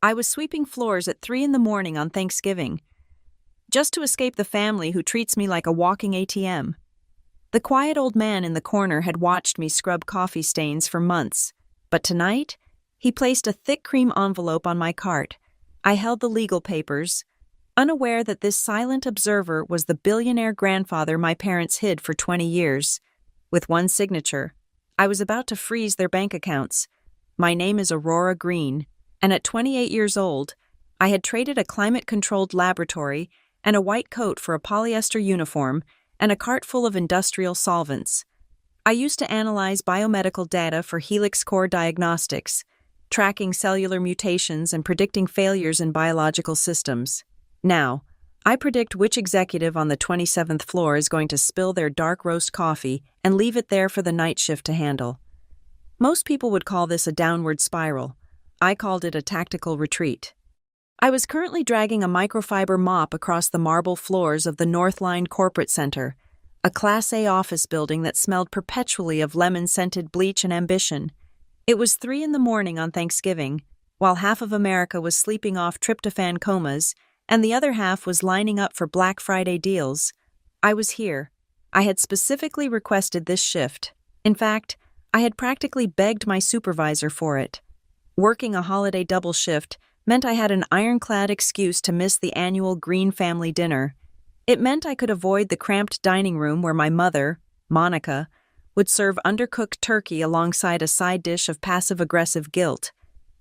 I was sweeping floors at 3 in the morning on Thanksgiving, just to escape the family who treats me like a walking ATM. The quiet old man in the corner had watched me scrub coffee stains for months, but tonight, he placed a thick cream envelope on my cart. I held the legal papers, unaware that this silent observer was the billionaire grandfather my parents hid for 20 years. With one signature, I was about to freeze their bank accounts. My name is Aurora Green, and at 28 years old, I had traded a climate-controlled laboratory and a white coat for a polyester uniform and a cart full of industrial solvents. I used to analyze biomedical data for Helix Core diagnostics, tracking cellular mutations and predicting failures in biological systems. Now, I predict which executive on the 27th floor is going to spill their dark roast coffee and leave it there for the night shift to handle. Most people would call this a downward spiral. I called it a tactical retreat. I was currently dragging a microfiber mop across the marble floors of the Northline Corporate Center, a Class A office building that smelled perpetually of lemon-scented bleach and ambition. It was 3 in the morning on Thanksgiving, while half of America was sleeping off tryptophan comas, and the other half was lining up for Black Friday deals. I was here. I had specifically requested this shift. In fact, I had practically begged my supervisor for it. Working a holiday double shift meant I had an ironclad excuse to miss the annual Green family dinner. It meant I could avoid the cramped dining room where my mother, Monica, would serve undercooked turkey alongside a side dish of passive-aggressive guilt.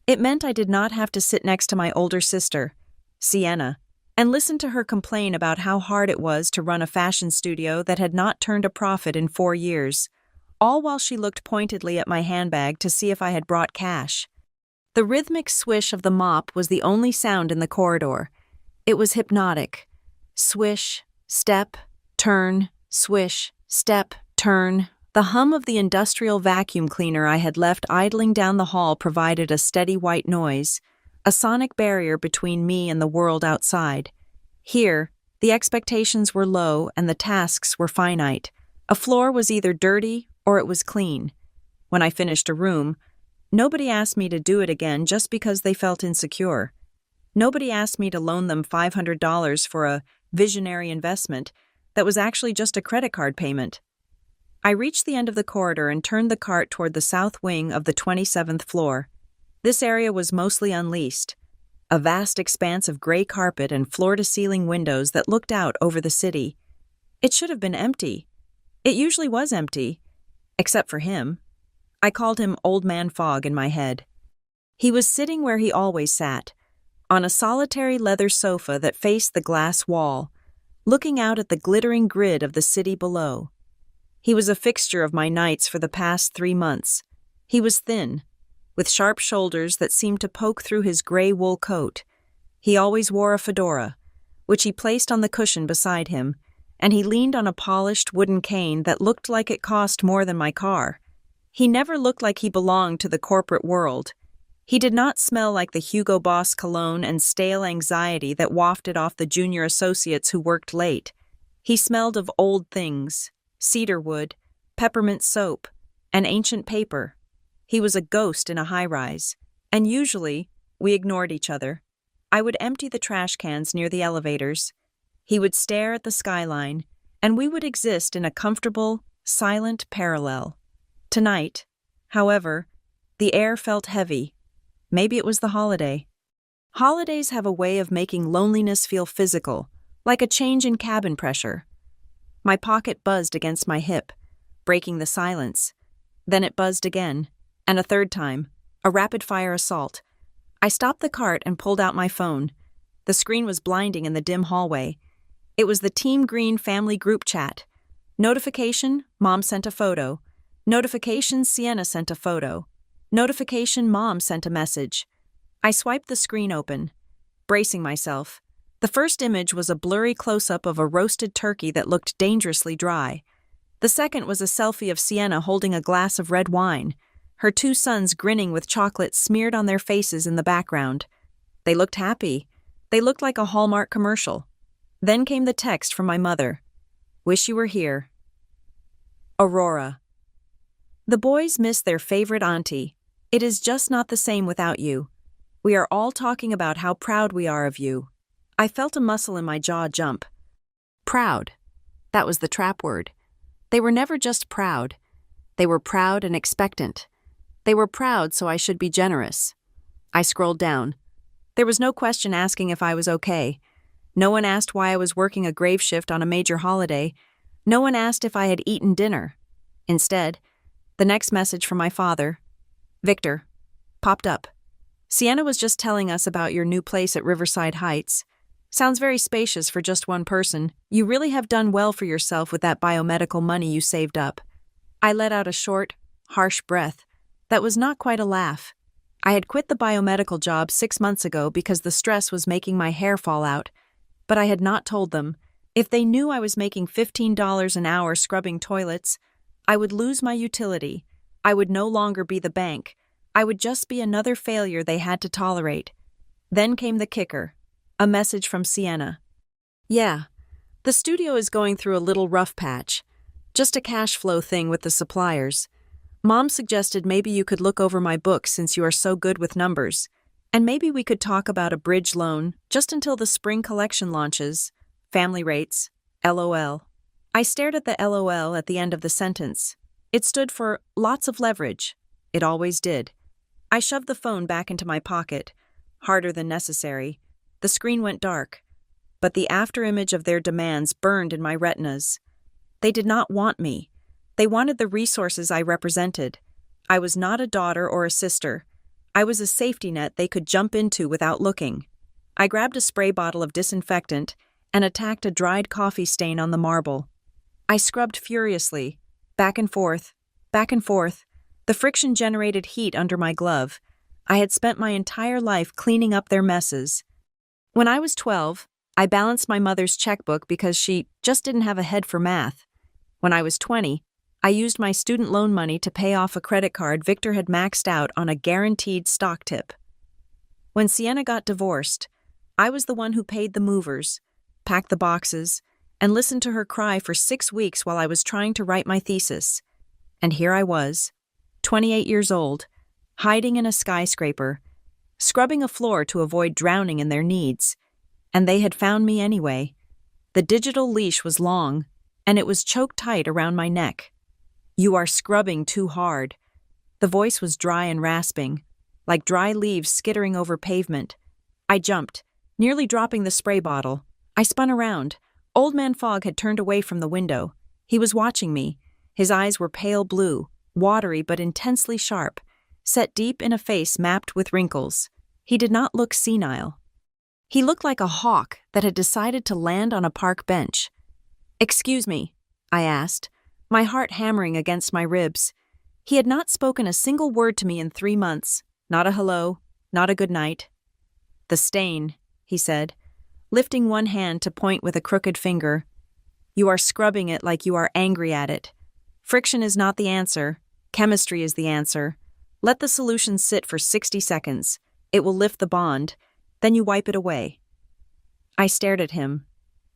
It meant I did not have to sit next to my older sister, Sienna, and listen to her complain about how hard it was to run a fashion studio that had not turned a profit in 4 years, all while she looked pointedly at my handbag to see if I had brought cash. The rhythmic swish of the mop was the only sound in the corridor. It was hypnotic. Swish, step, turn, swish, step, turn. The hum of the industrial vacuum cleaner I had left idling down the hall provided a steady white noise, a sonic barrier between me and the world outside. Here, the expectations were low and the tasks were finite. A floor was either dirty or it was clean. When I finished a room, nobody asked me to do it again just because they felt insecure. Nobody asked me to loan them $500 for a visionary investment that was actually just a credit card payment. I reached the end of the corridor and turned the cart toward the south wing of the 27th floor. This area was mostly unleased, a vast expanse of gray carpet and floor-to-ceiling windows that looked out over the city. It should have been empty. It usually was empty, except for him. I called him Old Man Fog in my head. He was sitting where he always sat, on a solitary leather sofa that faced the glass wall, looking out at the glittering grid of the city below. He was a fixture of my nights for the past 3 months. He was thin, with sharp shoulders that seemed to poke through his gray wool coat. He always wore a fedora, which he placed on the cushion beside him, and he leaned on a polished wooden cane that looked like it cost more than my car. He never looked like he belonged to the corporate world. He did not smell like the Hugo Boss cologne and stale anxiety that wafted off the junior associates who worked late. He smelled of old things, cedar wood, peppermint soap, and ancient paper. He was a ghost in a high-rise, and usually we ignored each other. I would empty the trash cans near the elevators. He would stare at the skyline, and we would exist in a comfortable, silent parallel. Tonight, however, the air felt heavy. Maybe it was the holiday. Holidays have a way of making loneliness feel physical, like a change in cabin pressure. My pocket buzzed against my hip, breaking the silence. Then it buzzed again, and a third time, a rapid-fire assault. I stopped the cart and pulled out my phone. The screen was blinding in the dim hallway. It was the Team Green family group chat. Notification, Mom sent a photo. Notification, Sienna sent a photo. Notification, Mom sent a message. I swiped the screen open, bracing myself. The first image was a blurry close-up of a roasted turkey that looked dangerously dry. The second was a selfie of Sienna holding a glass of red wine, her 2 sons grinning with chocolate smeared on their faces in the background. They looked happy. They looked like a Hallmark commercial. Then came the text from my mother. "Wish you were here. Aurora." The boys miss their favorite auntie. It is just not the same without you. We are all talking about how proud we are of you. I felt a muscle in my jaw jump. Proud. That was the trap word. They were never just proud. They were proud and expectant. They were proud, so I should be generous. I scrolled down. There was no question asking if I was okay. No one asked why I was working a grave shift on a major holiday. No one asked if I had eaten dinner. Instead, the next message from my father, Victor, popped up. Sienna was just telling us about your new place at Riverside Heights. Sounds very spacious for just one person. You really have done well for yourself with that biomedical money you saved up. I let out a short, harsh breath. That was not quite a laugh. I had quit the biomedical job 6 months ago because the stress was making my hair fall out. But I had not told them. If they knew I was making $15 an hour scrubbing toilets, I would lose my utility. I would no longer be the bank. I would just be another failure they had to tolerate. Then came the kicker. A message from Sienna. Yeah, the studio is going through a little rough patch. Just a cash flow thing with the suppliers. Mom suggested maybe you could look over my books since you are so good with numbers. And maybe we could talk about a bridge loan just until the spring collection launches. Family rates. LOL. I stared at the LOL at the end of the sentence. It stood for lots of leverage. It always did. I shoved the phone back into my pocket. Harder than necessary. The screen went dark. But the afterimage of their demands burned in my retinas. They did not want me. They wanted the resources I represented. I was not a daughter or a sister. I was a safety net they could jump into without looking. I grabbed a spray bottle of disinfectant and attacked a dried coffee stain on the marble. I scrubbed furiously, back and forth, back and forth. The friction generated heat under my glove. I had spent my entire life cleaning up their messes. When I was 12, I balanced my mother's checkbook because she just didn't have a head for math. When I was 20, I used my student loan money to pay off a credit card Victor had maxed out on a guaranteed stock tip. When Sienna got divorced, I was the one who paid the movers, packed the boxes, and listened to her cry for 6 weeks while I was trying to write my thesis. And here I was, 28 years old, hiding in a skyscraper, scrubbing a floor to avoid drowning in their needs. And they had found me anyway. The digital leash was long, and it was choked tight around my neck. You are scrubbing too hard. The voice was dry and rasping, like dry leaves skittering over pavement. I jumped, nearly dropping the spray bottle. I spun around. Old Man Fogg had turned away from the window. He was watching me. His eyes were pale blue, watery but intensely sharp, set deep in a face mapped with wrinkles. He did not look senile. He looked like a hawk that had decided to land on a park bench. "Excuse me," I asked, my heart hammering against my ribs. He had not spoken a single word to me in 3 months. Not a hello, not a good night. "The stain," he said, lifting one hand to point with a crooked finger. "You are scrubbing it like you are angry at it. Friction is not the answer. Chemistry is the answer. Let the solution sit for 60 seconds. It will lift the bond. Then you wipe it away." I stared at him,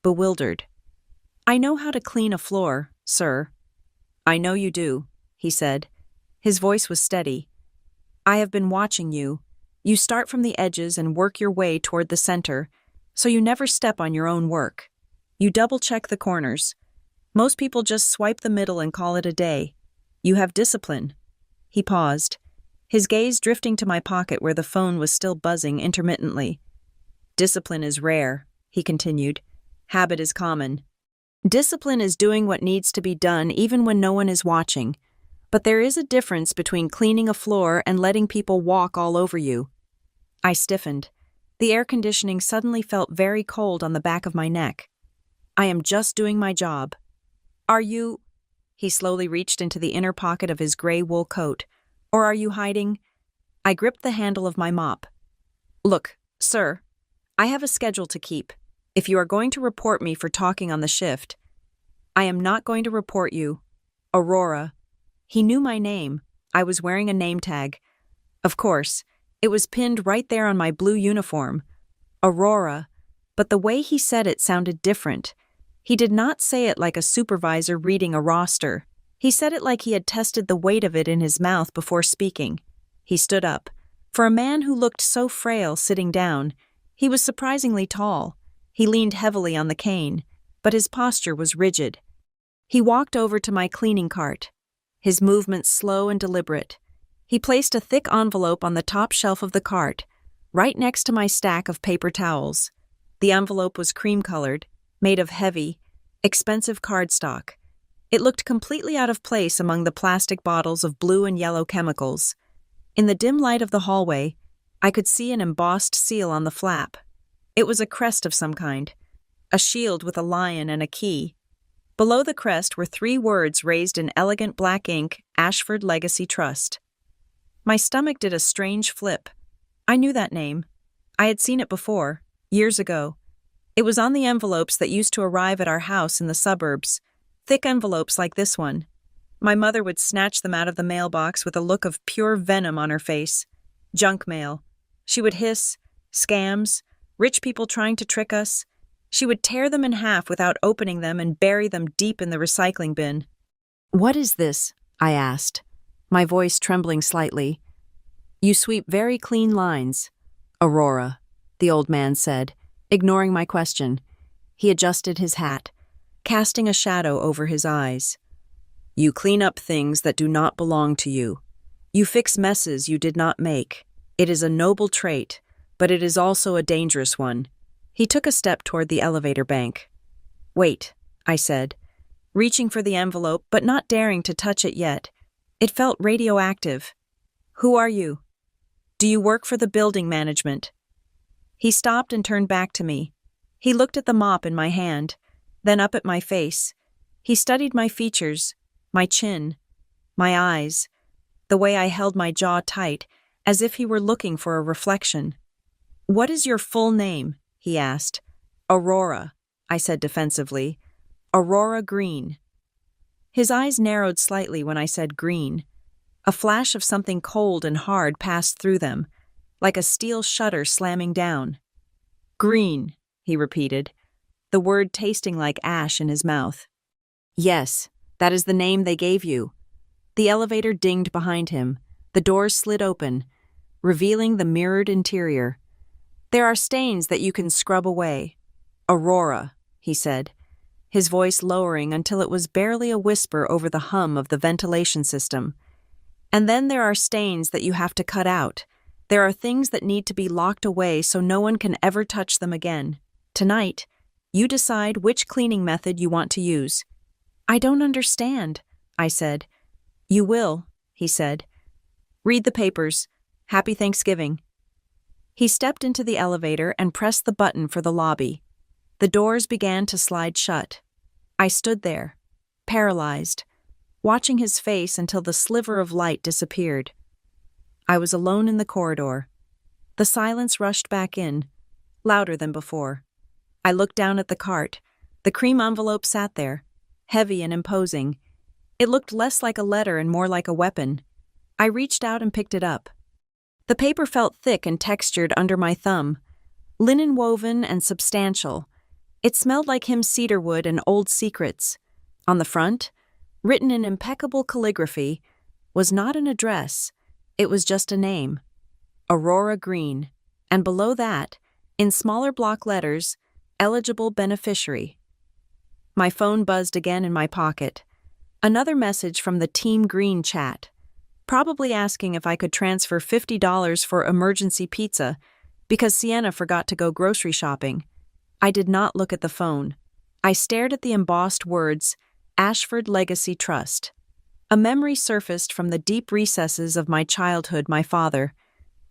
bewildered. "I know how to clean a floor, sir." "I know you do," he said. His voice was steady. "I have been watching you. You start from the edges and work your way toward the center, so you never step on your own work. You double-check the corners. Most people just swipe the middle and call it a day. You have discipline." He paused, his gaze drifting to my pocket where the phone was still buzzing intermittently. "Discipline is rare," he continued. "Habit is common. Discipline is doing what needs to be done even when no one is watching. But there is a difference between cleaning a floor and letting people walk all over you." I stiffened. The air conditioning suddenly felt very cold on the back of my neck. "I am just doing my job." "Are you—" He slowly reached into the inner pocket of his gray wool coat. "Or are you hiding?" I gripped the handle of my mop. "Look, sir, I have a schedule to keep. If you are going to report me for talking on the shift—" "I am not going to report you. Aurora." He knew my name. I was wearing a name tag. Of course, it was pinned right there on my blue uniform. Aurora. But the way he said it sounded different. He did not say it like a supervisor reading a roster. He said it like he had tested the weight of it in his mouth before speaking. He stood up. For a man who looked so frail sitting down, he was surprisingly tall. He leaned heavily on the cane, but his posture was rigid. He walked over to my cleaning cart, his movements slow and deliberate. He placed a thick envelope on the top shelf of the cart, right next to my stack of paper towels. The envelope was cream-colored, made of heavy, expensive cardstock. It looked completely out of place among the plastic bottles of blue and yellow chemicals. In the dim light of the hallway, I could see an embossed seal on the flap. It was a crest of some kind, a shield with a lion and a key. Below the crest were 3 words raised in elegant black ink: Ashford Legacy Trust. My stomach did a strange flip. I knew that name. I had seen it before, years ago. It was on the envelopes that used to arrive at our house in the suburbs, thick envelopes like this one. My mother would snatch them out of the mailbox with a look of pure venom on her face. Junk mail. She would hiss, scams, rich people trying to trick us. She would tear them in half without opening them and bury them deep in the recycling bin. "What is this?" I asked, my voice trembling slightly. "You sweep very clean lines." "Aurora," the old man said, ignoring my question. He adjusted his hat, casting a shadow over his eyes. "You clean up things that do not belong to you. You fix messes you did not make. It is a noble trait, but it is also a dangerous one." He took a step toward the elevator bank. "Wait," I said, reaching for the envelope but not daring to touch it yet. It felt radioactive. "Who are you? Do you work for the building management?" He stopped and turned back to me. He looked at the mop in my hand, then up at my face. He studied my features, my chin, my eyes, the way I held my jaw tight, as if he were looking for a reflection. "What is your full name?" he asked. "Aurora," I said defensively. "Aurora Green." His eyes narrowed slightly when I said green. A flash of something cold and hard passed through them, like a steel shutter slamming down. "Green," he repeated, the word tasting like ash in his mouth. "Yes, that is the name they gave you." The elevator dinged behind him. The doors slid open, revealing the mirrored interior. "There are stains that you can scrub away." "Aurora," he said, his voice lowering until it was barely a whisper over the hum of the ventilation system. "And then there are stains that you have to cut out. There are things that need to be locked away so no one can ever touch them again. Tonight, you decide which cleaning method you want to use." "I don't understand," I said. "You will," he said. "Read the papers. Happy Thanksgiving." He stepped into the elevator and pressed the button for the lobby. The doors began to slide shut. I stood there, paralyzed, watching his face until the sliver of light disappeared. I was alone in the corridor. The silence rushed back in, louder than before. I looked down at the cart. The cream envelope sat there, heavy and imposing. It looked less like a letter and more like a weapon. I reached out and picked it up. The paper felt thick and textured under my thumb, linen woven and substantial. It smelled like hemp cedarwood and old secrets. On the front, written in impeccable calligraphy, was not an address. It was just a name, Aurora Green, and below that, in smaller block letters, eligible beneficiary. My phone buzzed again in my pocket. Another message from the Team Green chat, probably asking if I could transfer $50 for emergency pizza because Sienna forgot to go grocery shopping. I did not look at the phone. I stared at the embossed words, Ashford Legacy Trust. A memory surfaced from the deep recesses of my childhood. My father,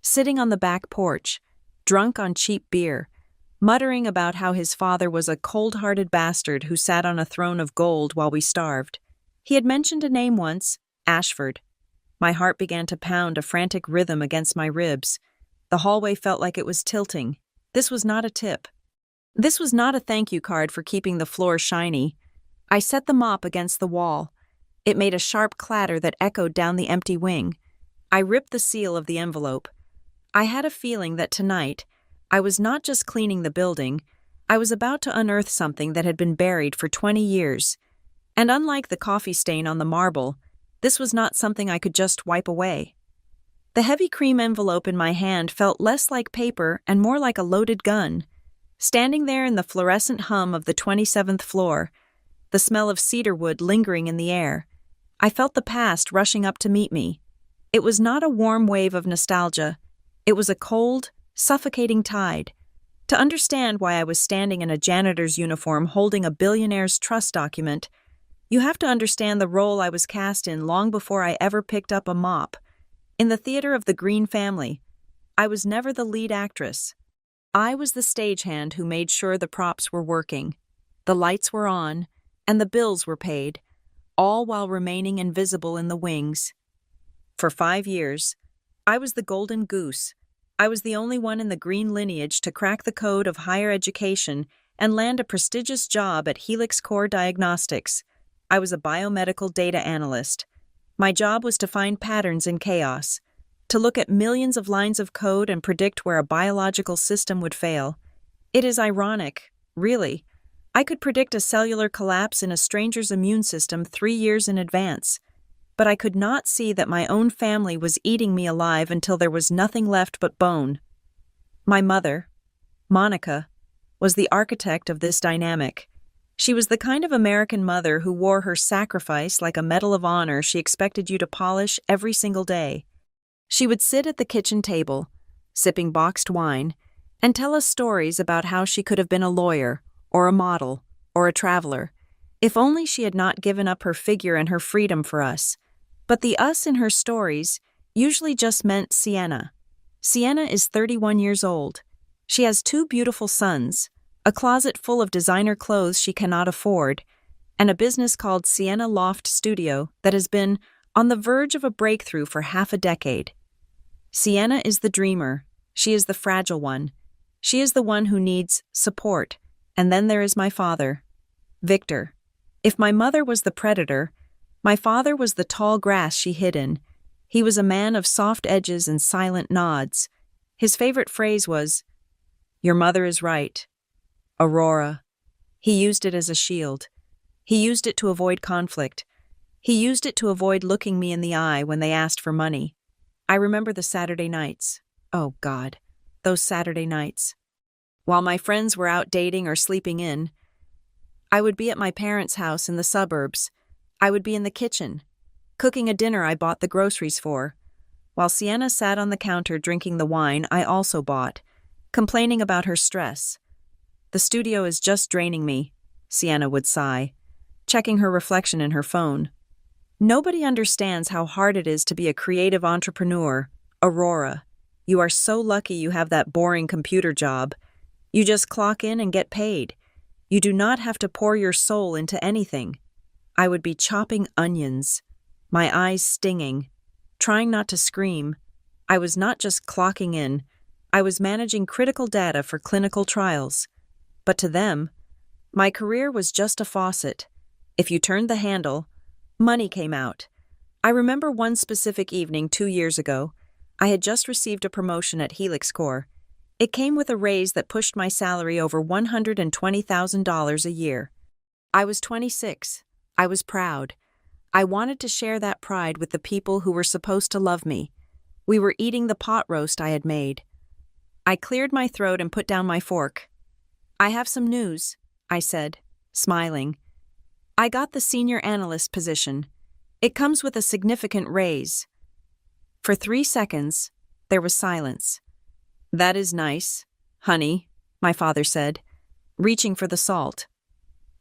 sitting on the back porch, drunk on cheap beer, muttering about how his father was a cold-hearted bastard who sat on a throne of gold while we starved. He had mentioned a name once, Ashford. My heart began to pound a frantic rhythm against my ribs. The hallway felt like it was tilting. This was not a tip. This was not a thank you card for keeping the floor shiny. I set the mop against the wall. It made a sharp clatter that echoed down the empty wing. I ripped the seal of the envelope. I had a feeling that tonight, I was not just cleaning the building, I was about to unearth something that had been buried for 20 years. And unlike the coffee stain on the marble, this was not something I could just wipe away. The heavy cream envelope in my hand felt less like paper and more like a loaded gun. Standing there in the fluorescent hum of the 27th floor, the smell of cedar wood lingering in the air, I felt the past rushing up to meet me. It was not a warm wave of nostalgia. It was a cold, suffocating tide. To understand why I was standing in a janitor's uniform holding a billionaire's trust document, you have to understand the role I was cast in long before I ever picked up a mop. In the theater of the Green family, I was never the lead actress. I was the stagehand who made sure the props were working, the lights were on, and the bills were paid, all while remaining invisible in the wings. For 5 years, I was the golden goose. I was the only one in the Green lineage to crack the code of higher education and land a prestigious job at Helix Core Diagnostics. I was a biomedical data analyst. My job was to find patterns in chaos, to look at millions of lines of code and predict where a biological system would fail. It is ironic, really. I could predict a cellular collapse in a stranger's immune system 3 years in advance, but I could not see that my own family was eating me alive until there was nothing left but bone. My mother, Monica, was the architect of this dynamic. She was the kind of American mother who wore her sacrifice like a medal of honor she expected you to polish every single day. She would sit at the kitchen table, sipping boxed wine, and tell us stories about how she could have been a lawyer, or a model, or a traveler, if only she had not given up her figure and her freedom for us. But the us in her stories usually just meant Sienna. Sienna is 31 years old. She has 2 beautiful sons, a closet full of designer clothes she cannot afford, and a business called Sienna Loft Studio that has been on the verge of a breakthrough for half a decade. Sienna is the dreamer. She is the fragile one. She is the one who needs support. And then there is my father, Victor. If my mother was the predator, my father was the tall grass she hid in. He was a man of soft edges and silent nods. His favorite phrase was, "Your mother is right. Aurora." He used it as a shield. He used it to avoid conflict. He used it to avoid looking me in the eye when they asked for money. I remember the Saturday nights. Oh, God, those Saturday nights. While my friends were out dating or sleeping in, I would be at my parents' house in the suburbs. I would be in the kitchen, cooking a dinner I bought the groceries for, while Sienna sat on the counter drinking the wine I also bought, complaining about her stress. "The studio is just draining me," Sienna would sigh, checking her reflection in her phone. "Nobody understands how hard it is to be a creative entrepreneur, Aurora. You are so lucky you have that boring computer job. You just clock in and get paid. You do not have to pour your soul into anything." I would be chopping onions, my eyes stinging, trying not to scream. I was not just clocking in, I was managing critical data for clinical trials. But to them, my career was just a faucet. If you turned the handle, money came out. I remember one specific evening 2 years ago. I had just received a promotion at Helix Core. It came with a raise that pushed my salary over $120,000 a year. I was 26. I was proud. I wanted to share that pride with the people who were supposed to love me. We were eating the pot roast I had made. I cleared my throat and put down my fork. "I have some news," I said, smiling. "I got the senior analyst position. It comes with a significant raise." For 3 seconds, there was silence. "That is nice, honey," my father said, reaching for the salt.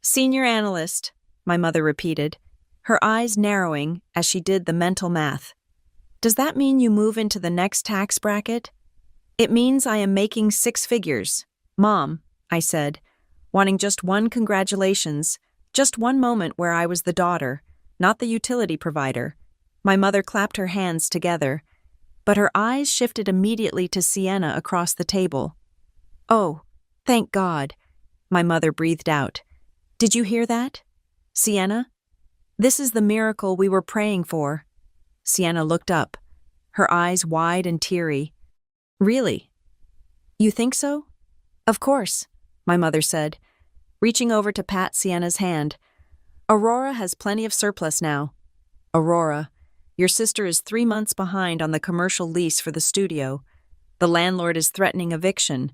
"Senior analyst," my mother repeated, her eyes narrowing as she did the mental math. "Does that mean you move into the next tax bracket?" "It means I am making 6 figures, Mom," I said, wanting just one congratulations, just one moment where I was the daughter, not the utility provider. My mother clapped her hands together, but her eyes shifted immediately to Sienna across the table. "Oh, thank God," my mother breathed out. "Did you hear that? Sienna? This is the miracle we were praying for." Sienna looked up, her eyes wide and teary. "Really? You think so?" "Of course," my mother said, reaching over to pat Sienna's hand. "Aurora has plenty of surplus now. Aurora, Your sister is 3 months behind on the commercial lease for the studio. The landlord is threatening eviction.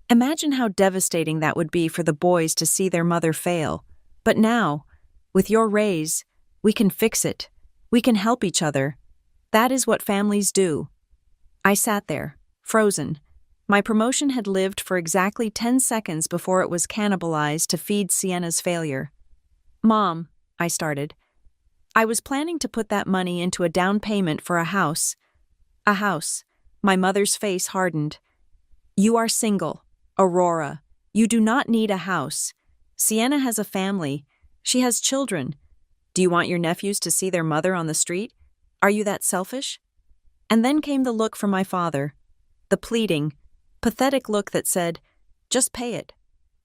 Imagine how devastating that would be for the boys to see their mother fail. But now, with your raise, we can fix it. We can help each other. That is what families do. I sat there, frozen. My promotion had lived for exactly 10 seconds before it was cannibalized to feed Sienna's failure. Mom, I started. I was planning to put that money into a down payment for a house. A house. My mother's face hardened. You are single, Aurora. You do not need a house. Sienna has a family. She has children. Do you want your nephews to see their mother on the street? Are you that selfish? And then came the look from my father. The pleading, pathetic look that said, just pay it.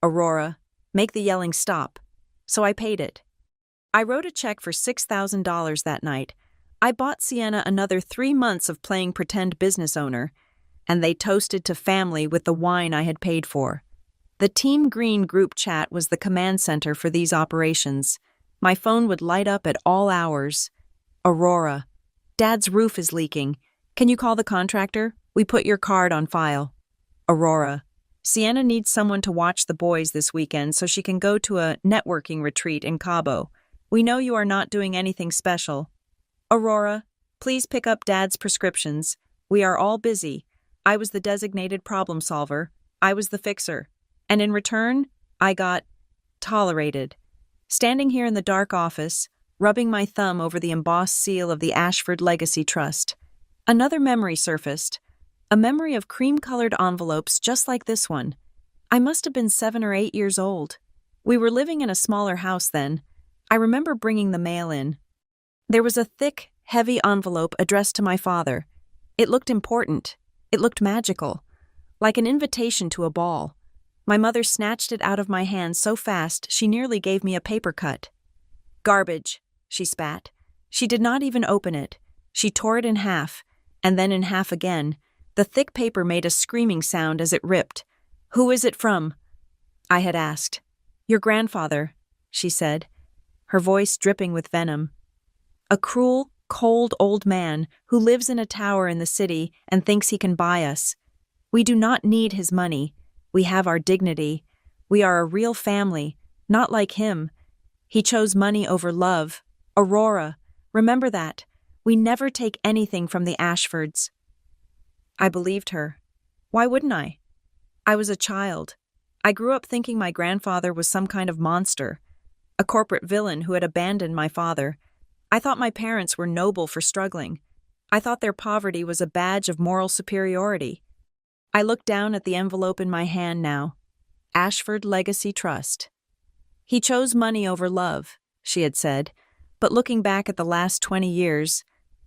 Aurora, make the yelling stop. So I paid it. I wrote a check for $6,000 that night. I bought Sienna another 3 months of playing pretend business owner, and they toasted to family with the wine I had paid for. The Team Green group chat was the command center for these operations. My phone would light up at all hours. Aurora, Dad's roof is leaking. Can you call the contractor? We put your card on file. Aurora, Sienna needs someone to watch the boys this weekend so she can go to a networking retreat in Cabo. We know you are not doing anything special. Aurora, please pick up Dad's prescriptions. We are all busy. I was the designated problem solver. I was the fixer. And in return, I got tolerated. Standing here in the dark office, rubbing my thumb over the embossed seal of the Ashford Legacy Trust. Another memory surfaced. A memory of cream-colored envelopes just like this one. I must have been 7 or 8 years old. We were living in a smaller house then. I remember bringing the mail in. There was a thick, heavy envelope addressed to my father. It looked important. It looked magical. Like an invitation to a ball. My mother snatched it out of my hand so fast she nearly gave me a paper cut. Garbage, she spat. She did not even open it. She tore it in half, and then in half again. The thick paper made a screaming sound as it ripped. Who is it from? I had asked. Your grandfather, she said, her voice dripping with venom. A cruel, cold old man who lives in a tower in the city and thinks he can buy us. We do not need his money. We have our dignity. We are a real family, not like him. He chose money over love. Aurora, remember that. We never take anything from the Ashfords. I believed her. Why wouldn't I? I was a child. I grew up thinking my grandfather was some kind of monster, a corporate villain who had abandoned my father. I thought my parents were noble for struggling. I thought their poverty was a badge of moral superiority. I looked down at the envelope in my hand now. Ashford Legacy Trust. He chose money over love, she had said, but looking back at the last 20 years,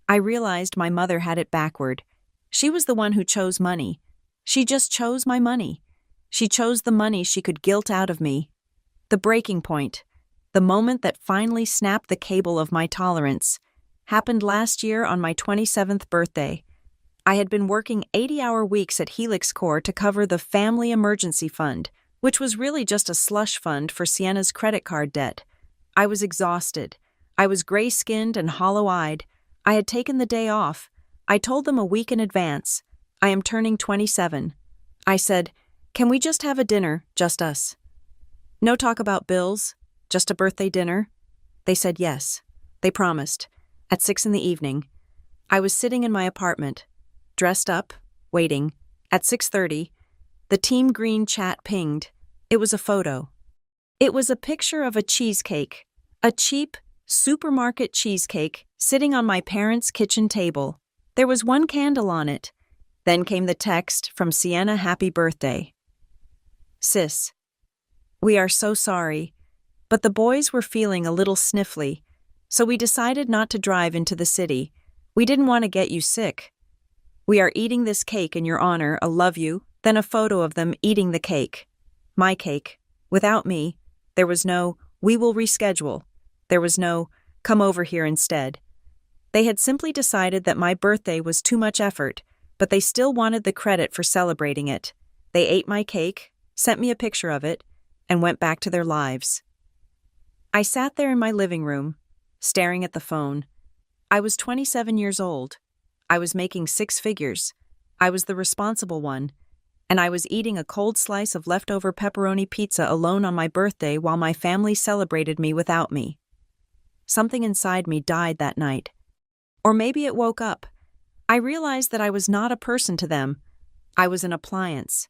I realized my mother had it backward. She was the one who chose money. She just chose my money. She chose the money she could guilt out of me. The breaking point, the moment that finally snapped the cable of my tolerance, happened last year on my 27th birthday. I had been working 80-hour weeks at Helix Corps to cover the Family Emergency Fund, which was really just a slush fund for Sienna's credit card debt. I was exhausted. I was gray-skinned and hollow-eyed. I had taken the day off. I told them a week in advance. I am turning 27. I said, can we just have a dinner, just us? No talk about bills, just a birthday dinner? They said yes. They promised. At 6 p.m. I was sitting in my apartment, dressed up, waiting. At 6:30, the Team Green chat pinged. It was a photo. It was a picture of a cheesecake, a cheap, supermarket cheesecake sitting on my parents' kitchen table. There was one candle on it. Then came the text from Sienna, happy birthday. Sis, we are so sorry, but the boys were feeling a little sniffly, so we decided not to drive into the city. We didn't want to get you sick. We are eating this cake in your honor, I love you, then a photo of them eating the cake. My cake. Without me, there was no, we will reschedule. There was no, come over here instead. They had simply decided that my birthday was too much effort, but they still wanted the credit for celebrating it. They ate my cake, sent me a picture of it, and went back to their lives. I sat there in my living room, staring at the phone. I was 27 years old. I was making six figures. I was the responsible one. And I was eating a cold slice of leftover pepperoni pizza alone on my birthday while my family celebrated me without me. Something inside me died that night. Or maybe it woke up. I realized that I was not a person to them. I was an appliance.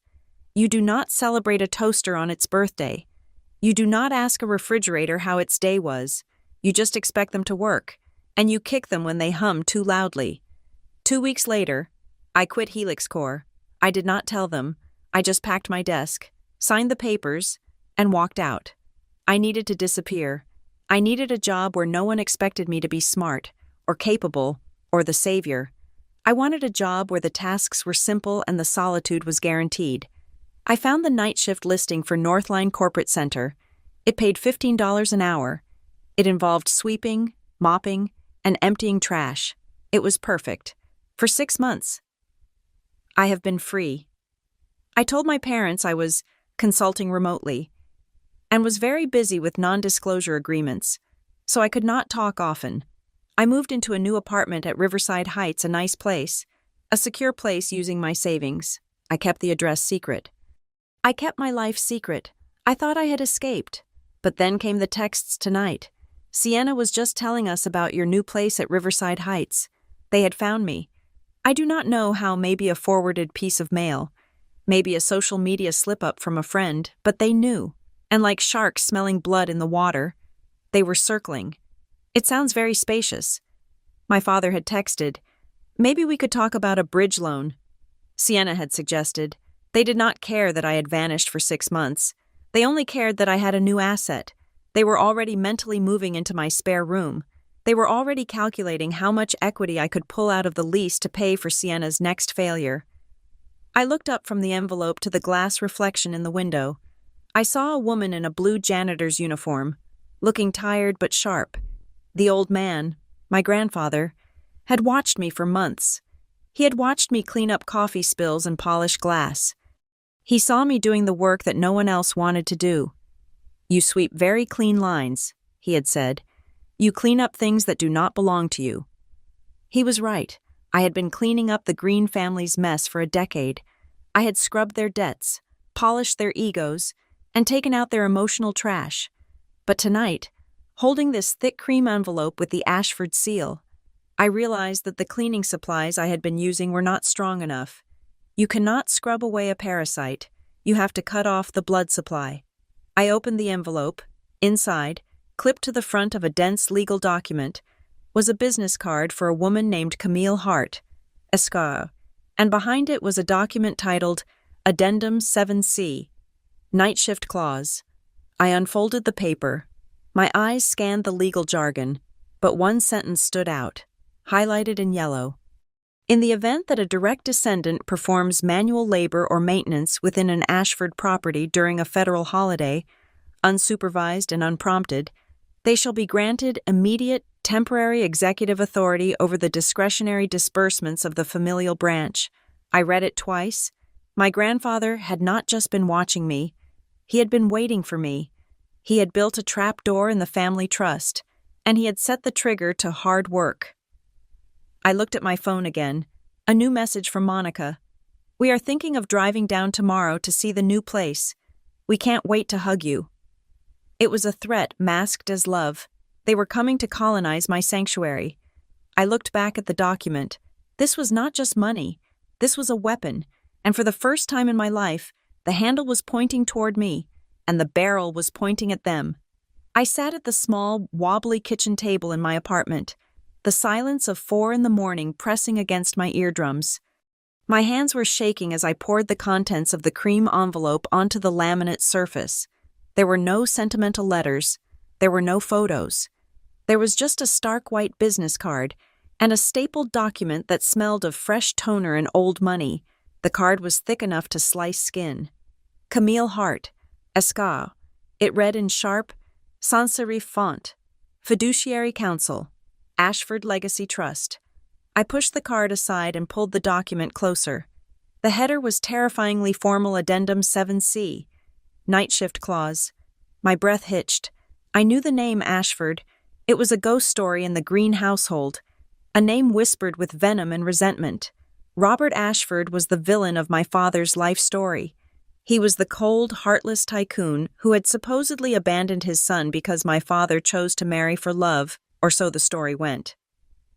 You do not celebrate a toaster on its birthday. You do not ask a refrigerator how its day was. You just expect them to work, and you kick them when they hum too loudly. 2 weeks later, I quit Helix Corps. I did not tell them. I just packed my desk, signed the papers, and walked out. I needed to disappear. I needed a job where no one expected me to be smart, or capable, or the savior. I wanted a job where the tasks were simple and the solitude was guaranteed. I found the night shift listing for Northline Corporate Center. It paid $15 an hour. It involved sweeping, mopping, and emptying trash. It was perfect. For 6 months. I have been free. I told my parents I was consulting remotely and was very busy with non-disclosure agreements, so I could not talk often. I moved into a new apartment at Riverside Heights, a nice place, a secure place using my savings. I kept the address secret. I kept my life secret. I thought I had escaped. But then came the texts tonight. Sienna was just telling us about your new place at Riverside Heights. They had found me. I do not know how, maybe a forwarded piece of mail, maybe a social media slip-up from a friend, but they knew. And like sharks smelling blood in the water, they were circling. It sounds very spacious. My father had texted, maybe we could talk about a bridge loan. Sienna had suggested. They did not care that I had vanished for 6 months. They only cared that I had a new asset. They were already mentally moving into my spare room. They were already calculating how much equity I could pull out of the lease to pay for Sienna's next failure. I looked up from the envelope to the glass reflection in the window. I saw a woman in a blue janitor's uniform, looking tired but sharp. The old man, my grandfather, had watched me for months. He had watched me clean up coffee spills and polish glass. He saw me doing the work that no one else wanted to do. You sweep very clean lines, he had said. You clean up things that do not belong to you. He was right. I had been cleaning up the Green family's mess for a decade. I had scrubbed their debts, polished their egos, and taken out their emotional trash. But tonight, holding this thick cream envelope with the Ashford seal, I realized that the cleaning supplies I had been using were not strong enough. You cannot scrub away a parasite. You have to cut off the blood supply. I opened the envelope. Inside, clipped to the front of a dense legal document, was a business card for a woman named Camille Hart, Esquire, and behind it was a document titled Addendum 7C, Night Shift Clause. I unfolded the paper. My eyes scanned the legal jargon, but one sentence stood out, highlighted in yellow. In the event that a direct descendant performs manual labor or maintenance within an Ashford property during a federal holiday, unsupervised and unprompted, they shall be granted immediate, temporary executive authority over the discretionary disbursements of the familial branch. I read it twice. My grandfather had not just been watching me. He had been waiting for me. He had built a trap door in the family trust, and he had set the trigger to hard work. I looked at my phone again. A new message from Monica. We are thinking of driving down tomorrow to see the new place. We can't wait to hug you. It was a threat masked as love. They were coming to colonize my sanctuary. I looked back at the document. This was not just money. This was a weapon, and for the first time in my life, the handle was pointing toward me, and the barrel was pointing at them. I sat at the small, wobbly kitchen table in my apartment, the silence of 4 a.m. pressing against my eardrums. My hands were shaking as I poured the contents of the cream envelope onto the laminate surface. There were no sentimental letters. There were no photos. There was just a stark white business card and a stapled document that smelled of fresh toner and old money. The card was thick enough to slice skin. Camille Hart, Esquire. It read in sharp, sans serif font, Fiduciary Council, Ashford Legacy Trust. I pushed the card aside and pulled the document closer. The header was terrifyingly formal Addendum 7C, Night Shift Clause. My breath hitched. I knew the name Ashford. It was a ghost story in the Green household. A name whispered with venom and resentment. Robert Ashford was the villain of my father's life story. He was the cold, heartless tycoon who had supposedly abandoned his son because my father chose to marry for love, or so the story went.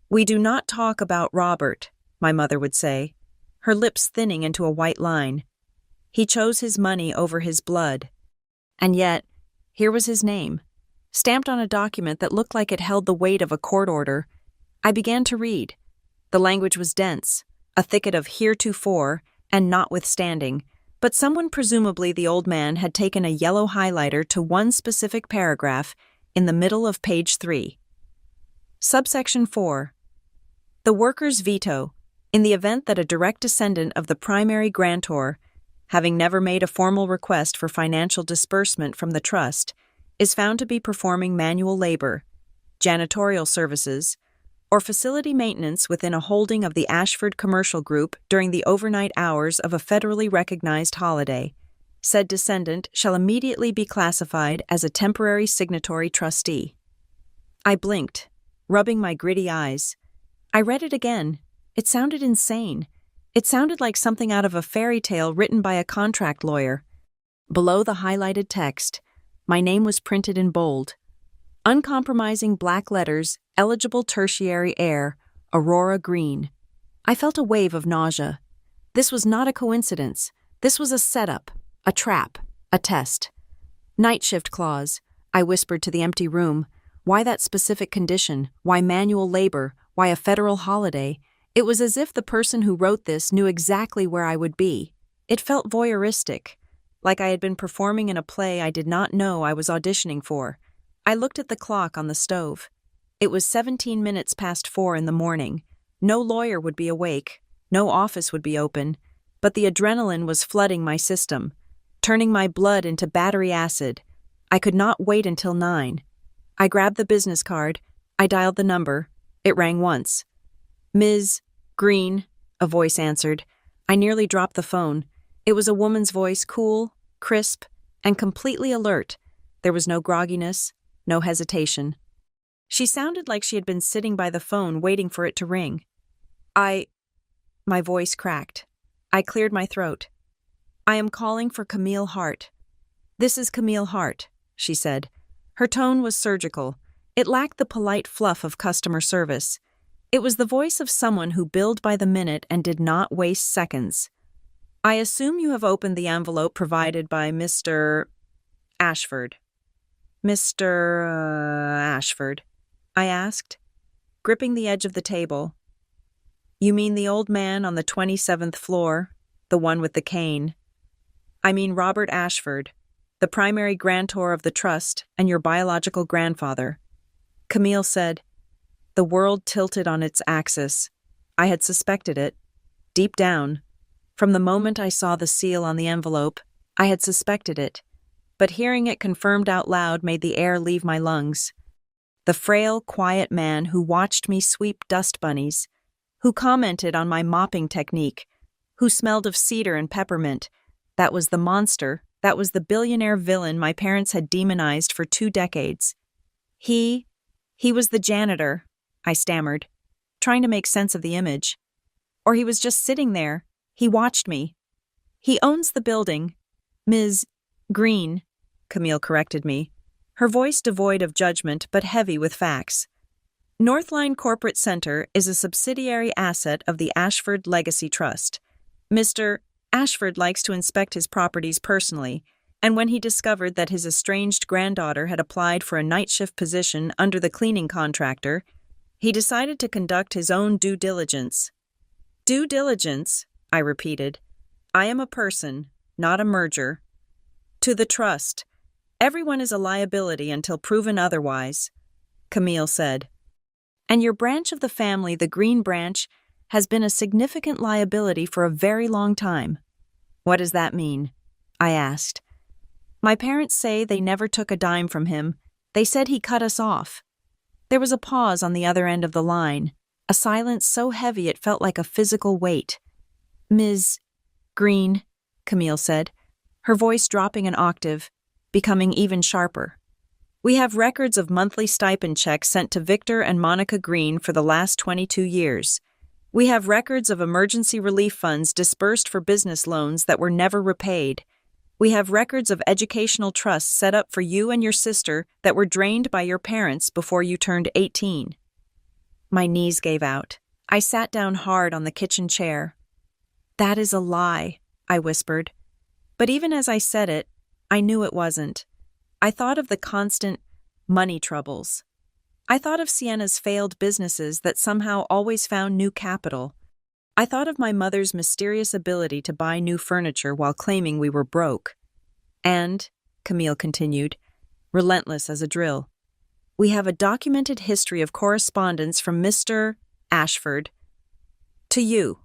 "We do not talk about Robert," my mother would say, her lips thinning into a white line. "He chose his money over his blood." And yet, here was his name, stamped on a document that looked like it held the weight of a court order. I began to read. The language was dense, a thicket of heretofore and notwithstanding, but someone, presumably the old man, had taken a yellow highlighter to one specific paragraph in the middle of page 3. Subsection 4. The worker's veto, in the event that a direct descendant of the primary grantor, having never made a formal request for financial disbursement from the trust, is found to be performing manual labor, janitorial services, or facility maintenance within a holding of the Ashford Commercial Group during the overnight hours of a federally recognized holiday, said descendant shall immediately be classified as a temporary signatory trustee. I blinked, rubbing my gritty eyes. I read it again. It sounded insane. It sounded like something out of a fairy tale written by a contract lawyer. Below the highlighted text, my name was printed in bold. Uncompromising black letters, eligible tertiary heir, Aurora Green. I felt a wave of nausea. This was not a coincidence. This was a setup, a trap, a test. Night shift clause, I whispered to the empty room. Why that specific condition? Why manual labor? Why a federal holiday? It was as if the person who wrote this knew exactly where I would be. It felt voyeuristic, like I had been performing in a play I did not know I was auditioning for. I looked at the clock on the stove. It was 17 minutes past 4 in the morning. No lawyer would be awake. No office would be open. But the adrenaline was flooding my system, turning my blood into battery acid. I could not wait until 9. I grabbed the business card. I dialed the number. It rang once. "Ms. Green," a voice answered. I nearly dropped the phone. It was a woman's voice, cool, crisp, and completely alert. There was no grogginess, no hesitation. She sounded like she had been sitting by the phone waiting for it to ring. My voice cracked. I cleared my throat. "I am calling for Camille Hart." "This is Camille Hart," she said. Her tone was surgical. It lacked the polite fluff of customer service. It was the voice of someone who billed by the minute and did not waste seconds. "I assume you have opened the envelope provided by Mr. Ashford." "Mr. Ashford?" I asked, gripping the edge of the table. "You mean the old man on the 27th floor, the one with the cane?" "I mean Robert Ashford, the primary grantor of the trust and your biological grandfather." Camille said. The world tilted on its axis. I had suspected it. Deep down, from the moment I saw the seal on the envelope, I had suspected it. But hearing it confirmed out loud made the air leave my lungs. The frail, quiet man who watched me sweep dust bunnies, who commented on my mopping technique, who smelled of cedar and peppermint, that was the monster, that was the billionaire villain my parents had demonized for 2 decades. He was the janitor, I stammered, trying to make sense of the image. Or he was just sitting there. He watched me. "He owns the building. Ms. Green," Camille corrected me, her voice devoid of judgment but heavy with facts. "Northline Corporate Center is a subsidiary asset of the Ashford Legacy Trust. Mr. Ashford likes to inspect his properties personally, and when he discovered that his estranged granddaughter had applied for a night shift position under the cleaning contractor, he decided to conduct his own due diligence." "Due diligence," I repeated. "I am a person, not a merger. To the trust. Everyone is a liability until proven otherwise," Camille said. "And your branch of the family, the Green branch, has been a significant liability for a very long time." "What does that mean?" I asked. "My parents say they never took a dime from him. They said he cut us off." There was a pause on the other end of the line, a silence so heavy it felt like a physical weight. "Ms. Green," Camille said, her voice dropping an octave, becoming even sharper. We have records of monthly stipend checks sent to Victor and Monica Green for the last 22 years. We have records of emergency relief funds disbursed for business loans that were never repaid. We have records of educational trusts set up for you and your sister that were drained by your parents before you turned 18. My knees gave out. I sat down hard on the kitchen chair. "That is a lie," I whispered. But even as I said it, I knew it wasn't. I thought of the constant money troubles. I thought of Sienna's failed businesses that somehow always found new capital. I thought of my mother's mysterious ability to buy new furniture while claiming we were broke. And, Camille continued, relentless as a drill, we have a documented history of correspondence from Mr. Ashford to you.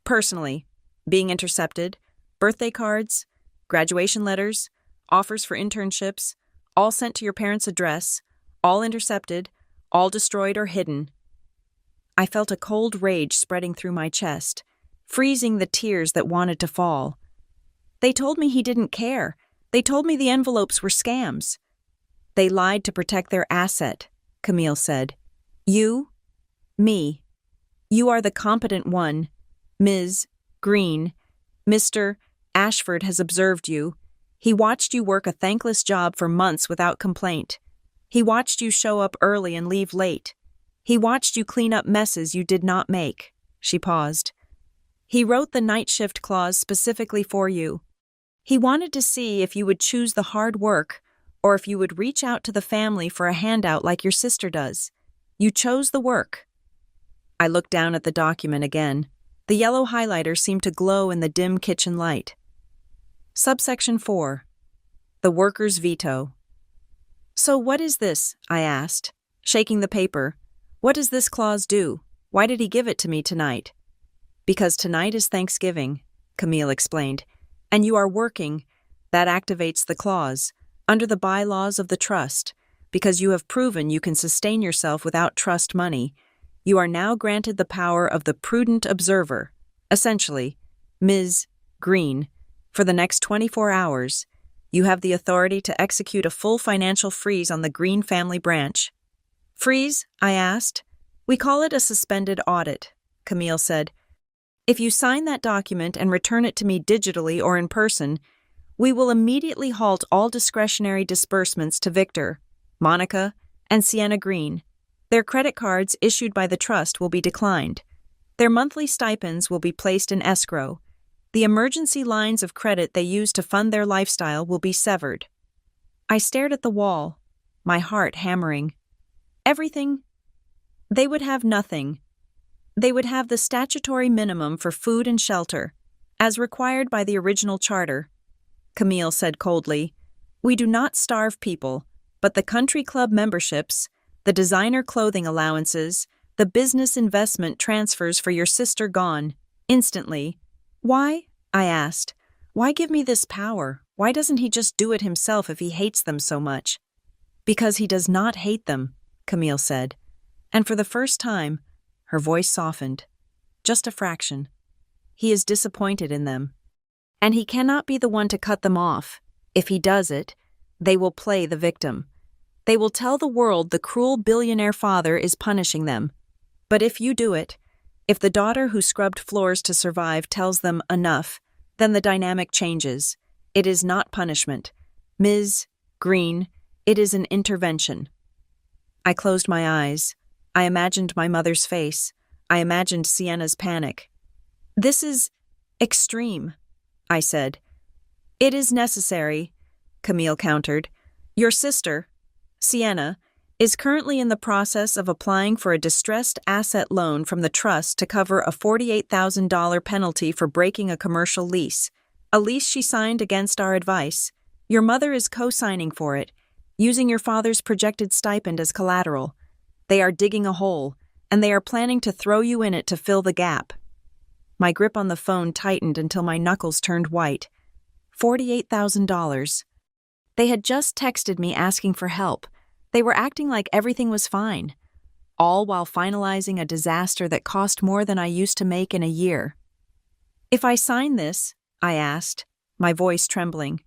Personally, being intercepted, birthday cards, graduation letters, offers for internships, all sent to your parents' address, all intercepted, all destroyed or hidden. I felt a cold rage spreading through my chest, freezing the tears that wanted to fall. They told me he didn't care. They told me the envelopes were scams. They lied to protect their asset, Camille said. Me. You are the competent one. Ms. Green. Mr. Ashford has observed you. He watched you work a thankless job for months without complaint. He watched you show up early and leave late. He watched you clean up messes you did not make. She paused. He wrote the night shift clause specifically for you. He wanted to see if you would choose the hard work or if you would reach out to the family for a handout like your sister does. You chose the work. I looked down at the document again. The yellow highlighter seemed to glow in the dim kitchen light. Subsection 4. The worker's veto. So what is this? I asked, shaking the paper. What does this clause do? Why did he give it to me tonight? Because tonight is Thanksgiving, Camille explained, and you are working. That activates the clause, under the bylaws of the trust, because you have proven you can sustain yourself without trust money. You are now granted the power of the prudent observer. Essentially, Ms. Green, for the next 24 hours, you have the authority to execute a full financial freeze on the Green family branch. Freeze? I asked. We call it a suspended audit, Camille said. If you sign that document and return it to me digitally or in person, we will immediately halt all discretionary disbursements to Victor, Monica, and Sienna Green. Their credit cards issued by the trust will be declined. Their monthly stipends will be placed in escrow. The emergency lines of credit they use to fund their lifestyle will be severed. I stared at the wall, my heart hammering. Everything. They would have nothing. They would have the statutory minimum for food and shelter, as required by the original charter. Camille said coldly, We do not starve people, but the country club memberships, the designer clothing allowances, the business investment transfers for your sister gone, instantly. Why? I asked. Why give me this power? Why doesn't he just do it himself if he hates them so much? Because he does not hate them, Camille said. And for the first time, her voice softened. Just a fraction. He is disappointed in them. And he cannot be the one to cut them off. If he does it, they will play the victim. They will tell the world the cruel billionaire father is punishing them. But if you do it, if the daughter who scrubbed floors to survive tells them enough, then the dynamic changes. It is not punishment. Ms. Green, it is an intervention. I closed my eyes. I imagined my mother's face. I imagined Sienna's panic. This is extreme, I said. It is necessary, Camille countered. Your sister, Sienna, is currently in the process of applying for a distressed asset loan from the trust to cover a $48,000 penalty for breaking a commercial lease, a lease she signed against our advice. Your mother is co-signing for it, using your father's projected stipend as collateral. They are digging a hole, and they are planning to throw you in it to fill the gap. My grip on the phone tightened until my knuckles turned white. $48,000. They had just texted me asking for help. They were acting like everything was fine, all while finalizing a disaster that cost more than I used to make in a year. If I sign this, I asked, my voice trembling,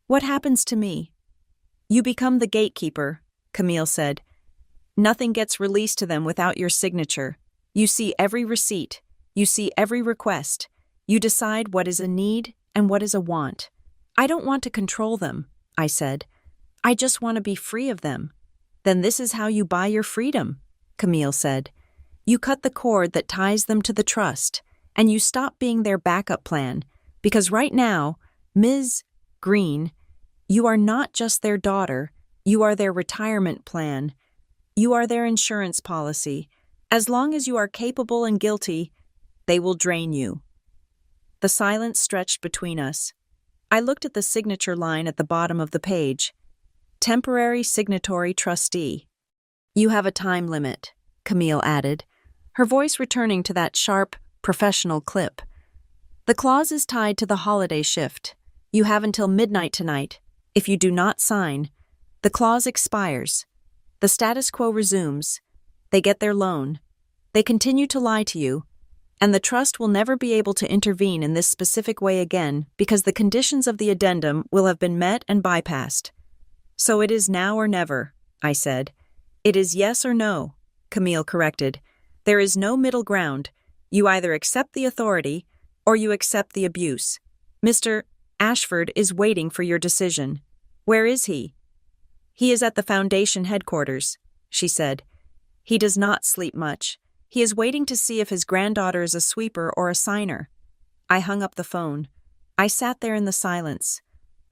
what happens to me? You become the gatekeeper, Camille said. Nothing gets released to them without your signature. You see every receipt. You see every request. You decide what is a need and what is a want. I don't want to control them, I said. I just want to be free of them. Then this is how you buy your freedom, Camille said. You cut the cord that ties them to the trust, and you stop being their backup plan, because right now, Ms. Green, you are not just their daughter, you are their retirement plan. You are their insurance policy. As long as you are capable and guilty, they will drain you. The silence stretched between us. I looked at the signature line at the bottom of the page. Temporary signatory trustee. You have a time limit, Camille added, her voice returning to that sharp, professional clip. The clause is tied to the holiday shift. You have until midnight tonight. If you do not sign, the clause expires. The status quo resumes. They get their loan. They continue to lie to you, and the trust will never be able to intervene in this specific way again because the conditions of the addendum will have been met and bypassed. So it is now or never, I said. It is yes or no, Camille corrected. There is no middle ground. You either accept the authority or you accept the abuse. Mr. Ashford is waiting for your decision. Where is he? He is at the Foundation headquarters, she said. He does not sleep much. He is waiting to see if his granddaughter is a sweeper or a signer. I hung up the phone. I sat there in the silence,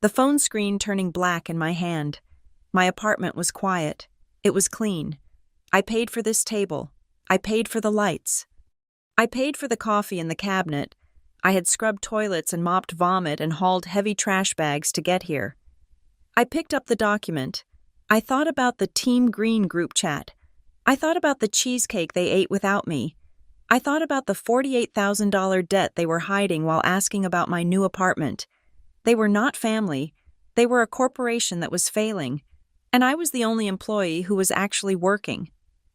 the phone screen turning black in my hand. My apartment was quiet. It was clean. I paid for this table. I paid for the lights. I paid for the coffee in the cabinet. I had scrubbed toilets and mopped vomit and hauled heavy trash bags to get here. I picked up the document. I thought about the Team Green group chat. I thought about the cheesecake they ate without me. I thought about the $48,000 debt they were hiding while asking about my new apartment. They were not family. They were a corporation that was failing, and I was the only employee who was actually working.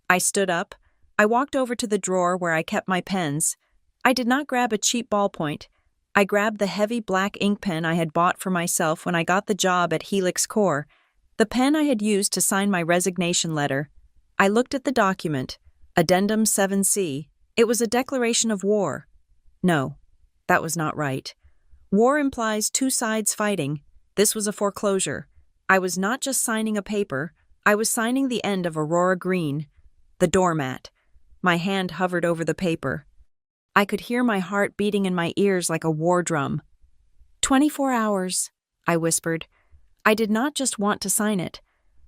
I stood up. I walked over to the drawer where I kept my pens. I did not grab a cheap ballpoint. I grabbed the heavy black ink pen I had bought for myself when I got the job at Helix Core, the pen I had used to sign my resignation letter. I looked at the document, Addendum 7C. It was a declaration of war. No, that was not right. War implies two sides fighting. This was a foreclosure. I was not just signing a paper, I was signing the end of Aurora Green, the doormat. My hand hovered over the paper. I could hear my heart beating in my ears like a war drum. 24 hours, I whispered. I did not just want to sign it.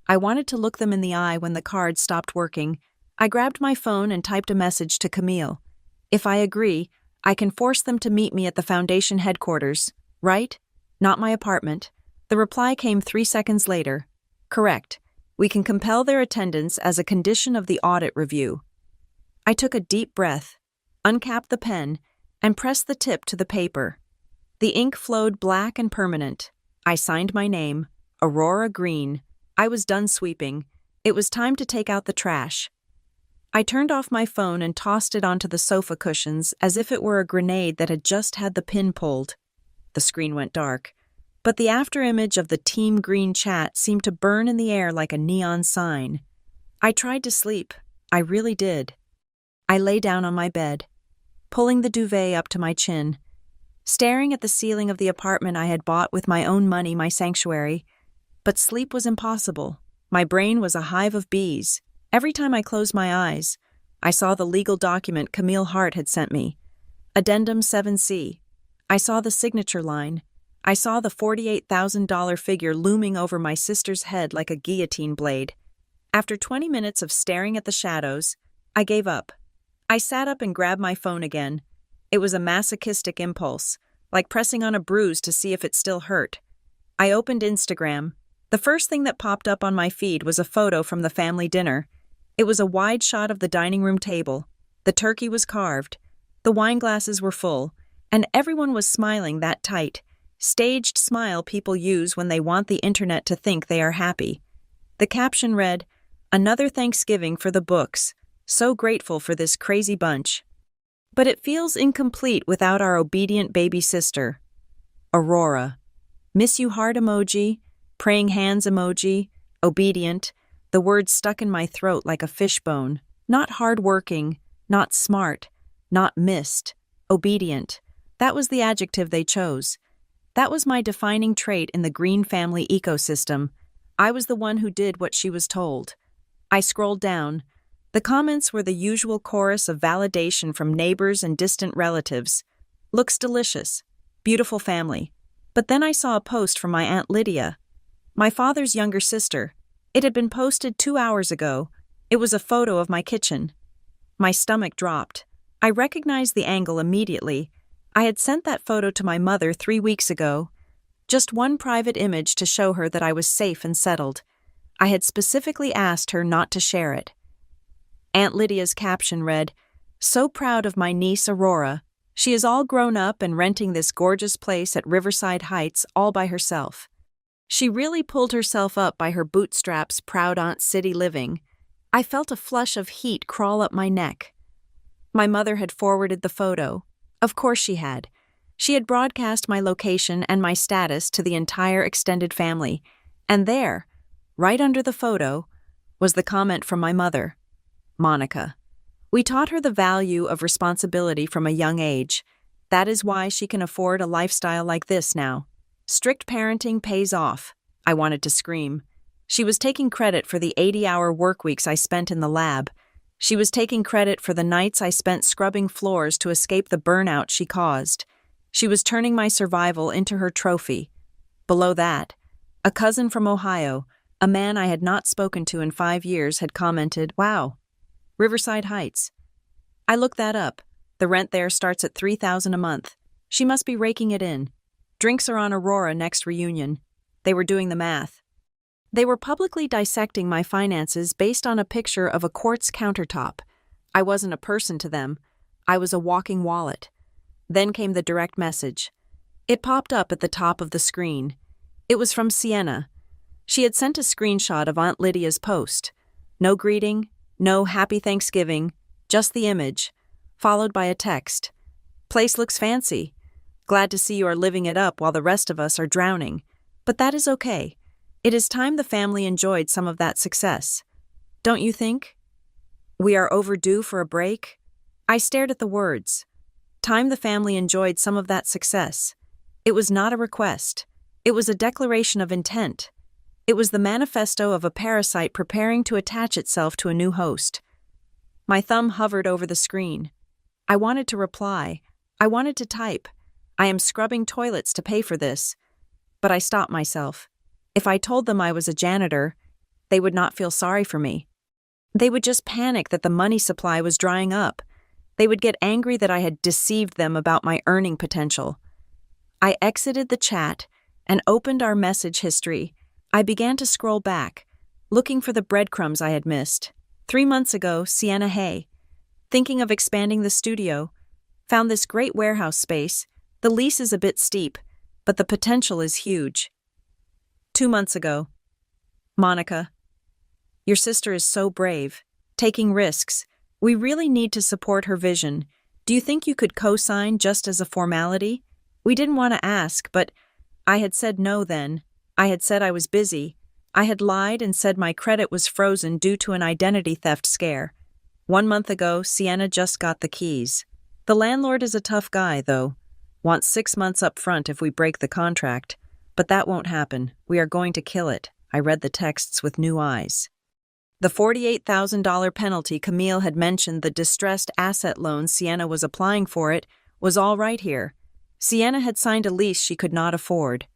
I wanted to look them in the eye when the card stopped working. I grabbed my phone and typed a message to Camille. If I agree, I can force them to meet me at the Foundation headquarters, right? Not my apartment. The reply came 3 seconds later. Correct. We can compel their attendance as a condition of the audit review. I took a deep breath, uncapped the pen, and pressed the tip to the paper. The ink flowed black and permanent. I signed my name, Aurora Green. I was done sweeping. It was time to take out the trash. I turned off my phone and tossed it onto the sofa cushions as if it were a grenade that had just had the pin pulled. The screen went dark, but the afterimage of the Team Green chat seemed to burn in the air like a neon sign. I tried to sleep. I really did. I lay down on my bed, pulling the duvet up to my chin, staring at the ceiling of the apartment I had bought with my own money, my sanctuary. But sleep was impossible. My brain was a hive of bees. Every time I closed my eyes, I saw the legal document Camille Hart had sent me. Addendum 7C. I saw the signature line. I saw the $48,000 figure looming over my sister's head like a guillotine blade. After 20 minutes of staring at the shadows, I gave up. I sat up and grabbed my phone again. It was a masochistic impulse, like pressing on a bruise to see if it still hurt. I opened Instagram. The first thing that popped up on my feed was a photo from the family dinner. It was a wide shot of the dining room table. The turkey was carved. The wine glasses were full, and everyone was smiling that tight, staged smile people use when they want the internet to think they are happy. The caption read, "Another Thanksgiving for the books. So grateful for this crazy bunch. But it feels incomplete without our obedient baby sister. Aurora. Miss you heart emoji. Praying hands emoji, obedient, the word stuck in my throat like a fishbone. Not hardworking, not smart, not missed, obedient. That was the adjective they chose. That was my defining trait in the Green family ecosystem. I was the one who did what she was told. I scrolled down. The comments were the usual chorus of validation from neighbors and distant relatives. Looks delicious. Beautiful family. But then I saw a post from my Aunt Lydia, my father's younger sister. It had been posted 2 hours ago. It was a photo of my kitchen. My stomach dropped. I recognized the angle immediately. I had sent that photo to my mother 3 weeks ago. Just one private image to show her that I was safe and settled. I had specifically asked her not to share it. Aunt Lydia's caption read, "So proud of my niece Aurora. She is all grown up and renting this gorgeous place at Riverside Heights all by herself. She really pulled herself up by her bootstraps, proud Aunt City living." I felt a flush of heat crawl up my neck. My mother had forwarded the photo. Of course she had. She had broadcast my location and my status to the entire extended family. And there, right under the photo, was the comment from my mother, Monica. "We taught her the value of responsibility from a young age. That is why she can afford a lifestyle like this now. Strict parenting pays off." I wanted to scream. She was taking credit for the 80-hour work weeks I spent in the lab. She was taking credit for the nights I spent scrubbing floors to escape the burnout she caused. She was turning my survival into her trophy. Below that, a cousin from Ohio, a man I had not spoken to in 5 years, had commented, "Wow, Riverside Heights. I looked that up. The rent there starts at $3,000 a month. She must be raking it in. Drinks are on Aurora next reunion." They were doing the math. They were publicly dissecting my finances based on a picture of a quartz countertop. I wasn't a person to them. I was a walking wallet. Then came the direct message. It popped up at the top of the screen. It was from Sienna. She had sent a screenshot of Aunt Lydia's post. No greeting, no happy Thanksgiving, just the image, followed by a text. "Place looks fancy. Glad to see you are living it up while the rest of us are drowning. But that is okay. It is time the family enjoyed some of that success. Don't you think? We are overdue for a break?" I stared at the words. Time the family enjoyed some of that success. It was not a request. It was a declaration of intent. It was the manifesto of a parasite preparing to attach itself to a new host. My thumb hovered over the screen. I wanted to reply. I wanted to type, "I am scrubbing toilets to pay for this." But I stopped myself. If I told them I was a janitor, they would not feel sorry for me. They would just panic that the money supply was drying up. They would get angry that I had deceived them about my earning potential. I exited the chat and opened our message history. I began to scroll back, looking for the breadcrumbs I had missed. 3 months ago, Sienna Hay. Thinking of expanding the studio. Found this great warehouse space. The lease is a bit steep, but the potential is huge. 2 months ago. Monica. Your sister is so brave, taking risks. We really need to support her vision. Do you think you could co-sign just as a formality? We didn't want to ask, but I had said no then. I had said I was busy. I had lied and said my credit was frozen due to an identity theft scare. 1 month ago, Sienna just got the keys. The landlord is a tough guy, though. Wants 6 months up front if we break the contract. But that won't happen. We are going to kill it. I read the texts with new eyes. The $48,000 penalty Camille had mentioned, the distressed asset loan Sienna was applying for it, was all right here. Sienna had signed a lease she could not afford.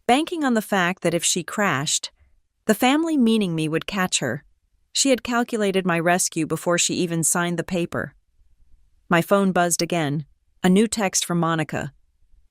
Banking on the fact that if she crashed, the family meaning me would catch her. She had calculated my rescue before she even signed the paper. My phone buzzed again. A new text from Monica.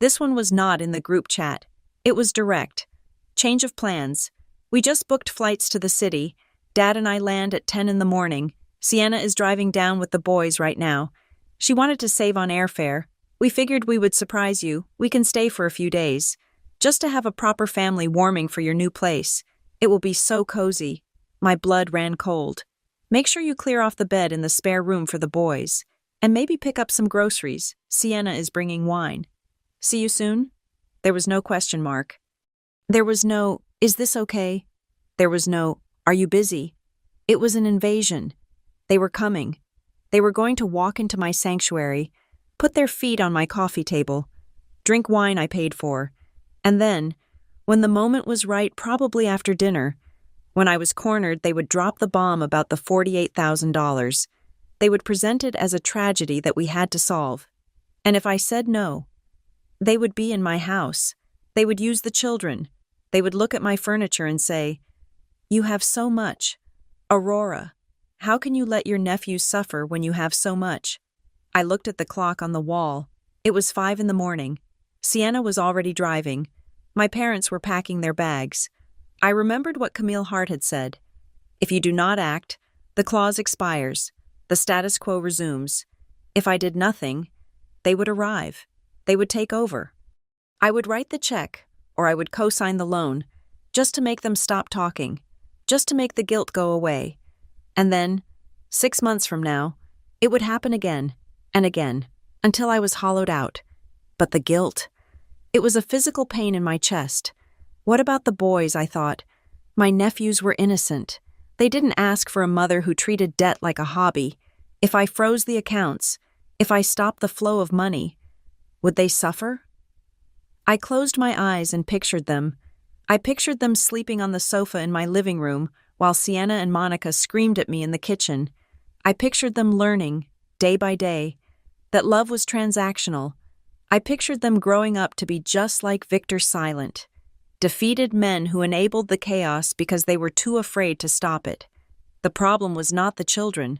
This one was not in the group chat. It was direct. Change of plans. We just booked flights to the city. Dad and I land at 10 in the morning. Sienna is driving down with the boys right now. She wanted to save on airfare. We figured we would surprise you. We can stay for a few days. Just to have a proper family warming for your new place. It will be so cozy. My blood ran cold. Make sure you clear off the bed in the spare room for the boys. And maybe pick up some groceries. Sienna is bringing wine. See you soon? There was no question mark. There was no, "Is this okay?" There was no, "Are you busy?" It was an invasion. They were coming. They were going to walk into my sanctuary, put their feet on my coffee table, drink wine I paid for, and then, when the moment was right, probably after dinner, when I was cornered, they would drop the bomb about the $48,000. They would present it as a tragedy that we had to solve. And if I said no, they would be in my house. They would use the children. They would look at my furniture and say, "You have so much. Aurora, how can you let your nephews suffer when you have so much?" I looked at the clock on the wall. It was 5 in the morning. Sienna was already driving. My parents were packing their bags. I remembered what Camille Hart had said. If you do not act, the clause expires. The status quo resumes. If I did nothing, they would arrive. They would take over. I would write the check, or I would co-sign the loan, just to make them stop talking, just to make the guilt go away. And then, 6 months from now, it would happen again and again, until I was hollowed out. But the guilt, it was a physical pain in my chest. What about the boys, I thought? My nephews were innocent. They didn't ask for a mother who treated debt like a hobby. If I froze the accounts, if I stopped the flow of money, would they suffer? I closed my eyes and pictured them. I pictured them sleeping on the sofa in my living room while Sienna and Monica screamed at me in the kitchen. I pictured them learning, day by day, that love was transactional. I pictured them growing up to be just like Victor Silent, defeated men who enabled the chaos because they were too afraid to stop it. The problem was not the children.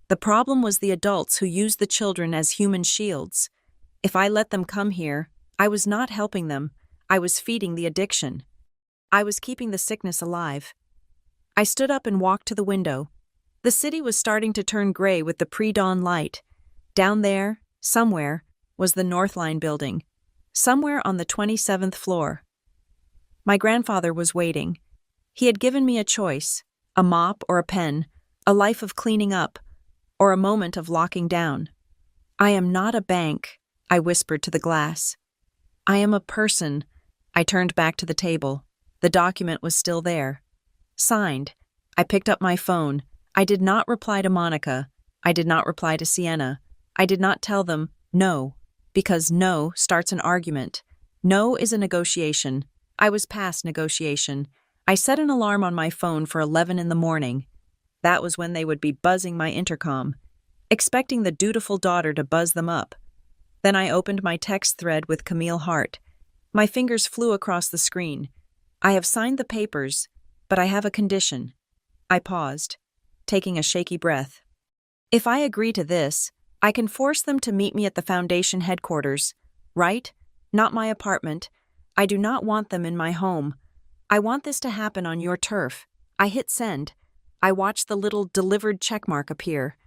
The problem was the adults who used the children as human shields. If I let them come here, I was not helping them. I was feeding the addiction. I was keeping the sickness alive. I stood up and walked to the window. The city was starting to turn gray with the pre-dawn light. Down there, somewhere, was the North Line building. Somewhere on the 27th floor. My grandfather was waiting. He had given me a choice, a mop or a pen, a life of cleaning up, or a moment of locking down. "I am not a bank," I whispered to the glass. "I am a person." I turned back to the table. The document was still there. Signed. I picked up my phone. I did not reply to Monica. I did not reply to Sienna. I did not tell them no, because no starts an argument. No is a negotiation. I was past negotiation. I set an alarm on my phone for 11 in the morning. That was when they would be buzzing my intercom, expecting the dutiful daughter to buzz them up. Then I opened my text thread with Camille Hart. My fingers flew across the screen. "I have signed the papers, but I have a condition." I paused, taking a shaky breath. "If I agree to this, I can force them to meet me at the foundation headquarters, right? Not my apartment. I do not want them in my home. I want this to happen on your turf." I hit send. I watched the little delivered checkmark appear.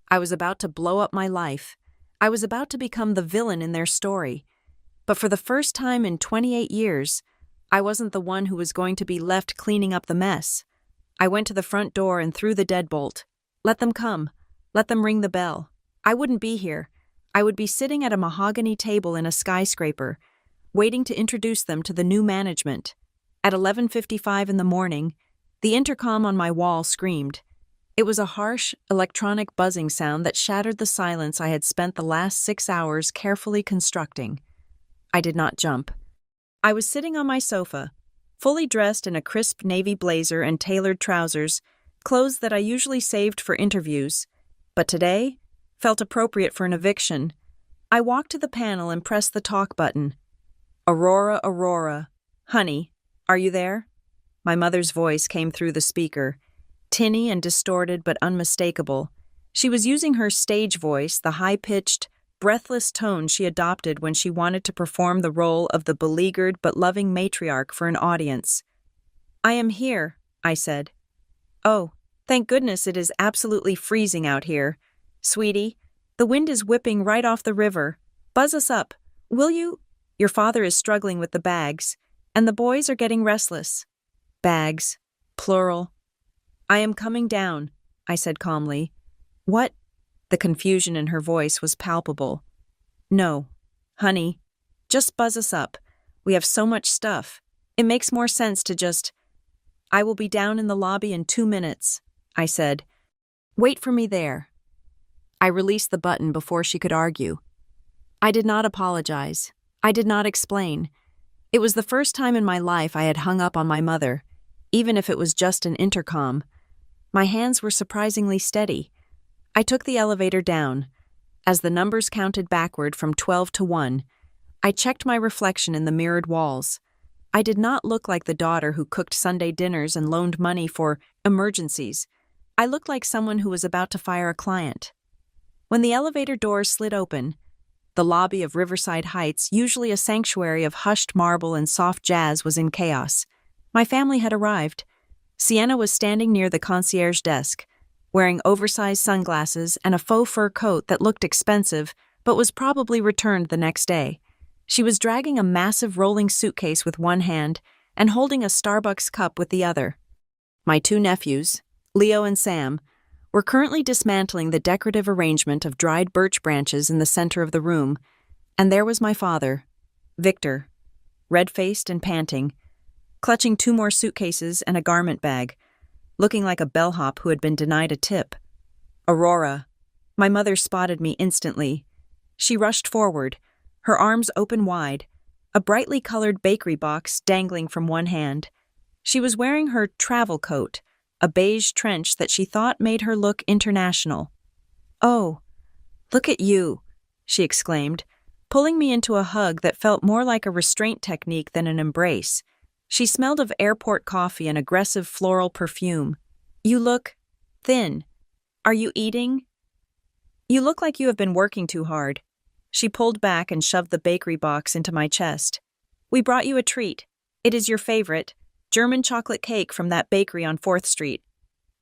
I was about to blow up my life. I was about to become the villain in their story. But for the first time in 28 years, I wasn't the one who was going to be left cleaning up the mess. I went to the front door and threw the deadbolt. Let them come. Let them ring the bell. I wouldn't be here. I would be sitting at a mahogany table in a skyscraper, waiting to introduce them to the new management. At 11:55 in the morning, the intercom on my wall screamed. It was a harsh, electronic buzzing sound that shattered the silence I had spent the last 6 hours carefully constructing. I did not jump. I was sitting on my sofa, fully dressed in a crisp navy blazer and tailored trousers, clothes that I usually saved for interviews, but today felt appropriate for an eviction. I walked to the panel and pressed the talk button. "Aurora, Aurora. Honey, are you there?" My mother's voice came through the speaker, tinny and distorted but unmistakable. She was using her stage voice, the high-pitched, breathless tone she adopted when she wanted to perform the role of the beleaguered but loving matriarch for an audience. "I am here," I said. "Oh, thank goodness it is absolutely freezing out here. Sweetie, the wind is whipping right off the river. Buzz us up, will you? Your father is struggling with the bags, and the boys are getting restless." Bags, plural. "I am coming down," I said calmly. "What?" The confusion in her voice was palpable. "No, honey, just buzz us up. We have so much stuff. It makes more sense to just, I will be down in the lobby in 2 minutes, I said. Wait for me there. I released the button before she could argue. I did not apologize. I did not explain. It was the first time in my life I had hung up on my mother, even if it was just an intercom. My hands were surprisingly steady. I took the elevator down. As the numbers counted backward from 12 to 1, I checked my reflection in the mirrored walls. I did not look like the daughter who cooked Sunday dinners and loaned money for emergencies. I looked like someone who was about to fire a client. When the elevator doors slid open, the lobby of Riverside Heights, usually a sanctuary of hushed marble and soft jazz, was in chaos. My family had arrived. Sienna was standing near the concierge desk, wearing oversized sunglasses and a faux fur coat that looked expensive but was probably returned the next day. She was dragging a massive rolling suitcase with one hand and holding a Starbucks cup with the other. My 2 nephews, Leo and Sam, were currently dismantling the decorative arrangement of dried birch branches in the center of the room, and there was my father, Victor, red-faced and panting, clutching 2 more suitcases and a garment bag, looking like a bellhop who had been denied a tip. Aurora. My mother spotted me instantly. She rushed forward, her arms open wide, a brightly colored bakery box dangling from one hand. She was wearing her travel coat, a beige trench that she thought made her look international. "Oh, look at you," she exclaimed, pulling me into a hug that felt more like a restraint technique than an embrace. She smelled of airport coffee and aggressive floral perfume. "You look thin. Are you eating?" "You look like you have been working too hard." She pulled back and shoved the bakery box into my chest. "We brought you a treat. It is your favorite, German chocolate cake from that bakery on 4th Street.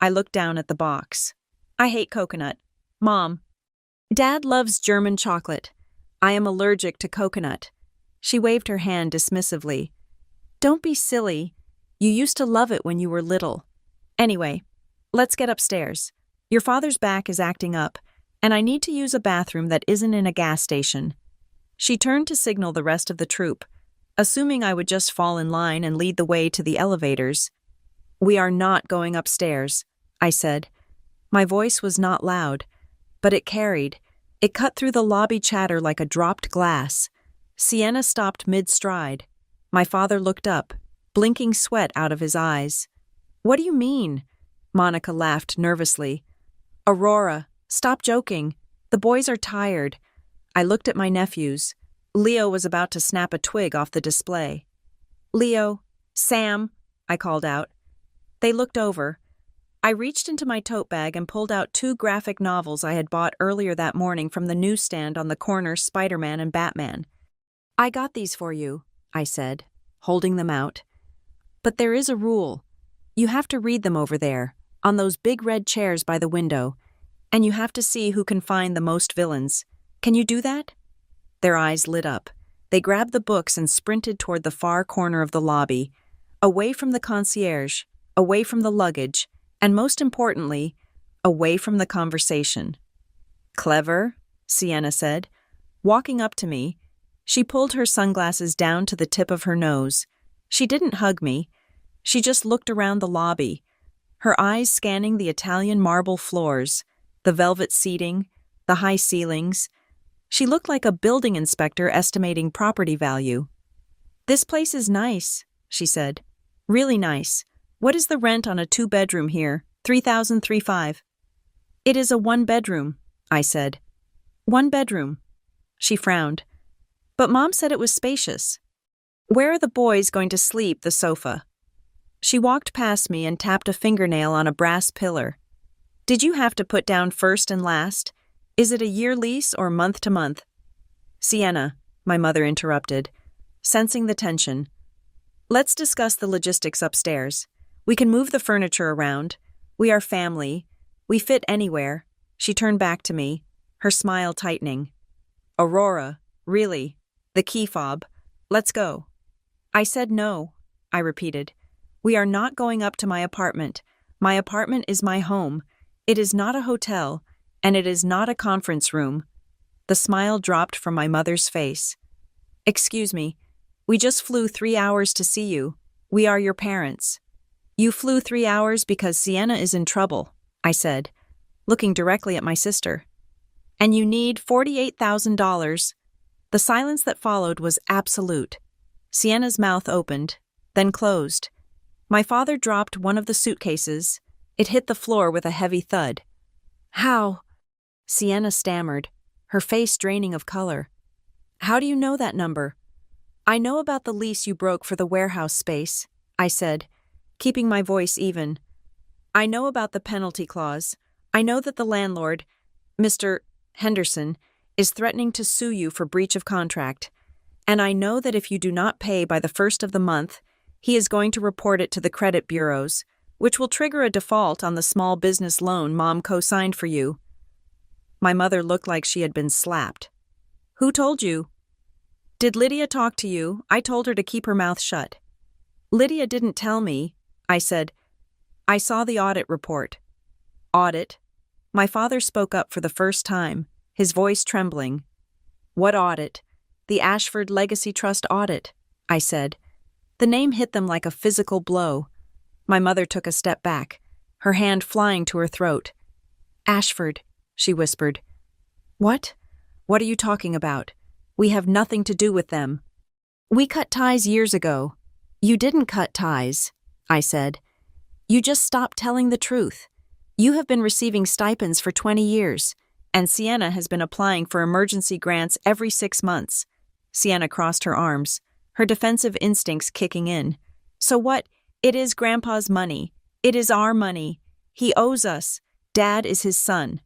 I looked down at the box. "I hate coconut. Mom." "Dad loves German chocolate. I am allergic to coconut." She waved her hand dismissively. "Don't be silly. You used to love it when you were little. Anyway, let's get upstairs. Your father's back is acting up, and I need to use a bathroom that isn't in a gas station." She turned to signal the rest of the troop, assuming I would just fall in line and lead the way to the elevators. "We are not going upstairs," I said. My voice was not loud, but it carried. It cut through the lobby chatter like a dropped glass. Sienna stopped mid-stride. My father looked up, blinking sweat out of his eyes. "What do you mean?" Monica laughed nervously. "Aurora, stop joking. The boys are tired." I looked at my nephews. Leo was about to snap a twig off the display. "Leo, Sam," I called out. They looked over. I reached into my tote bag and pulled out 2 graphic novels I had bought earlier that morning from the newsstand on the corner, Spider-Man and Batman. "I got these for you," I said, holding them out. "But there is a rule. You have to read them over there, on those big red chairs by the window, and you have to see who can find the most villains. Can you do that?" Their eyes lit up. They grabbed the books and sprinted toward the far corner of the lobby, away from the concierge, away from the luggage, and most importantly, away from the conversation. "Clever," Sienna said. Walking up to me, she pulled her sunglasses down to the tip of her nose. She didn't hug me. She just looked around the lobby, her eyes scanning the Italian marble floors, the velvet seating, the high ceilings. She looked like a building inspector estimating property value. "This place is nice," she said. "Really nice. What is the rent on a 2-bedroom here? $3,305. "It is a 1-bedroom, I said. 1 bedroom. She frowned. "But Mom said it was spacious." "Where are the boys going to sleep, the sofa?" She walked past me and tapped a fingernail on a brass pillar. "Did you have to put down first and last? Is it a year lease or month to month?" "Sienna," my mother interrupted, sensing the tension. "Let's discuss the logistics upstairs. We can move the furniture around. We are family. We fit anywhere." She turned back to me, her smile tightening. "Aurora, really, the key fob. Let's go." "I said no," I repeated. "We are not going up to my apartment. My apartment is my home. It is not a hotel, and it is not a conference room." The smile dropped from my mother's face. "Excuse me, we just flew 3 hours to see you. We are your parents. You flew 3 hours because Sienna is in trouble, I said, looking directly at my sister. And you need $48,000. The silence that followed was absolute. Sienna's mouth opened, then closed. My father dropped one of the suitcases. It hit the floor with a heavy thud. How? Sienna stammered, her face draining of color. How do you know that number? I know about the lease you broke for the warehouse space, I said, keeping my voice even. I know about the penalty clause. I know that the landlord, Mr. Henderson, is threatening to sue you for breach of contract. And I know that if you do not pay by the first of the month, he is going to report it to the credit bureaus, which will trigger a default on the small business loan Mom co-signed for you. My mother looked like she had been slapped. Who told you? Did Lydia talk to you? I told her to keep her mouth shut. Lydia didn't tell me, I said. I saw the audit report. Audit? My father spoke up for the first time, his voice trembling. What audit? The Ashford Legacy Trust audit, I said. The name hit them like a physical blow. My mother took a step back, her hand flying to her throat. Ashford, she whispered. What? What are you talking about? We have nothing to do with them. We cut ties years ago. You didn't cut ties, I said. You just stopped telling the truth. You have been receiving stipends for 20 years, and Sienna has been applying for emergency grants every 6 months. Sienna crossed her arms, her defensive instincts kicking in. So what? It is Grandpa's money. It is our money. He owes us. Dad is his son.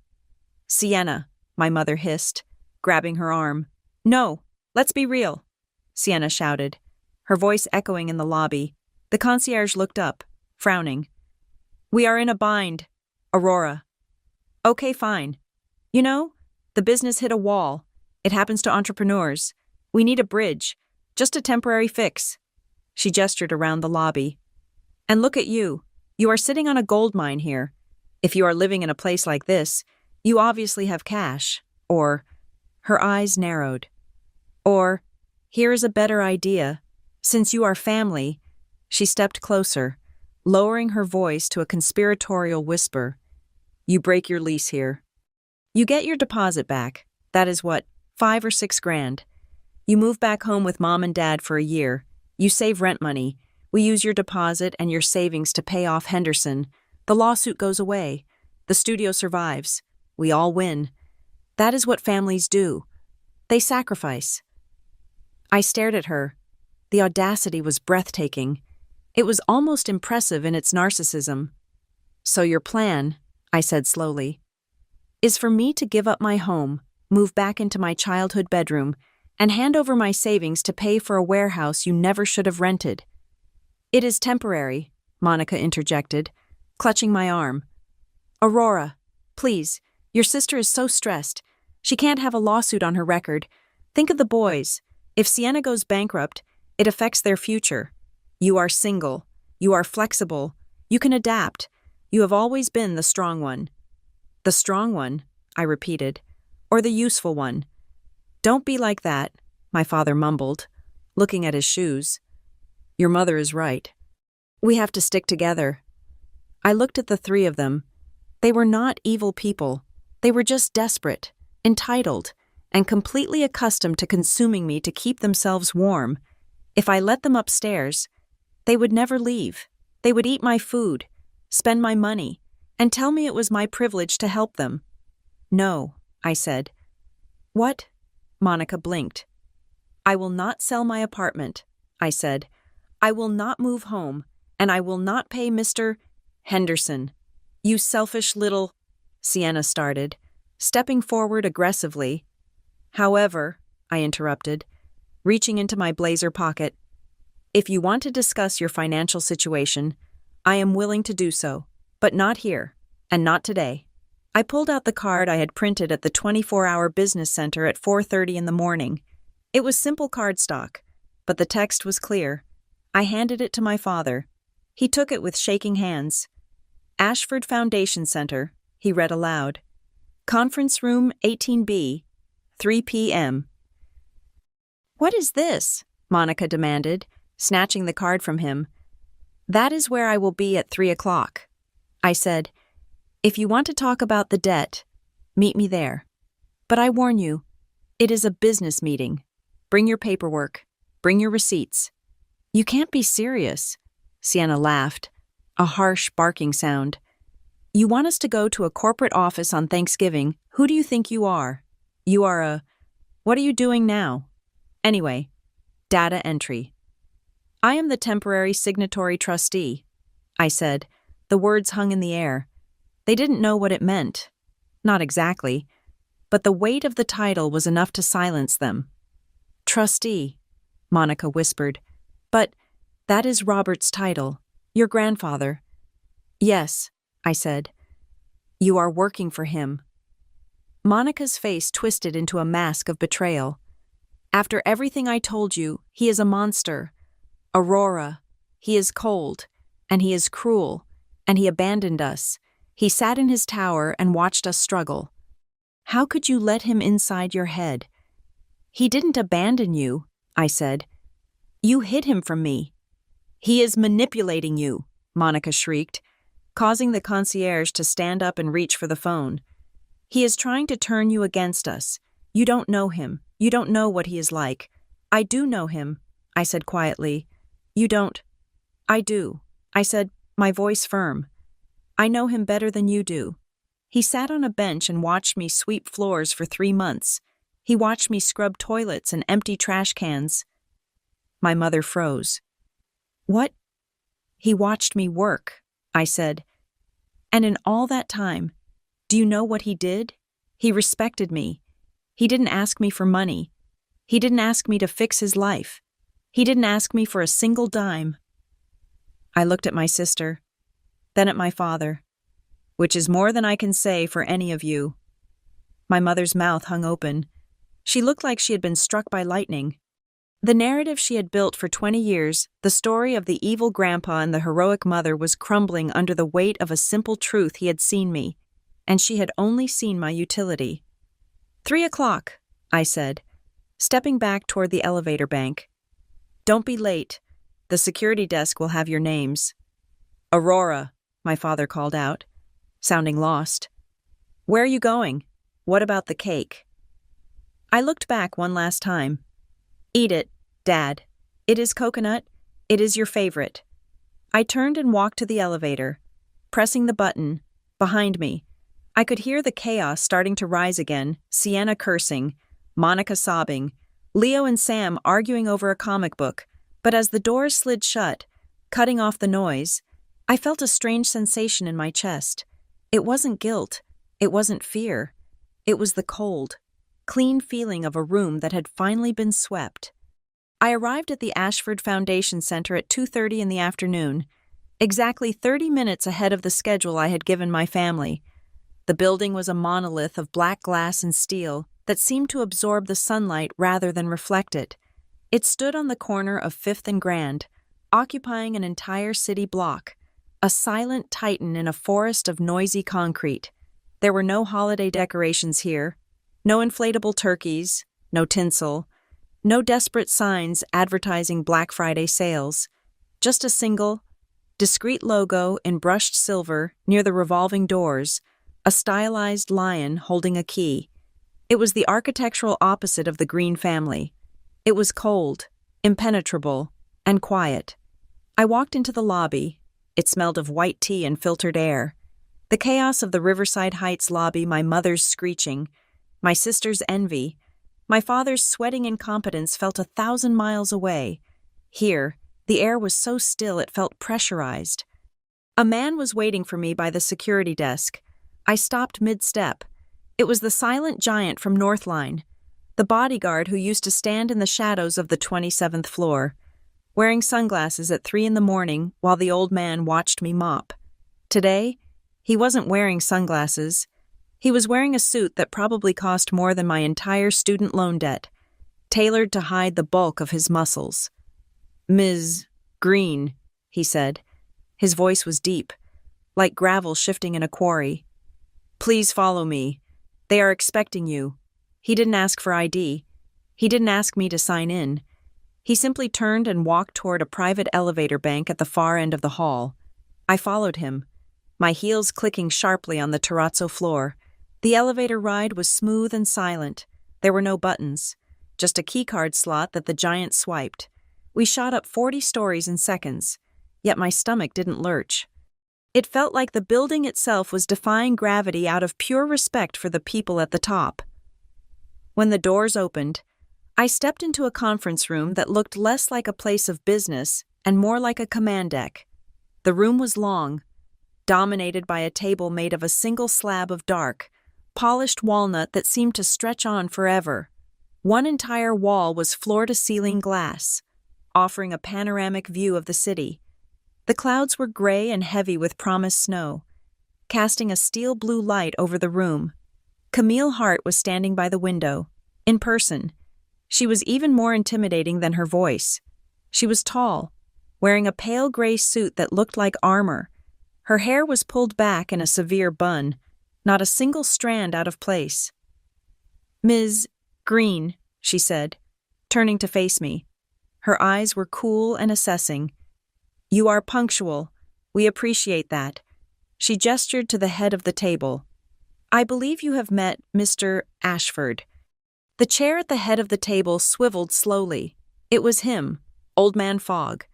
Sienna, my mother hissed, grabbing her arm. No, let's be real, Sienna shouted, her voice echoing in the lobby. The concierge looked up, frowning. We are in a bind, Aurora. Okay, fine. You know, the business hit a wall. It happens to entrepreneurs. We need a bridge, just a temporary fix. She gestured around the lobby. And look at you. You are sitting on a gold mine here. If you are living in a place like this, you obviously have cash. Or, her eyes narrowed. Or, here is a better idea. Since you are family, she stepped closer, lowering her voice to a conspiratorial whisper. You break your lease here. You get your deposit back. That is what, 5 or 6 grand. You move back home with Mom and Dad for a year. You save rent money. We use your deposit and your savings to pay off Henderson. The lawsuit goes away. The studio survives. We all win. That is what families do. They sacrifice. I stared at her. The audacity was breathtaking. It was almost impressive in its narcissism. So your plan, I said slowly, is for me to give up my home, move back into my childhood bedroom, and hand over my savings to pay for a warehouse you never should have rented. It is temporary, Monica interjected, clutching my arm. Aurora, please, your sister is so stressed. She can't have a lawsuit on her record. Think of the boys. If Sienna goes bankrupt, it affects their future. You are single. You are flexible. You can adapt. You have always been the strong one. The strong one, I repeated, or the useful one. Don't be like that, my father mumbled, looking at his shoes. Your mother is right. We have to stick together. I looked at the 3 of them. They were not evil people. They were just desperate, entitled, and completely accustomed to consuming me to keep themselves warm. If I let them upstairs, they would never leave. They would eat my food, spend my money, and tell me it was my privilege to help them. No, I said. What? Monica blinked. I will not sell my apartment, I said. I will not move home, and I will not pay Mr. Henderson. You selfish little... Sienna started, stepping forward aggressively. However, I interrupted, reaching into my blazer pocket, if you want to discuss your financial situation, I am willing to do so, but not here, and not today. I pulled out the card I had printed at the 24-hour business center at 4:30 in the morning. It was simple cardstock, but the text was clear. I handed it to my father. He took it with shaking hands. Ashford Foundation Center, he read aloud. Conference room 18B, 3 p.m. What is this? Monica demanded, snatching the card from him. That is where I will be at 3 o'clock. I said, if you want to talk about the debt, meet me there. But I warn you, it is a business meeting. Bring your paperwork. Bring your receipts. You can't be serious. Sienna laughed, a harsh barking sound. You want us to go to a corporate office on Thanksgiving? Who do you think you are? You are a... What are you doing now? Anyway, data entry. I am the temporary signatory trustee, I said. The words hung in the air. They didn't know what it meant. Not exactly. But the weight of the title was enough to silence them. Trustee, Monica whispered. But that is Robert's title. Your grandfather. Yes, I said. You are working for him. Monica's face twisted into a mask of betrayal. After everything I told you, he is a monster. Aurora. He is cold, and he is cruel, and he abandoned us. He sat in his tower and watched us struggle. How could you let him inside your head? He didn't abandon you, I said. You hid him from me. He is manipulating you, Monica shrieked, causing the concierge to stand up and reach for the phone. He is trying to turn you against us. You don't know him. You don't know what he is like. I do know him, I said quietly. You don't. I do, I said, my voice firm. I know him better than you do. He sat on a bench and watched me sweep floors for 3 months. He watched me scrub toilets and empty trash cans. My mother froze. What? He watched me work, I said. And in all that time, do you know what he did? He respected me. He didn't ask me for money. He didn't ask me to fix his life. He didn't ask me for a single dime. I looked at my sister, then at my father, which is more than I can say for any of you. My mother's mouth hung open. She looked like she had been struck by lightning. The narrative she had built for 20 years, the story of the evil grandpa and the heroic mother, was crumbling under the weight of a simple truth. He had seen me, and she had only seen my utility. 3 o'clock, I said, stepping back toward the elevator bank. Don't be late. The security desk will have your names. Aurora, my father called out, sounding lost. Where are you going? What about the cake? I looked back one last time. Eat it, Dad. It is coconut. It is your favorite. I turned and walked to the elevator, pressing the button. Behind me, I could hear the chaos starting to rise again, Sienna cursing, Monica sobbing, Leo and Sam arguing over a comic book, but as the doors slid shut, cutting off the noise, I felt a strange sensation in my chest. It wasn't guilt. It wasn't fear. It was the cold, clean feeling of a room that had finally been swept. I arrived at the Ashford Foundation Center at 2:30 in the afternoon, exactly 30 minutes ahead of the schedule I had given my family. The building was a monolith of black glass and steel that seemed to absorb the sunlight rather than reflect it. It stood on the corner of 5th and Grand, occupying an entire city block, a silent titan in a forest of noisy concrete. There were no holiday decorations here, no inflatable turkeys, no tinsel, no desperate signs advertising Black Friday sales, just a single, discreet logo in brushed silver near the revolving doors, a stylized lion holding a key. It was the architectural opposite of the Green family. It was cold, impenetrable, and quiet. I walked into the lobby. It smelled of white tea and filtered air. The chaos of the Riverside Heights lobby, my mother's screeching, my sister's envy, my father's sweating incompetence felt 1,000 miles away. Here, the air was so still it felt pressurized. A man was waiting for me by the security desk. I stopped mid-step. It was the silent giant from Northline, the bodyguard who used to stand in the shadows of the 27th floor, wearing sunglasses at 3 in the morning while the old man watched me mop. Today, he wasn't wearing sunglasses. He was wearing a suit that probably cost more than my entire student loan debt, tailored to hide the bulk of his muscles. Ms. Green, he said. His voice was deep, like gravel shifting in a quarry. Please follow me. They are expecting you. He didn't ask for ID. He didn't ask me to sign in. He simply turned and walked toward a private elevator bank at the far end of the hall. I followed him, my heels clicking sharply on the terrazzo floor. The elevator ride was smooth and silent. There were no buttons, just a keycard slot that the giant swiped. We shot up 40 stories in seconds, yet my stomach didn't lurch. It felt like the building itself was defying gravity out of pure respect for the people at the top. When the doors opened, I stepped into a conference room that looked less like a place of business and more like a command deck. The room was long, dominated by a table made of a single slab of dark, polished walnut that seemed to stretch on forever. One entire wall was floor-to-ceiling glass, offering a panoramic view of the city. The clouds were gray and heavy with promised snow, casting a steel-blue light over the room. Camille Hart was standing by the window, in person. She was even more intimidating than her voice. She was tall, wearing a pale gray suit that looked like armor. Her hair was pulled back in a severe bun, not a single strand out of place. "Ms. Green," she said, turning to face me. Her eyes were cool and assessing. "You are punctual. We appreciate that." She gestured to the head of the table. "I believe you have met Mr. Ashford." The chair at the head of the table swiveled slowly. It was him, Old Man Fogg.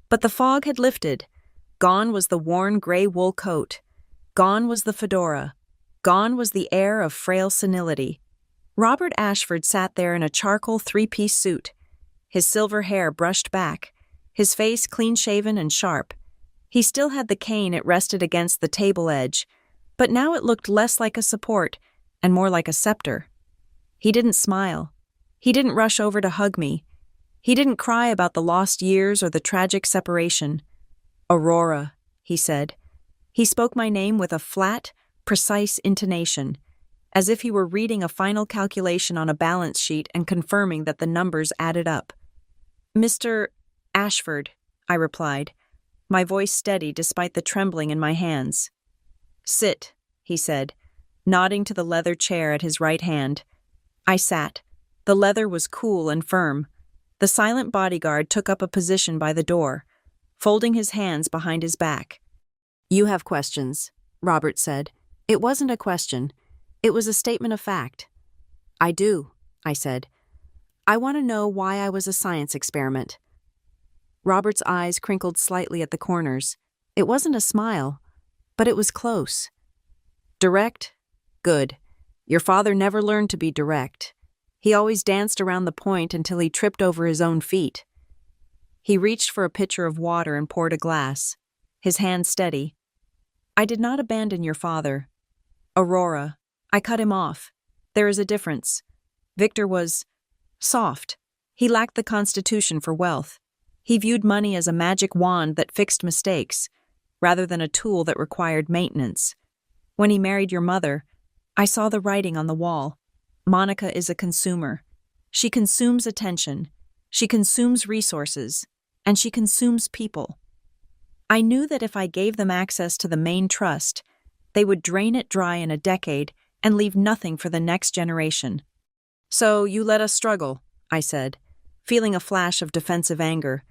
But the fog had lifted. Gone was the worn gray wool coat. Gone was the fedora. Gone was the air of frail senility. Robert Ashford sat there in a charcoal three-piece suit, his silver hair brushed back, his face clean-shaven and sharp. He still had the cane it rested against the table edge, but now it looked less like a support and more like a scepter. He didn't smile. He didn't rush over to hug me. He didn't cry about the lost years or the tragic separation. "Aurora," he said. He spoke my name with a flat, precise intonation, as if he were reading a final calculation on a balance sheet and confirming that the numbers added up. "Mr. Ashford," I replied, my voice steady despite the trembling in my hands. "Sit," he said, nodding to the leather chair at his right hand. I sat. The leather was cool and firm. The silent bodyguard took up a position by the door, folding his hands behind his back. "You have questions," Robert said. It wasn't a question. It was a statement of fact. "I do," I said. "I want to know why I was a science experiment." Robert's eyes crinkled slightly at the corners. It wasn't a smile, but it was close. "Direct? Good. Your father never learned to be direct. He always danced around the point until he tripped over his own feet." He reached for a pitcher of water and poured a glass, his hand steady. "I did not abandon your father. Aurora, I cut him off. There is a difference. Victor was soft. He lacked the constitution for wealth. He viewed money as a magic wand that fixed mistakes, rather than a tool that required maintenance. When he married your mother, I saw the writing on the wall. Monica is a consumer. She consumes attention. She consumes resources. And she consumes people. I knew that if I gave them access to the main trust, they would drain it dry in a decade and leave nothing for the next generation. So you let us struggle, I said, feeling a flash of defensive anger.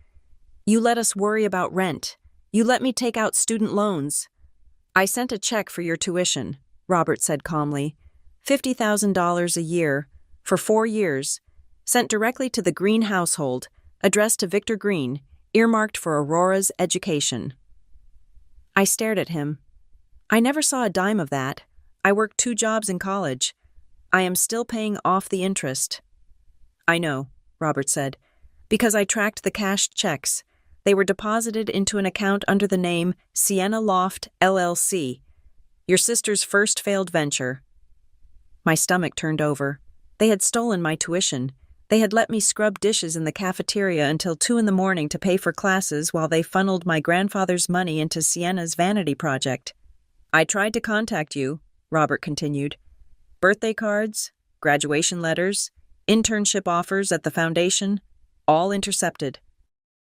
You let us worry about rent. You let me take out student loans. I sent a check for your tuition, Robert said calmly. $50,000 a year, for 4 years, sent directly to the Green household, addressed to Victor Green, earmarked for Aurora's education. I stared at him. I never saw a dime of that. I worked 2 jobs in college. I am still paying off the interest. I know, Robert said, because I tracked the cashed checks. They were deposited into an account under the name Sienna Loft, LLC, your sister's first failed venture. My stomach turned over. They had stolen my tuition. They had let me scrub dishes in the cafeteria until 2 a.m. to pay for classes while they funneled my grandfather's money into Sienna's vanity project. I tried to contact you, Robert continued. Birthday cards, graduation letters, internship offers at the foundation, all intercepted.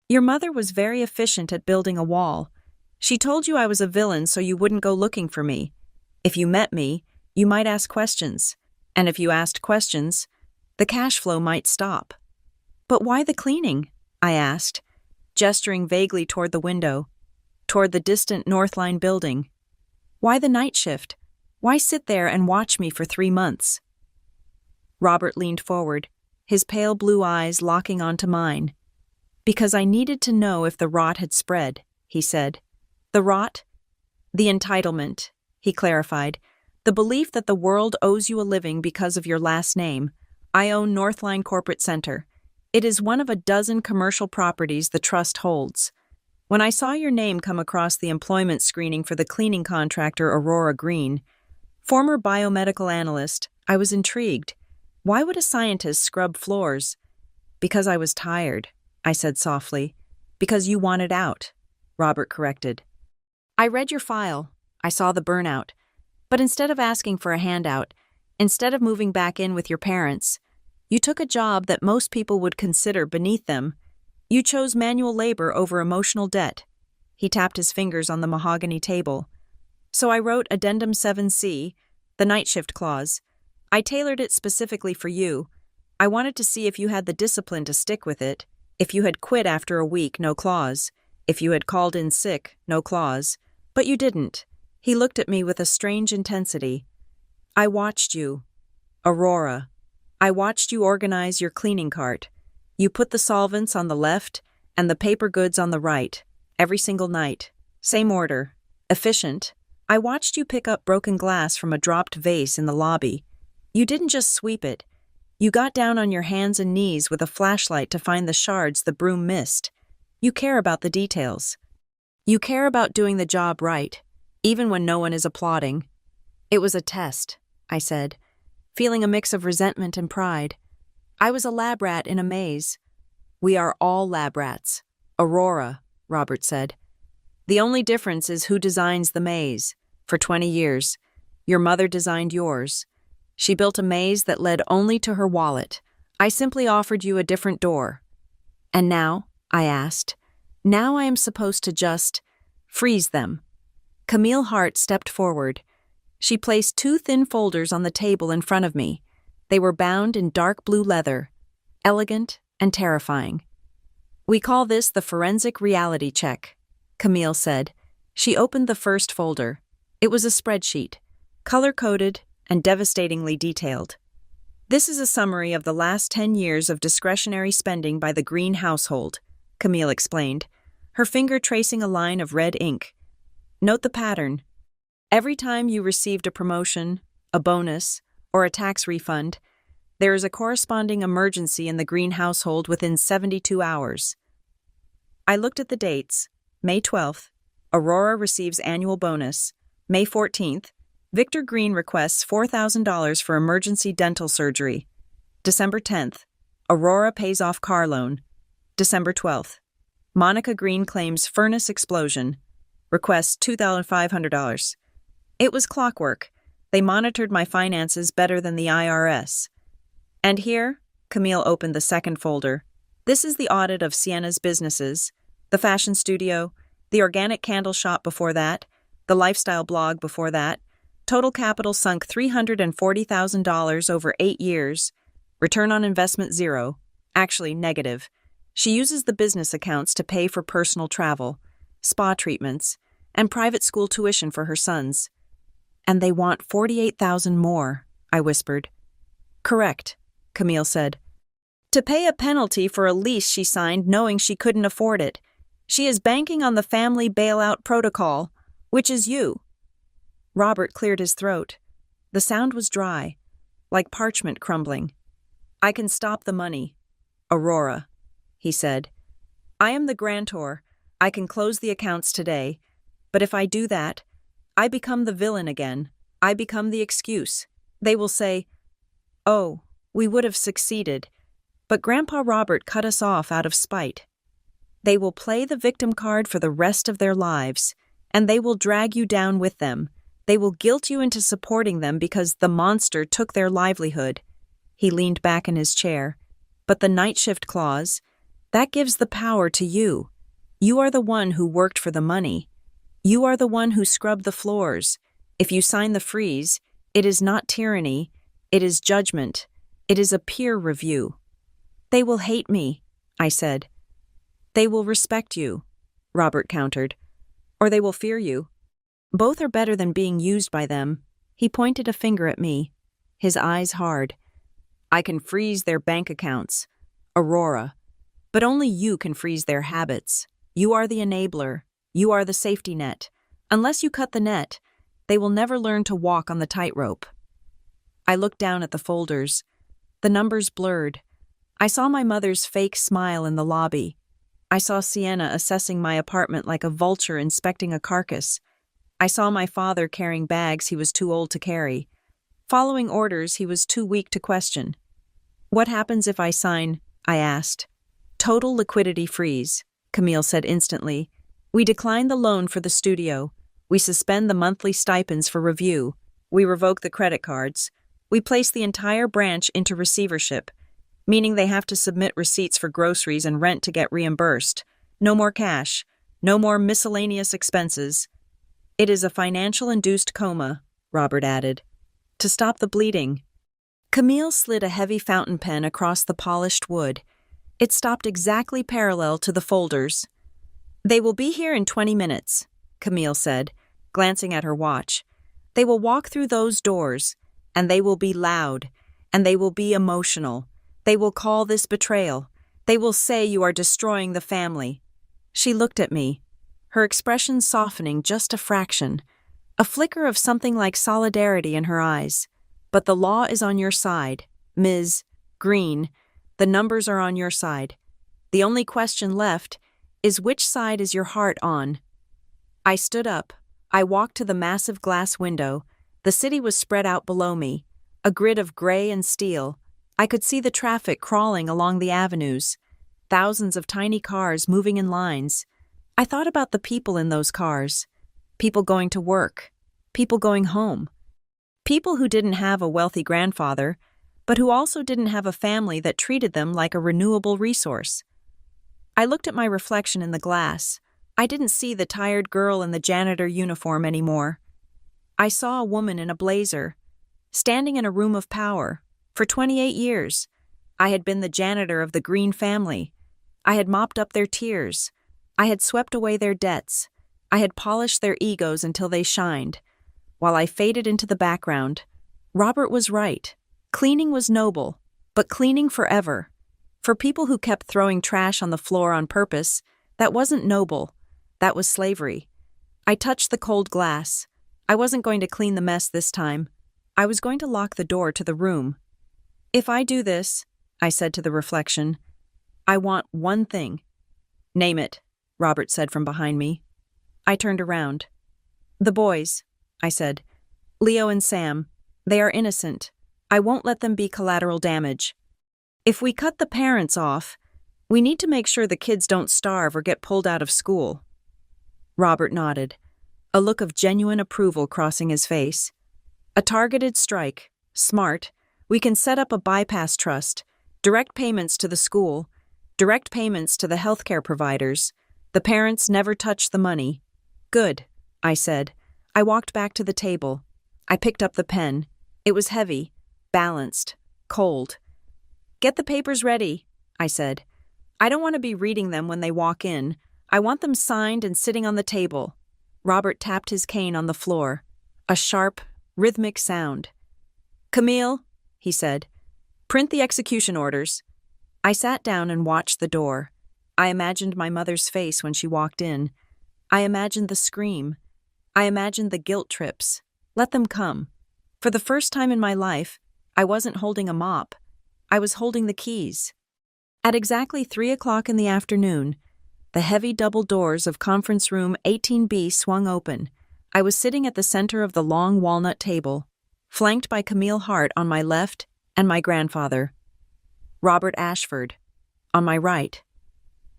Your mother was very efficient at building a wall. She told you I was a villain so you wouldn't go looking for me. If you met me, you might ask questions. And if you asked questions, the cash flow might stop. But why the cleaning? I asked, gesturing vaguely toward the window, toward the distant North Line building. Why the night shift? Why sit there and watch me for 3 months? Robert leaned forward, his pale blue eyes locking onto mine. Because I needed to know if the rot had spread, he said. The rot? The entitlement, he clarified. The belief that the world owes you a living because of your last name. I own Northline Corporate Center. It is one of a dozen commercial properties the trust holds. When I saw your name come across the employment screening for the cleaning contractor Aurora Green, former biomedical analyst, I was intrigued. Why would a scientist scrub floors? Because I was tired, I said softly. Because you wanted out, Robert corrected. I read your file. I saw the burnout. But instead of asking for a handout, instead of moving back in with your parents, you took a job that most people would consider beneath them. You chose manual labor over emotional debt. He tapped his fingers on the mahogany table. So I wrote Addendum 7C, the night shift clause. I tailored it specifically for you. I wanted to see if you had the discipline to stick with it. If you had quit after a week, no clause. If you had called in sick, no clause. But you didn't. He looked at me with a strange intensity. I watched you. Aurora. I watched you organize your cleaning cart. You put the solvents on the left and the paper goods on the right, every single night. Same order. Efficient. I watched you pick up broken glass from a dropped vase in the lobby. You didn't just sweep it. You got down on your hands and knees with a flashlight to find the shards the broom missed. You care about the details. You care about doing the job right, even when no one is applauding. It was a test, I said, feeling a mix of resentment and pride. I was a lab rat in a maze. We are all lab rats. Aurora, Robert said. The only difference is who designs the maze. For 20 years, your mother designed yours. She built a maze that led only to her wallet. I simply offered you a different door. And now, I asked, now I am supposed to just freeze them. Camille Hart stepped forward. She placed 2 thin folders on the table in front of me. They were bound in dark blue leather, elegant and terrifying. We call this the forensic reality check, Camille said. She opened the first folder. It was a spreadsheet, color-coded and devastatingly detailed. This is a summary of the last 10 years of discretionary spending by the Green household, Camille explained, her finger tracing a line of red ink. Note the pattern. Every time you received a promotion, a bonus, or a tax refund, there is a corresponding emergency in the Green household within 72 hours. I looked at the dates. May 12th, Aurora receives annual bonus. May 14th, Victor Green requests $4,000 for emergency dental surgery. December 10th, Aurora pays off car loan. December 12th, Monica Green claims furnace explosion. Requests $2,500. It was clockwork. They monitored my finances better than the IRS. And here, Camille opened the second folder. This is the audit of Sienna's businesses, the fashion studio, the organic candle shop before that, the lifestyle blog before that. Total capital sunk $340,000 over 8 years. Return on investment 0. Actually, negative. She uses the business accounts to pay for personal travel, spa treatments, and private school tuition for her sons. And they want $48,000 more, I whispered. Correct, Camille said. To pay a penalty for a lease she signed knowing she couldn't afford it. She is banking on the family bailout protocol, which is you. Robert cleared his throat. The sound was dry, like parchment crumbling. I can stop the money, Aurora, he said. I am the grantor. I can close the accounts today. But if I do that, I become the villain again. I become the excuse. They will say, oh, we would have succeeded, but Grandpa Robert cut us off out of spite. They will play the victim card for the rest of their lives, and they will drag you down with them. They will guilt you into supporting them because the monster took their livelihood. He leaned back in his chair. But the night shift clause, that gives the power to you. You are the one who worked for the money. You are the one who scrubbed the floors. If you sign the freeze, it is not tyranny. It is judgment. It is a peer review. They will hate me, I said. They will respect you, Robert countered, or they will fear you. Both are better than being used by them. He pointed a finger at me, his eyes hard. I can freeze their bank accounts, Aurora, but only you can freeze their habits. You are the enabler. You are the safety net. Unless you cut the net, they will never learn to walk on the tightrope. I looked down at the folders. The numbers blurred. I saw my mother's fake smile in the lobby. I saw Sienna assessing my apartment like a vulture inspecting a carcass. I saw my father carrying bags he was too old to carry, following orders he was too weak to question. What happens if I sign? I asked. Total liquidity freeze, Camille said instantly. We decline the loan for the studio. We suspend the monthly stipends for review. We revoke the credit cards. We place the entire branch into receivership, meaning they have to submit receipts for groceries and rent to get reimbursed. No more cash. No more miscellaneous expenses. It is a financial-induced coma, Robert added. To stop the bleeding. Camille slid a heavy fountain pen across the polished wood. It stopped exactly parallel to the folders. They will be here in 20 minutes, Camille said, glancing at her watch. They will walk through those doors, and they will be loud, and they will be emotional. They will call this betrayal. They will say you are destroying the family. She looked at me, her expression softening just a fraction, a flicker of something like solidarity in her eyes. But the law is on your side, Ms. Green. The numbers are on your side. The only question left is which side is your heart on? I stood up. I walked to the massive glass window. The city was spread out below me, a grid of gray and steel. I could see the traffic crawling along the avenues, thousands of tiny cars moving in lines. I thought about the people in those cars, people going to work, people going home, people who didn't have a wealthy grandfather, but who also didn't have a family that treated them like a renewable resource. I looked at my reflection in the glass. I didn't see the tired girl in the janitor uniform anymore. I saw a woman in a blazer, standing in a room of power. For 28 years, I had been the janitor of the Green family. I had mopped up their tears. I had swept away their debts. I had polished their egos until they shined. While I faded into the background, Robert was right. Cleaning was noble, but cleaning forever. For people who kept throwing trash on the floor on purpose, that wasn't noble. That was slavery. I touched the cold glass. I wasn't going to clean the mess this time. I was going to lock the door to the room. If I do this, I said to the reflection, I want one thing. Name it, Robert said from behind me. I turned around. The boys, I said. Leo and Sam. They are innocent. I won't let them be collateral damage. If we cut the parents off, we need to make sure the kids don't starve or get pulled out of school. Robert nodded, a look of genuine approval crossing his face. A targeted strike. Smart. We can set up a bypass trust, direct payments to the school, direct payments to the healthcare providers. The parents never touch the money. Good, I said. I walked back to the table. I picked up the pen. It was heavy, balanced, cold. Get the papers ready, I said. I don't want to be reading them when they walk in. I want them signed and sitting on the table. Robert tapped his cane on the floor. A sharp, rhythmic sound. Camille, he said, print the execution orders. I sat down and watched the door. I imagined my mother's face when she walked in. I imagined the scream. I imagined the guilt trips. Let them come. For the first time in my life, I wasn't holding a mop. I was holding the keys. At exactly 3:00 in the afternoon, the heavy double doors of conference room 18B swung open. I was sitting at the center of the long walnut table, flanked by Camille Hart on my left and my grandfather, Robert Ashford, on my right.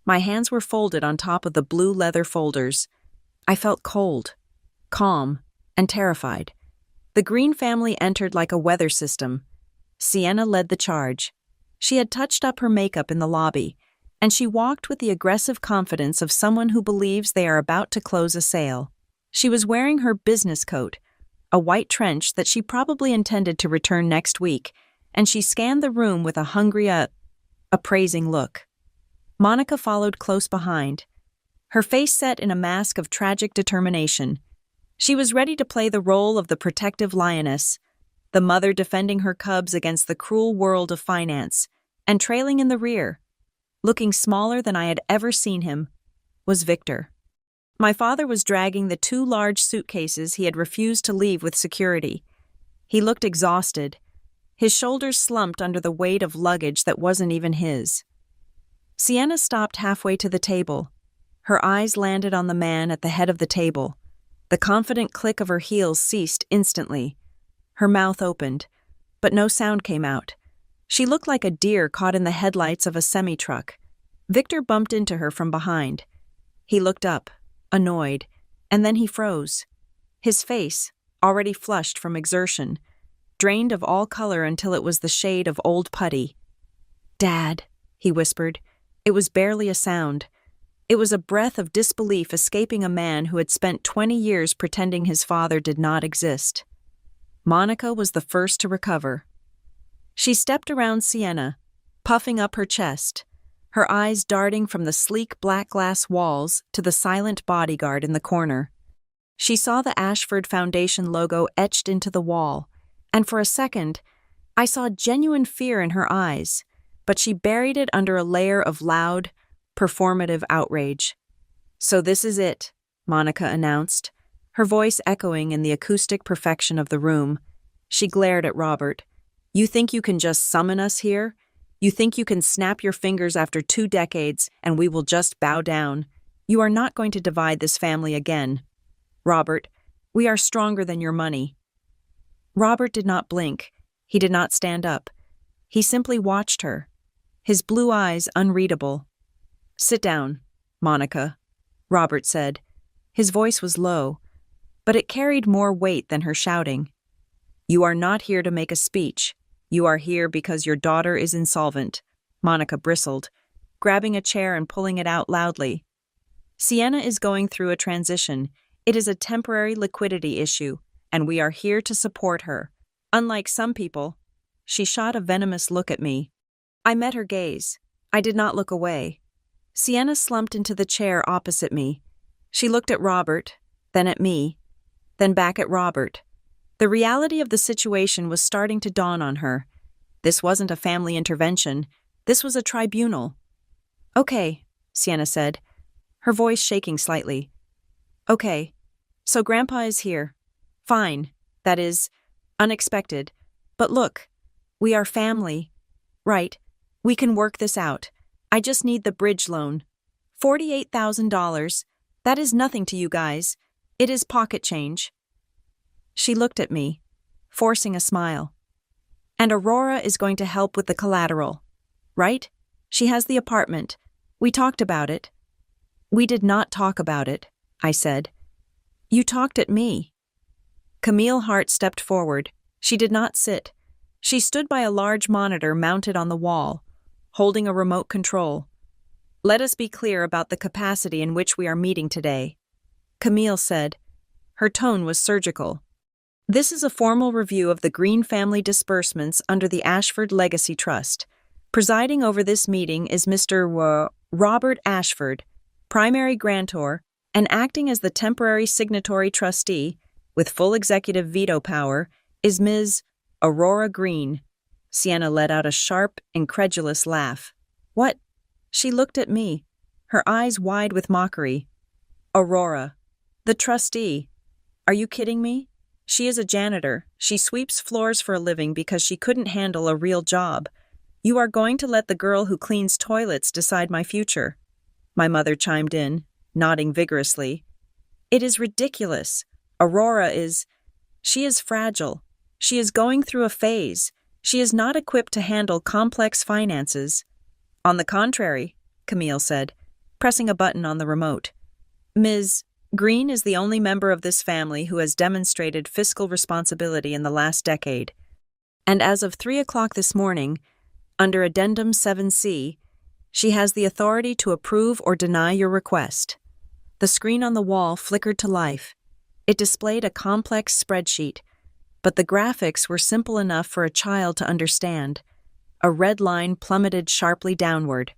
My hands were folded on top of the blue leather folders. I felt cold, calm, and terrified. The Green family entered like a weather system. Sienna led the charge. She had touched up her makeup in the lobby, and she walked with the aggressive confidence of someone who believes they are about to close a sale. She was wearing her business coat, a white trench that she probably intended to return next week, and she scanned the room with a hungry, appraising look. Monica followed close behind, her face set in a mask of tragic determination. She was ready to play the role of the protective lioness, the mother defending her cubs against the cruel world of finance, and trailing in the rear, looking smaller than I had ever seen him, was Victor. My father was dragging the 2 large suitcases he had refused to leave with security. He looked exhausted, his shoulders slumped under the weight of luggage that wasn't even his. Sienna stopped halfway to the table. Her eyes landed on the man at the head of the table. The confident click of her heels ceased instantly. Her mouth opened, but no sound came out. She looked like a deer caught in the headlights of a semi-truck. Victor bumped into her from behind. He looked up, annoyed, and then he froze. His face, already flushed from exertion, drained of all color until it was the shade of old putty. "Dad," he whispered. It was barely a sound. It was a breath of disbelief escaping a man who had spent 20 years pretending his father did not exist. Monica was the first to recover. She stepped around Sienna, puffing up her chest, her eyes darting from the sleek black glass walls to the silent bodyguard in the corner. She saw the Ashford Foundation logo etched into the wall, and for a second, I saw genuine fear in her eyes, but she buried it under a layer of loud, performative outrage. "So this is it," Monica announced, her voice echoing in the acoustic perfection of the room. She glared at Robert. "You think you can just summon us here? You think you can snap your fingers after 2 decades and we will just bow down? You are not going to divide this family again. Robert, we are stronger than your money." Robert did not blink. He did not stand up. He simply watched her, his blue eyes unreadable. "Sit down, Monica," Robert said. His voice was low, but it carried more weight than her shouting. "You are not here to make a speech. You are here because your daughter is insolvent." Monica bristled, grabbing a chair and pulling it out loudly. "Sienna is going through a transition. It is a temporary liquidity issue, and we are here to support her. Unlike some people." She shot a venomous look at me. I met her gaze. I did not look away. Sienna slumped into the chair opposite me. She looked at Robert, then at me, then back at Robert. The reality of the situation was starting to dawn on her. This wasn't a family intervention. This was a tribunal. "Okay," Sienna said, her voice shaking slightly. "Okay, so Grandpa is here. Fine. That is, unexpected. But look, we are family. Right, we can work this out. I just need the bridge loan. $48,000. That is nothing to you guys. It is pocket change." She looked at me, forcing a smile. "And Aurora is going to help with the collateral, right? She has the apartment. We talked about it." "We did not talk about it," I said. "You talked at me." Camille Hart stepped forward. She did not sit. She stood by a large monitor mounted on the wall, holding a remote control. "Let us be clear about the capacity in which we are meeting today," Camille said. Her tone was surgical. "This is a formal review of the Green family disbursements under the Ashford Legacy Trust. Presiding over this meeting is Mr. Robert Ashford, primary grantor, and acting as the temporary signatory trustee, with full executive veto power, is Ms. Aurora Green." Sienna let out a sharp, incredulous laugh. "What?" She looked at me, her eyes wide with mockery. "Aurora, the trustee. Are you kidding me? She is a janitor. She sweeps floors for a living because she couldn't handle a real job. You are going to let the girl who cleans toilets decide my future?" My mother chimed in, nodding vigorously. "It is ridiculous. Aurora is... She is fragile. She is going through a phase. She is not equipped to handle complex finances." "On the contrary," Camille said, pressing a button on the remote. "Ms. Green is the only member of this family who has demonstrated fiscal responsibility in the last decade. And as of 3 o'clock this morning, under Addendum 7C, she has the authority to approve or deny your request." The screen on the wall flickered to life. It displayed a complex spreadsheet, but the graphics were simple enough for a child to understand. A red line plummeted sharply downward.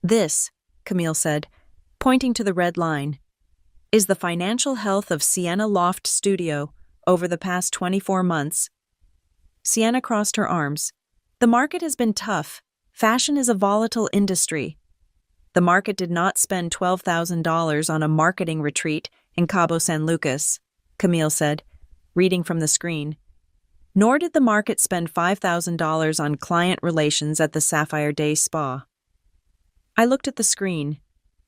This, Camille said, pointing to the red line, is the financial health of Sienna Loft Studio over the past 24 months. Sienna crossed her arms. The market has been tough. Fashion is a volatile industry. The market did not spend $12,000 on a marketing retreat in Cabo San Lucas, Camille said, reading from the screen. Nor did the market spend $5,000 on client relations at the Sapphire Day Spa. I looked at the screen.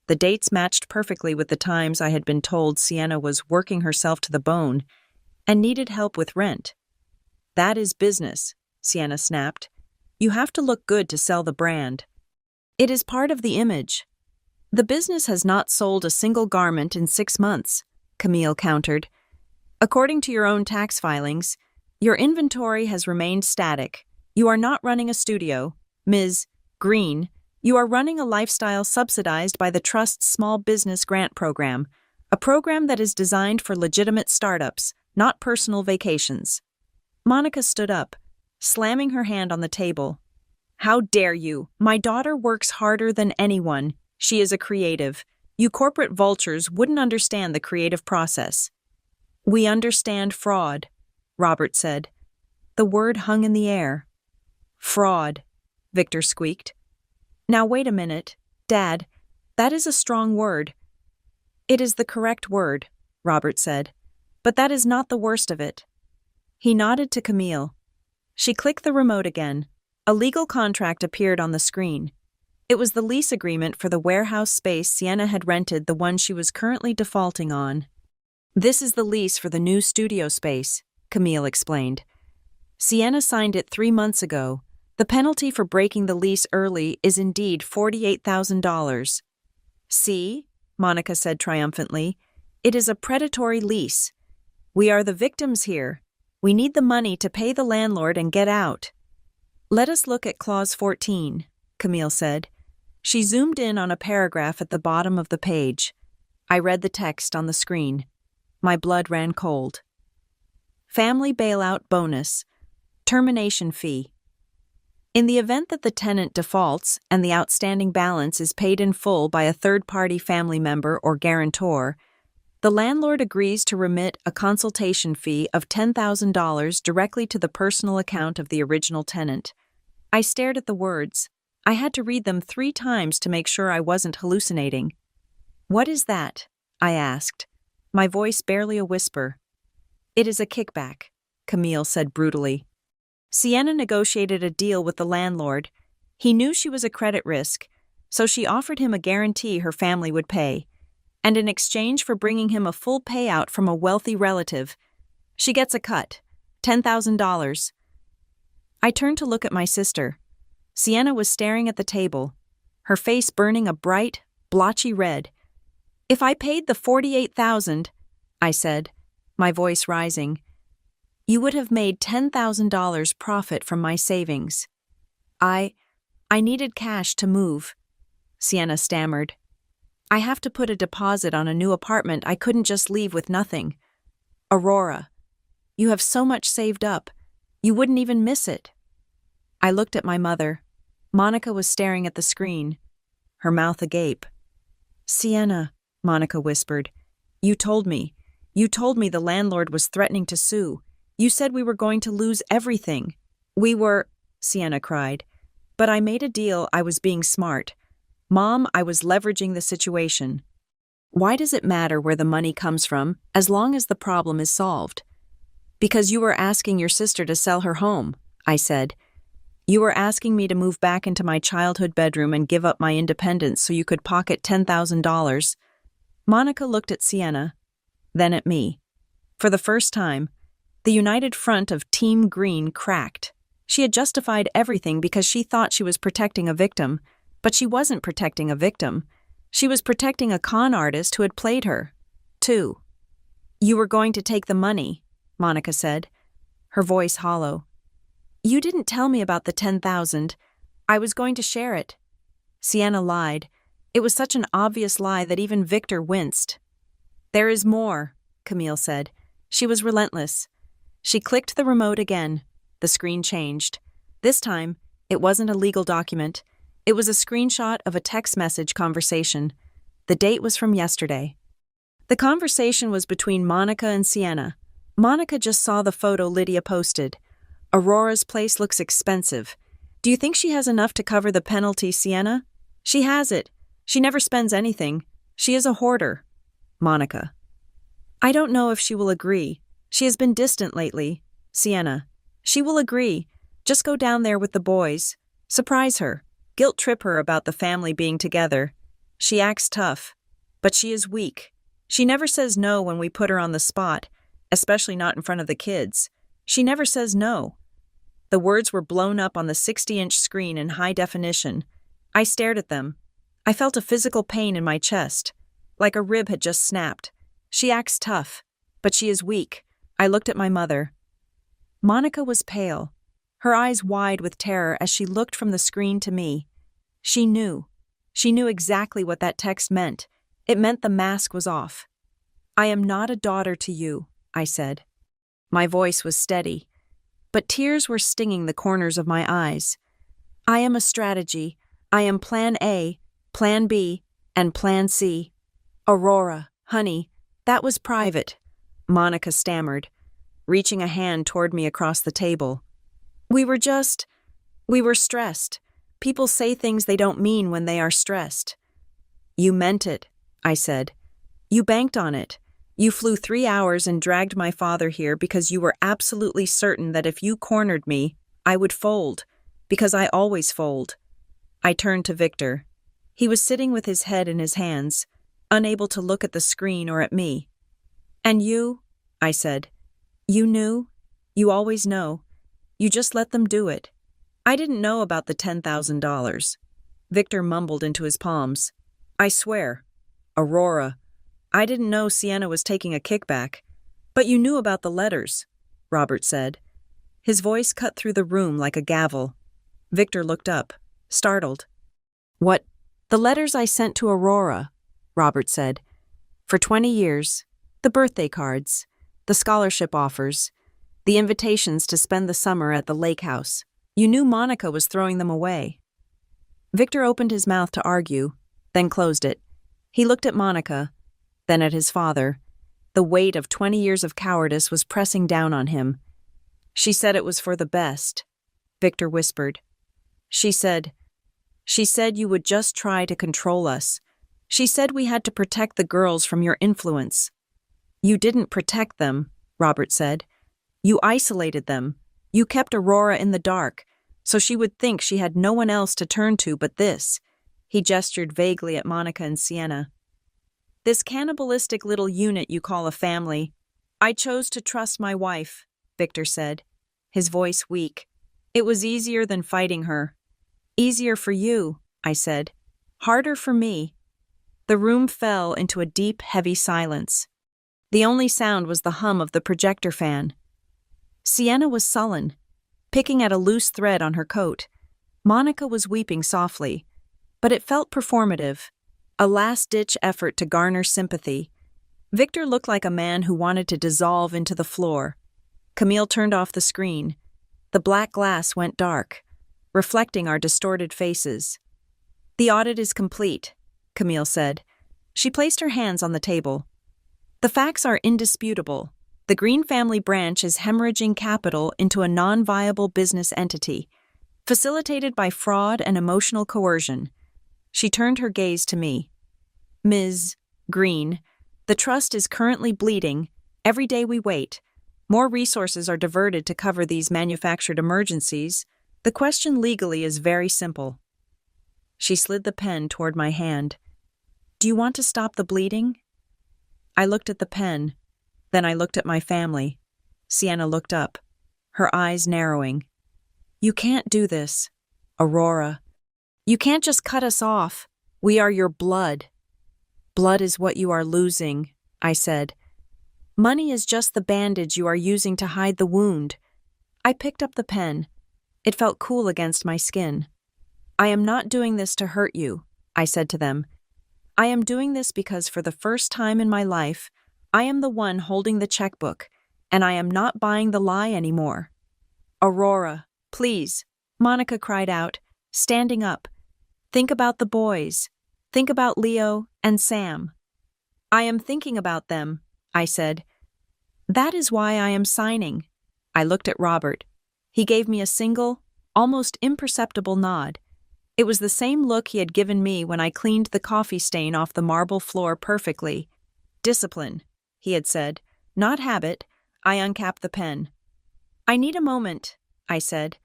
The dates matched perfectly with the times I had been told Sienna was working herself to the bone and needed help with rent. That is business, Sienna snapped. You have to look good to sell the brand. It is part of the image. The business has not sold a single garment in 6 months, Camille countered. According to your own tax filings, your inventory has remained static. You are not running a studio, Ms. Green. You are running a lifestyle subsidized by the Trust's Small Business Grant Program, a program that is designed for legitimate startups, not personal vacations. Monica stood up, slamming her hand on the table. How dare you? My daughter works harder than anyone. She is a creative. You corporate vultures wouldn't understand the creative process. We understand fraud, Robert said. The word hung in the air. Fraud, Victor squeaked. Now wait a minute, Dad. That is a strong word. It is the correct word, Robert said. But that is not the worst of it. He nodded to Camille. She clicked the remote again. A legal contract appeared on the screen. It was the lease agreement for the warehouse space Sienna had rented, the one she was currently defaulting on. This is the lease for the new studio space, Camille explained. Sienna signed it 3 months ago. The penalty for breaking the lease early is indeed $48,000. See, Monica said triumphantly, it is a predatory lease. We are the victims here. We need the money to pay the landlord and get out. Let us look at Clause 14, Camille said. She zoomed in on a paragraph at the bottom of the page. I read the text on the screen. My blood ran cold. Family bailout bonus. Termination fee. In the event that the tenant defaults and the outstanding balance is paid in full by a third-party family member or guarantor, the landlord agrees to remit a consultation fee of $10,000 directly to the personal account of the original tenant. I stared at the words. I had to read them 3 times to make sure I wasn't hallucinating. What is that? I asked, my voice barely a whisper. It is a kickback, Camille said brutally. Sienna negotiated a deal with the landlord. He knew she was a credit risk, so she offered him a guarantee her family would pay. And in exchange for bringing him a full payout from a wealthy relative, she gets a cut, $10,000. I turned to look at my sister. Sienna was staring at the table, her face burning a bright, blotchy red. If I paid the $48,000, I said, my voice rising, you would have made $10,000 profit from my savings. I needed cash to move, Sienna stammered. I have to put a deposit on a new apartment. I couldn't just leave with nothing. Aurora, you have so much saved up. You wouldn't even miss it. I looked at my mother. Monica was staring at the screen, her mouth agape. Sienna, Monica whispered, you told me the landlord was threatening to sue. You said we were going to lose everything. We were, Sienna cried. But I made a deal. I was being smart. Mom, I was leveraging the situation. Why does it matter where the money comes from, as long as the problem is solved? Because you were asking your sister to sell her home, I said. You were asking me to move back into my childhood bedroom and give up my independence so you could pocket $10,000. Monica looked at Sienna, then at me. For the first time, the united front of Team Green cracked. She had justified everything because she thought she was protecting a victim, but she wasn't protecting a victim. She was protecting a con artist who had played her, too. You were going to take the money, Monica said, her voice hollow. You didn't tell me about the $10,000. I was going to share it. Sienna lied. It was such an obvious lie that even Victor winced. There is more, Camille said. She was relentless. She clicked the remote again. The screen changed. This time, it wasn't a legal document. It was a screenshot of a text message conversation. The date was from yesterday. The conversation was between Monica and Sienna. Monica just saw the photo Lydia posted. Aurora's place looks expensive. Do you think she has enough to cover the penalty, Sienna? She has it. She never spends anything. She is a hoarder. Monica. I don't know if she will agree. She has been distant lately. Sienna. She will agree. Just go down there with the boys. Surprise her. Guilt trip her about the family being together. She acts tough, but she is weak. She never says no when we put her on the spot, especially not in front of the kids. She never says no. The words were blown up on the 60-inch screen in high definition. I stared at them. I felt a physical pain in my chest, like a rib had just snapped. She acts tough, but she is weak. I looked at my mother. Monica was pale, her eyes wide with terror as she looked from the screen to me. She knew. She knew exactly what that text meant. It meant the mask was off. I am not a daughter to you, I said. My voice was steady, but tears were stinging the corners of my eyes. I am a strategy. I am Plan A, Plan B, and Plan C. Aurora, honey, that was private, Monica stammered, reaching a hand toward me across the table. We were stressed. People say things they don't mean when they are stressed. You meant it, I said. You banked on it. You flew 3 hours and dragged my father here because you were absolutely certain that if you cornered me, I would fold, because I always fold. I turned to Victor. He was sitting with his head in his hands, unable to look at the screen or at me. And you, I said. You knew. You always know. You just let them do it. I didn't know about the $10,000. Victor mumbled into his palms. I swear. Aurora. I didn't know Sienna was taking a kickback. But you knew about the letters, Robert said. His voice cut through the room like a gavel. Victor looked up, startled. What? The letters I sent to Aurora, Robert said. For 20 years. The birthday cards. The scholarship offers. The invitations to spend the summer at the lake house. You knew Monica was throwing them away. Victor opened his mouth to argue, then closed it. He looked at Monica, then at his father. The weight of 20 years of cowardice was pressing down on him. She said it was for the best, Victor whispered. She said you would just try to control us. She said we had to protect the girls from your influence. You didn't protect them, Robert said. You isolated them. You kept Aurora in the dark, so she would think she had no one else to turn to but this. He gestured vaguely at Monica and Sienna. This cannibalistic little unit you call a family. I chose to trust my wife, Victor said, his voice weak. It was easier than fighting her. Easier for you, I said. Harder for me. The room fell into a deep, heavy silence. The only sound was the hum of the projector fan. Sienna was sullen, picking at a loose thread on her coat. Monica was weeping softly, but it felt performative, a last-ditch effort to garner sympathy. Victor looked like a man who wanted to dissolve into the floor. Camille turned off the screen. The black glass went dark, reflecting our distorted faces. The audit is complete, Camille said. She placed her hands on the table. The facts are indisputable. The Green family branch is hemorrhaging capital into a non-viable business entity, facilitated by fraud and emotional coercion. She turned her gaze to me. Ms. Green, the trust is currently bleeding. Every day we wait, more resources are diverted to cover these manufactured emergencies. The question legally is very simple. She slid the pen toward my hand. Do you want to stop the bleeding? I looked at the pen. Then I looked at my family. Sienna looked up, her eyes narrowing. You can't do this, Aurora. You can't just cut us off. We are your blood. Blood is what you are losing, I said. Money is just the bandage you are using to hide the wound. I picked up the pen. It felt cool against my skin. I am not doing this to hurt you, I said to them. I am doing this because for the first time in my life, I am the one holding the checkbook, and I am not buying the lie anymore. Aurora, please, Monica cried out, standing up. Think about the boys. Think about Leo and Sam. I am thinking about them, I said. That is why I am signing. I looked at Robert. He gave me a single, almost imperceptible nod. It was the same look he had given me when I cleaned the coffee stain off the marble floor perfectly. Discipline, he had said, not habit. I uncapped the pen. I need a moment, I said.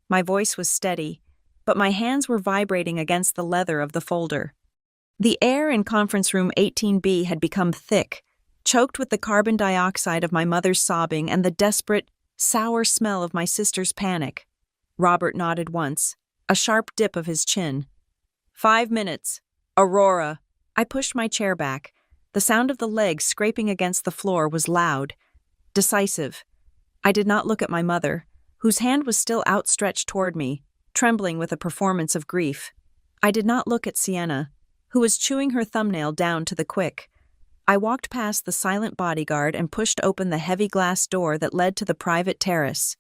My voice was steady, but my hands were vibrating against the leather of the folder. The air in conference room 18B had become thick, choked with the carbon dioxide of my mother's sobbing and the desperate, sour smell of my sister's panic. Robert nodded once, a sharp dip of his chin. 5 minutes. Aurora. I pushed my chair back. The sound of the legs scraping against the floor was loud, decisive. I did not look at my mother, whose hand was still outstretched toward me, trembling with a performance of grief. I did not look at Sienna, who was chewing her thumbnail down to the quick. I walked past the silent bodyguard and pushed open the heavy glass door that led to the private terrace.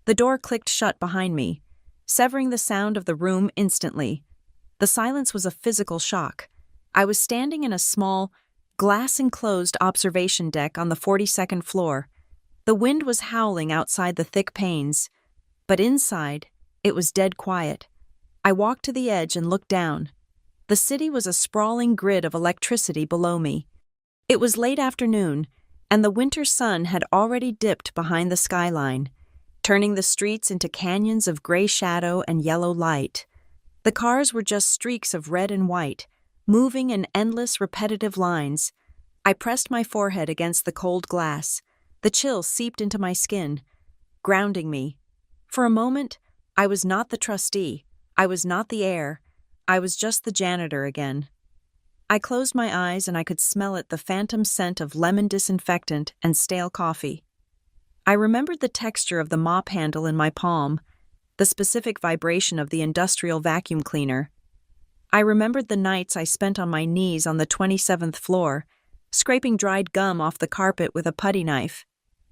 The door clicked shut behind me, severing the sound of the room instantly. The silence was a physical shock. I was standing in a small, glass-enclosed observation deck on the 42nd floor. The wind was howling outside the thick panes, but inside, it was dead quiet. I walked to the edge and looked down. The city was a sprawling grid of electricity below me. It was late afternoon, and the winter sun had already dipped behind the skyline, turning the streets into canyons of gray shadow and yellow light. The cars were just streaks of red and white, moving in endless, repetitive lines. I pressed my forehead against the cold glass. The chill seeped into my skin, grounding me. For a moment, I was not the trustee. I was not the heir. I was just the janitor again. I closed my eyes and I could smell it, the phantom scent of lemon disinfectant and stale coffee. I remembered the texture of the mop handle in my palm, the specific vibration of the industrial vacuum cleaner. I remembered the nights I spent on my knees on the 27th floor, scraping dried gum off the carpet with a putty knife.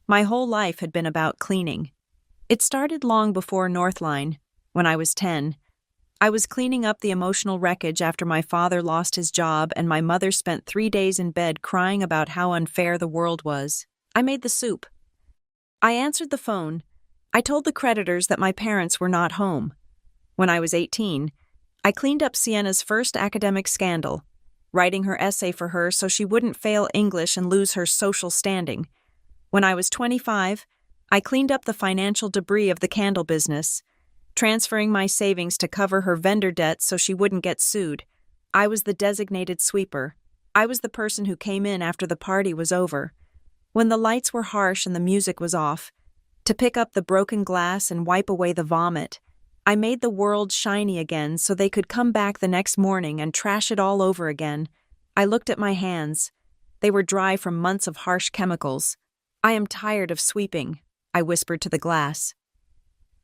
My whole life had been about cleaning. It started long before Northline, when I was 10. I was cleaning up the emotional wreckage after my father lost his job and my mother spent 3 days in bed crying about how unfair the world was. I made the soup. I answered the phone. I told the creditors that my parents were not home. When I was 18, I cleaned up Sienna's first academic scandal, writing her essay for her so she wouldn't fail English and lose her social standing. When I was 25, I cleaned up the financial debris of the candle business, transferring my savings to cover her vendor debts so she wouldn't get sued. I was the designated sweeper. I was the person who came in after the party was over, when the lights were harsh and the music was off, to pick up the broken glass and wipe away the vomit. I made the world shiny again so they could come back the next morning and trash it all over again. I looked at my hands. They were dry from months of harsh chemicals. I am tired of sweeping, I whispered to the glass.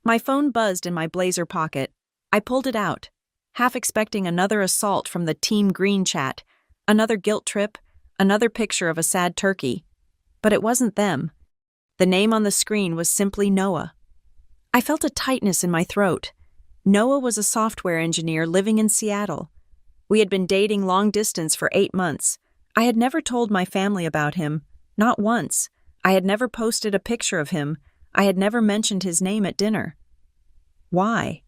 My phone buzzed in my blazer pocket. I pulled it out, half expecting another assault from the Team Green chat, another guilt trip, another picture of a sad turkey. But it wasn't them. The name on the screen was simply Noah. I felt a tightness in my throat. Noah was a software engineer living in Seattle. We had been dating long distance for 8 months. I had never told my family about him, not once. I had never posted a picture of him. I had never mentioned his name at dinner. Why?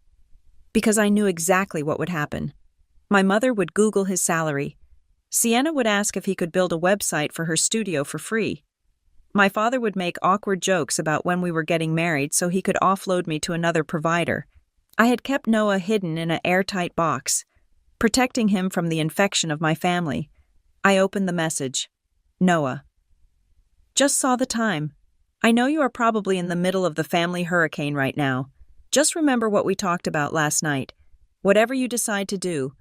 Because I knew exactly what would happen. My mother would Google his salary. Sienna would ask if he could build a website for her studio for free. My father would make awkward jokes about when we were getting married so he could offload me to another provider. I had kept Noah hidden in an airtight box, protecting him from the infection of my family. I opened the message. Noah. Just saw the time. I know you are probably in the middle of the family hurricane right now. Just remember what we talked about last night. Whatever you decide to do,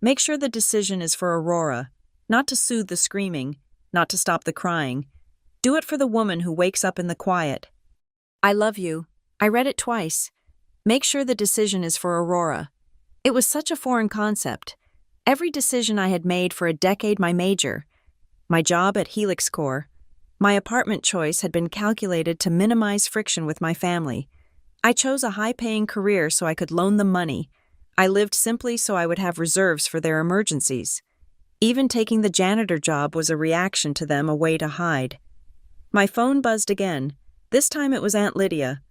make sure the decision is for Aurora, not to soothe the screaming, not to stop the crying. Do it for the woman who wakes up in the quiet. I love you. I read it twice. Make sure the decision is for Aurora. It was such a foreign concept. Every decision I had made for a decade, my major, my job at Helix Corps, my apartment choice had been calculated to minimize friction with my family. I chose a high-paying career so I could loan them money. I lived simply so I would have reserves for their emergencies. Even taking the janitor job was a reaction to them, a way to hide. My phone buzzed again. This time it was Aunt Lydia.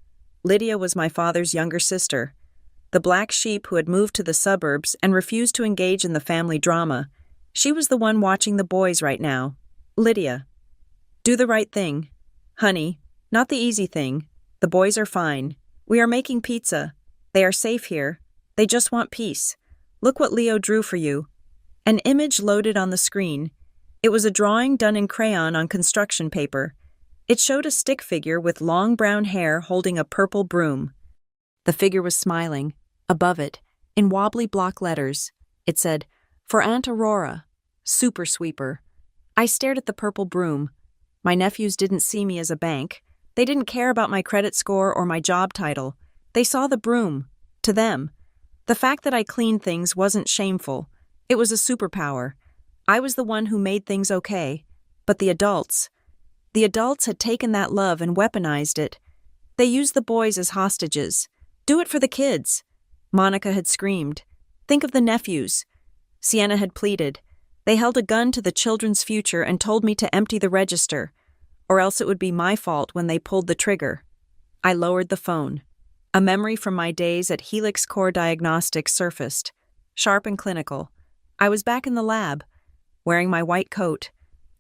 Lydia was my father's younger sister, the black sheep who had moved to the suburbs and refused to engage in the family drama. She was the one watching the boys right now. Lydia. Do the right thing. Honey, not the easy thing. The boys are fine. We are making pizza. They are safe here. They just want peace. Look what Leo drew for you. An image loaded on the screen. It was a drawing done in crayon on construction paper. It showed a stick figure with long brown hair holding a purple broom. The figure was smiling. Above it, in wobbly block letters, it said, "For Aunt Aurora, Super Sweeper." I stared at the purple broom. My nephews didn't see me as a bank. They didn't care about my credit score or my job title. They saw the broom. To them, the fact that I cleaned things wasn't shameful. It was a superpower. I was the one who made things okay. But the adults had taken that love and weaponized it. They used the boys as hostages. Do it for the kids. Monica had screamed. Think of the nephews. Sienna had pleaded. They held a gun to the children's future and told me to empty the register, or else it would be my fault when they pulled the trigger. I lowered the phone. A memory from my days at Helix Core Diagnostics surfaced, sharp and clinical. I was back in the lab, wearing my white coat.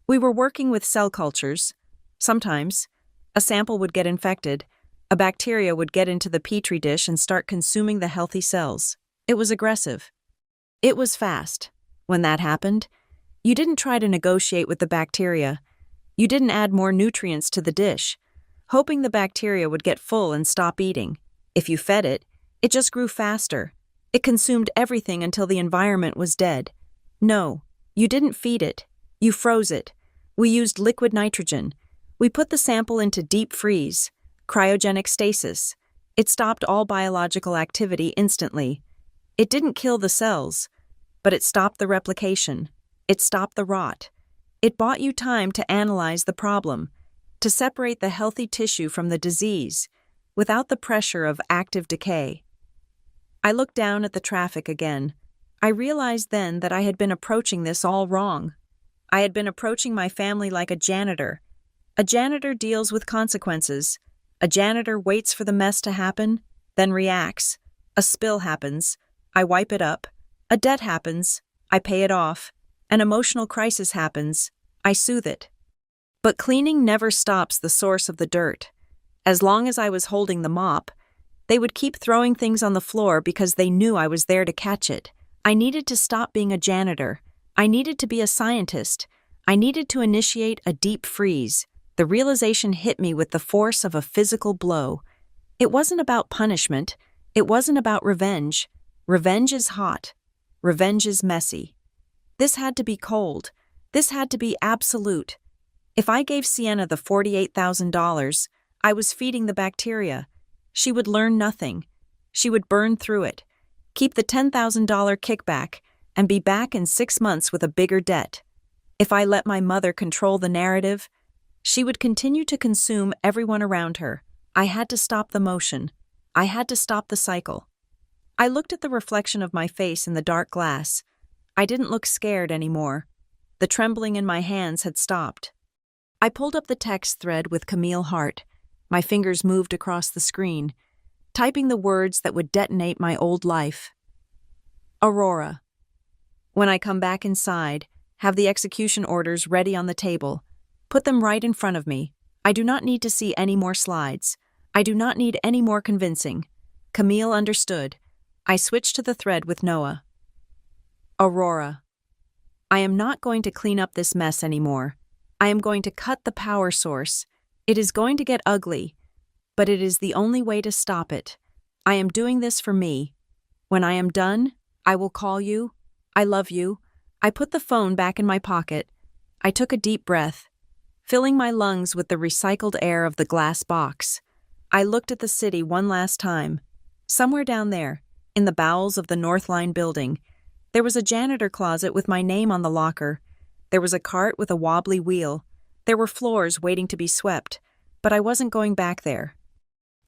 We were working with cell cultures. Sometimes, a sample would get infected. A bacteria would get into the petri dish and start consuming the healthy cells. It was aggressive. It was fast. When that happened, you didn't try to negotiate with the bacteria. You didn't add more nutrients to the dish, hoping the bacteria would get full and stop eating. If you fed it, it just grew faster. It consumed everything until the environment was dead. No, you didn't feed it. You froze it. We used liquid nitrogen. We put the sample into deep freeze, cryogenic stasis. It stopped all biological activity instantly. It didn't kill the cells, but it stopped the replication. It stopped the rot. It bought you time to analyze the problem, to separate the healthy tissue from the disease, without the pressure of active decay. I looked down at the traffic again. I realized then that I had been approaching this all wrong. I had been approaching my family like a janitor. A janitor deals with consequences. A janitor waits for the mess to happen, then reacts. A spill happens. I wipe it up. A debt happens. I pay it off. An emotional crisis happens. I soothe it. But cleaning never stops the source of the dirt. As long as I was holding the mop, they would keep throwing things on the floor because they knew I was there to catch it. I needed to stop being a janitor. I needed to be a scientist. I needed to initiate a deep freeze. The realization hit me with the force of a physical blow. It wasn't about punishment. It wasn't about revenge. Revenge is hot. Revenge is messy. This had to be cold. This had to be absolute. If I gave Sienna the $48,000, I was feeding the bacteria. She would learn nothing. She would burn through it, keep the $10,000 kickback, and be back in 6 months with a bigger debt. If I let my mother control the narrative, she would continue to consume everyone around her. I had to stop the motion. I had to stop the cycle. I looked at the reflection of my face in the dark glass. I didn't look scared anymore. The trembling in my hands had stopped. I pulled up the text thread with Camille Hart. My fingers moved across the screen, typing the words that would detonate my old life. Aurora. When I come back inside, have the execution orders ready on the table. Put them right in front of me. I do not need to see any more slides. I do not need any more convincing. Camille understood. I switched to the thread with Noah. Aurora. I am not going to clean up this mess anymore. I am going to cut the power source. It is going to get ugly, but it is the only way to stop it. I am doing this for me. When I am done, I will call you. I love you. I put the phone back in my pocket. I took a deep breath, filling my lungs with the recycled air of the glass box. I looked at the city one last time. Somewhere down there, in the bowels of the Northline building, there was a janitor closet with my name on the locker. There was a cart with a wobbly wheel. There were floors waiting to be swept, but I wasn't going back there.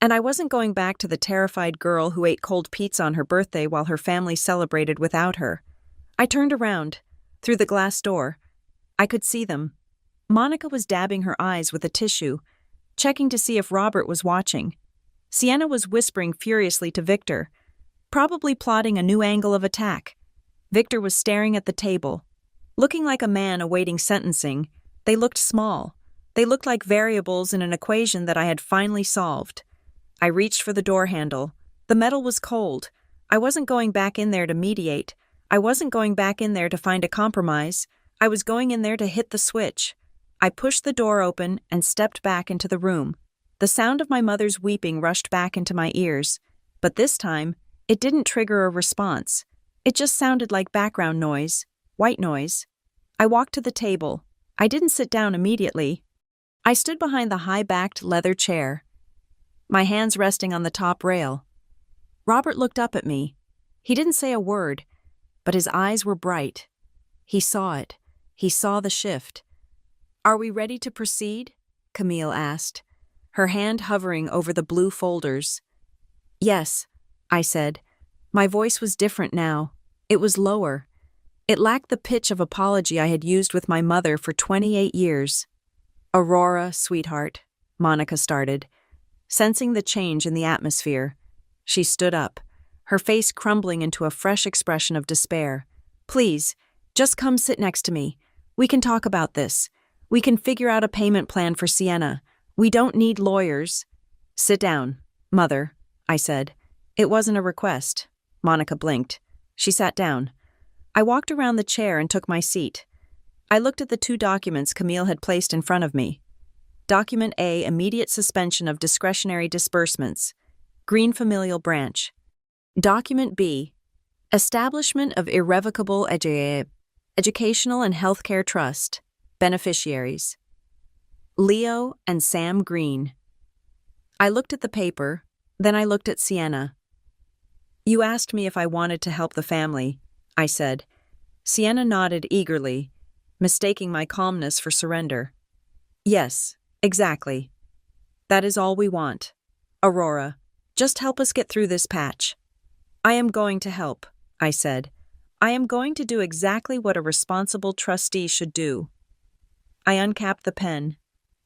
And I wasn't going back to the terrified girl who ate cold pizza on her birthday while her family celebrated without her. I turned around. Through the glass door. I could see them. Monica was dabbing her eyes with a tissue, checking to see if Robert was watching. Sienna was whispering furiously to Victor, probably plotting a new angle of attack. Victor was staring at the table. Looking like a man awaiting sentencing, they looked small. They looked like variables in an equation that I had finally solved. I reached for the door handle. The metal was cold. I wasn't going back in there to mediate. I wasn't going back in there to find a compromise. I was going in there to hit the switch. I pushed the door open and stepped back into the room. The sound of my mother's weeping rushed back into my ears, but this time, it didn't trigger a response. It just sounded like background noise, white noise. I walked to the table. I didn't sit down immediately. I stood behind the high-backed leather chair, my hands resting on the top rail. Robert looked up at me. He didn't say a word, but his eyes were bright. He saw it. He saw the shift. "Are we ready to proceed?" Camille asked, her hand hovering over the blue folders. "Yes," I said. My voice was different now. It was lower. It lacked the pitch of apology I had used with my mother for 28 years. "Aurora, sweetheart," Monica started, sensing the change in the atmosphere. She stood up, her face crumbling into a fresh expression of despair. "Please, just come sit next to me. We can talk about this. We can figure out a payment plan for Sienna. We don't need lawyers." "Sit down, Mother," I said. It wasn't a request. Monica blinked. She sat down. I walked around the chair and took my seat. I looked at the two documents Camille had placed in front of me. Document A, immediate suspension of discretionary disbursements. Green familial branch. Document B, establishment of irrevocable educational and healthcare trust. Beneficiaries. Leo and Sam Green. I looked at the paper, then I looked at Sienna. "You asked me if I wanted to help the family," I said. Sienna nodded eagerly, mistaking my calmness for surrender. "Yes, exactly. That is all we want. Aurora, just help us get through this patch." "I am going to help," I said. "I am going to do exactly what a responsible trustee should do." I uncapped the pen.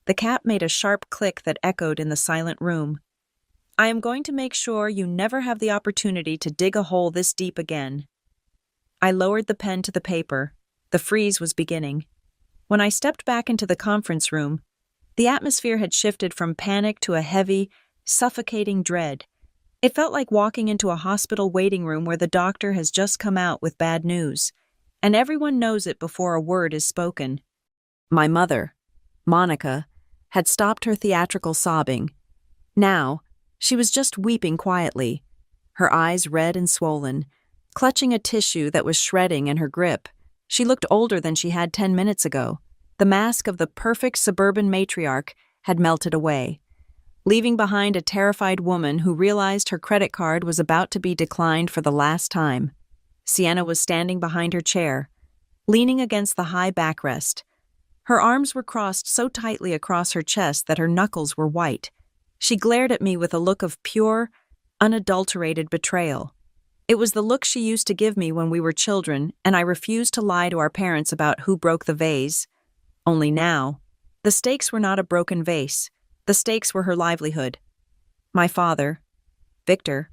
The cap made a sharp click that echoed in the silent room. "I am going to make sure you never have the opportunity to dig a hole this deep again." I lowered the pen to the paper. The freeze was beginning. When I stepped back into the conference room, the atmosphere had shifted from panic to a heavy, suffocating dread. It felt like walking into a hospital waiting room where the doctor has just come out with bad news, and everyone knows it before a word is spoken. My mother, Monica, had stopped her theatrical sobbing. Now, she was just weeping quietly, her eyes red and swollen, clutching a tissue that was shredding in her grip. She looked older than she had 10 minutes ago. The mask of the perfect suburban matriarch had melted away, leaving behind a terrified woman who realized her credit card was about to be declined for the last time. Sienna was standing behind her chair, leaning against the high backrest. Her arms were crossed so tightly across her chest that her knuckles were white. She glared at me with a look of pure, unadulterated betrayal. It was the look she used to give me when we were children, and I refused to lie to our parents about who broke the vase. Only now, the stakes were not a broken vase. The stakes were her livelihood. My father, Victor,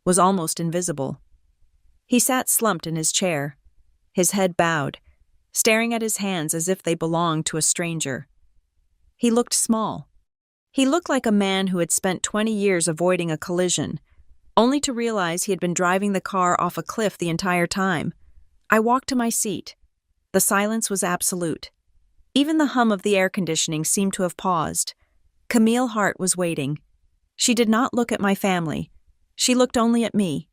was almost invisible. He sat slumped in his chair, his head bowed, staring at his hands as if they belonged to a stranger. He looked small. He looked like a man who had spent 20 years avoiding a collision, only to realize he had been driving the car off a cliff the entire time. I walked to my seat. The silence was absolute. Even the hum of the air conditioning seemed to have paused. Camille Hart was waiting. She did not look at my family. She looked only at me.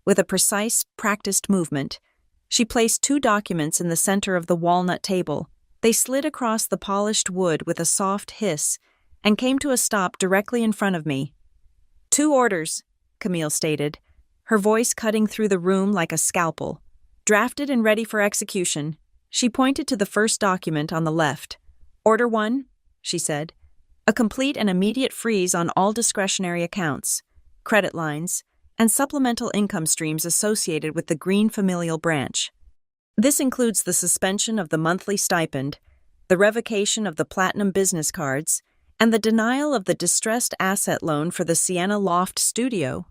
With a precise, practiced movement, she placed two documents in the center of the walnut table. They slid across the polished wood with a soft hiss and came to a stop directly in front of me. "Two orders," Camille stated, her voice cutting through the room like a scalpel. "Drafted and ready for execution." She pointed to the first document on the left. "Order 1," she said. A complete and immediate freeze on all discretionary accounts, credit lines, and supplemental income streams associated with the Green familial branch. This includes the suspension of the monthly stipend, the revocation of the platinum business cards, and the denial of the distressed asset loan for the Sienna Loft studio.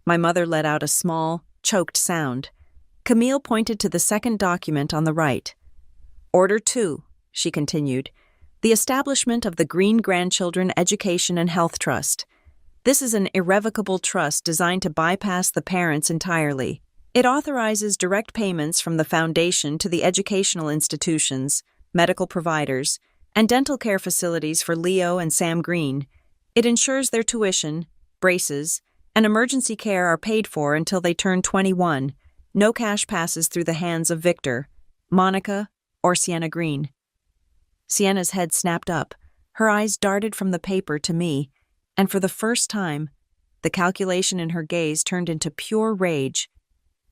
My mother let out a small, choked sound. Camille pointed to the second document on the right. Order 2, she continued, the establishment of the Green Grandchildren Education and Health Trust. This is an irrevocable trust designed to bypass the parents entirely. It authorizes direct payments from the foundation to the educational institutions, medical providers, and dental care facilities for Leo and Sam Green. It ensures their tuition, braces, and emergency care are paid for until they turn 21. No cash passes through the hands of Victor, Monica, or Sienna Green. Sienna's head snapped up. Her eyes darted from the paper to me, and for the first time, the calculation in her gaze turned into pure rage.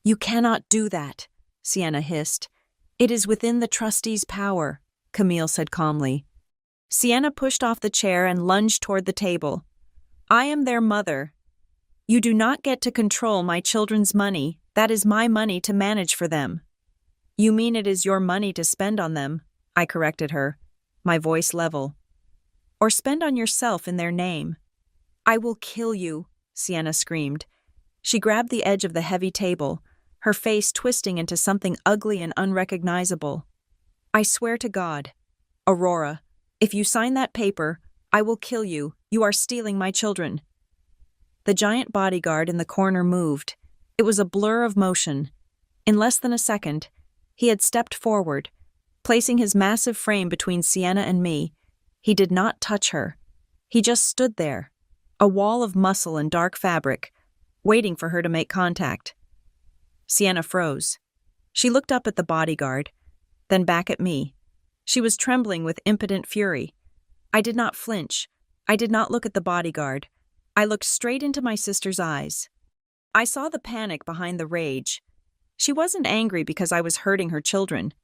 "You cannot do that," Sienna hissed. "It is within the trustee's power," Camille said calmly. Sienna pushed off the chair and lunged toward the table. "I am their mother. You do not get to control my children's money. That is my money to manage for them." "You mean it is your money to spend on them," I corrected her, my voice level. "Or spend on yourself in their name." "I will kill you," Sienna screamed. She grabbed the edge of the heavy table, her face twisting into something ugly and unrecognizable. "I swear to God, Aurora, if you sign that paper, I will kill you. You are stealing my children." The giant bodyguard in the corner moved. It was a blur of motion. In less than a second, he had stepped forward, placing his massive frame between Sienna and me. He did not touch her. He just stood there, a wall of muscle and dark fabric, waiting for her to make contact. Sienna froze. She looked up at the bodyguard, then back at me. She was trembling with impotent fury. I did not flinch. I did not look at the bodyguard. I looked straight into my sister's eyes. I saw the panic behind the rage. She wasn't angry because I was hurting her children.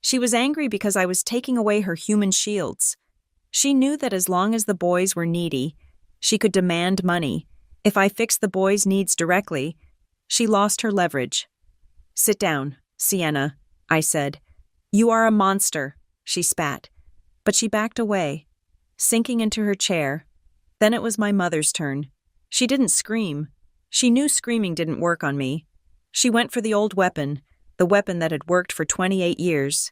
She was angry because I was taking away her human shields. She knew that as long as the boys were needy, she could demand money. If I fixed the boys' needs directly, she lost her leverage. "Sit down, Sienna," I said. "You are a monster," she spat. But she backed away, sinking into her chair. Then it was my mother's turn. She didn't scream. She knew screaming didn't work on me. She went for the old weapon, the weapon that had worked for 28 years.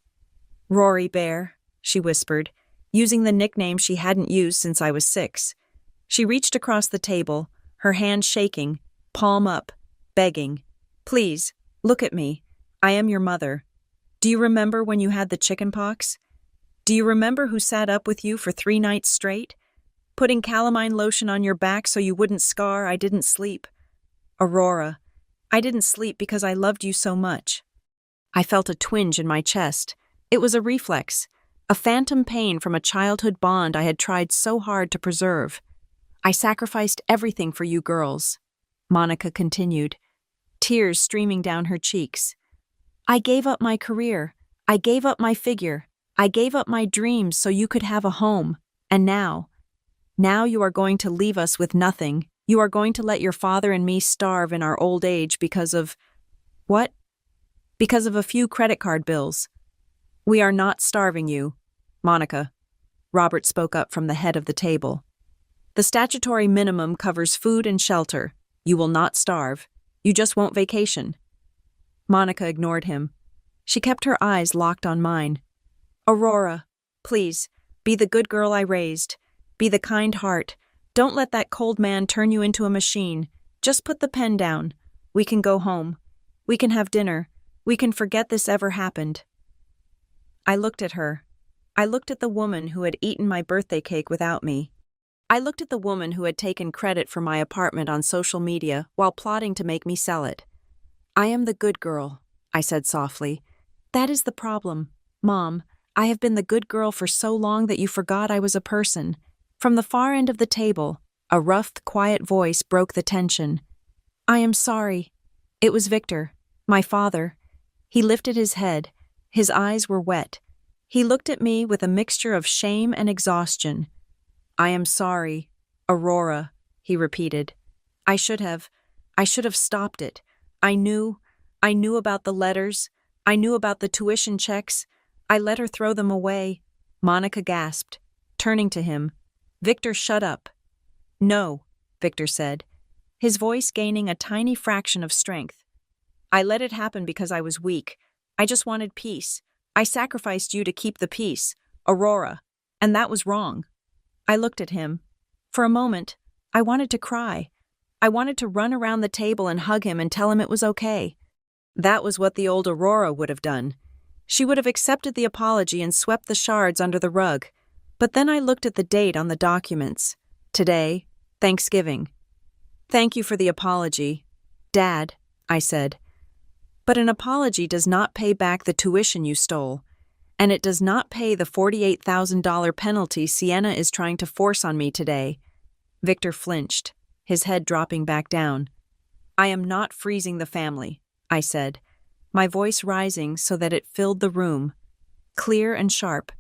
"Rory Bear," she whispered, using the nickname she hadn't used since I was 6. She reached across the table, her hand shaking, palm up, begging. "Please, look at me. I am your mother. Do you remember when you had the chicken pox? Do you remember who sat up with you for 3 nights straight? Putting calamine lotion on your back so you wouldn't scar. I didn't sleep. Aurora, I didn't sleep because I loved you so much." I felt a twinge in my chest. It was a reflex, a phantom pain from a childhood bond I had tried so hard to preserve. "I sacrificed everything for you girls," Monica continued, tears streaming down her cheeks. "I gave up my career. I gave up my figure. I gave up my dreams so you could have a home. And now you are going to leave us with nothing. You are going to let your father and me starve in our old age because of... What? Because of a few credit card bills. We are not starving you, Monica," Robert spoke up from the head of the table. "The statutory minimum covers food and shelter. You will not starve. You just won't vacation." Monica ignored him. She kept her eyes locked on mine. "Aurora, please, be the good girl I raised. Be the kind heart. Don't let that cold man turn you into a machine. Just put the pen down. We can go home. We can have dinner. We can forget this ever happened." I looked at her. I looked at the woman who had eaten my birthday cake without me. I looked at the woman who had taken credit for my apartment on social media while plotting to make me sell it. "I am the good girl," I said softly. "That is the problem. Mom, I have been the good girl for so long that you forgot I was a person." From the far end of the table, a rough, quiet voice broke the tension. "I am sorry." It was Victor, my father. He lifted his head. His eyes were wet. He looked at me with a mixture of shame and exhaustion. I am sorry, Aurora, he repeated. I should have stopped it. I knew about the letters. I knew about the tuition checks. I let her throw them away. Monica gasped, turning to him. Victor, shut up. No, Victor said, his voice gaining a tiny fraction of strength. I let it happen because I was weak. I just wanted peace. I sacrificed you to keep the peace, Aurora, and that was wrong. I looked at him. For a moment, I wanted to cry. I wanted to run around the table and hug him and tell him it was okay. That was what the old Aurora would have done. She would have accepted the apology and swept the shards under the rug. But then I looked at the date on the documents. Today, Thanksgiving. Thank you for the apology, Dad, I said. But an apology does not pay back the tuition you stole, and it does not pay the $48,000 penalty Sienna is trying to force on me today. Victor flinched, his head dropping back down. I am not freezing the family, I said, my voice rising so that it filled the room, clear and sharp.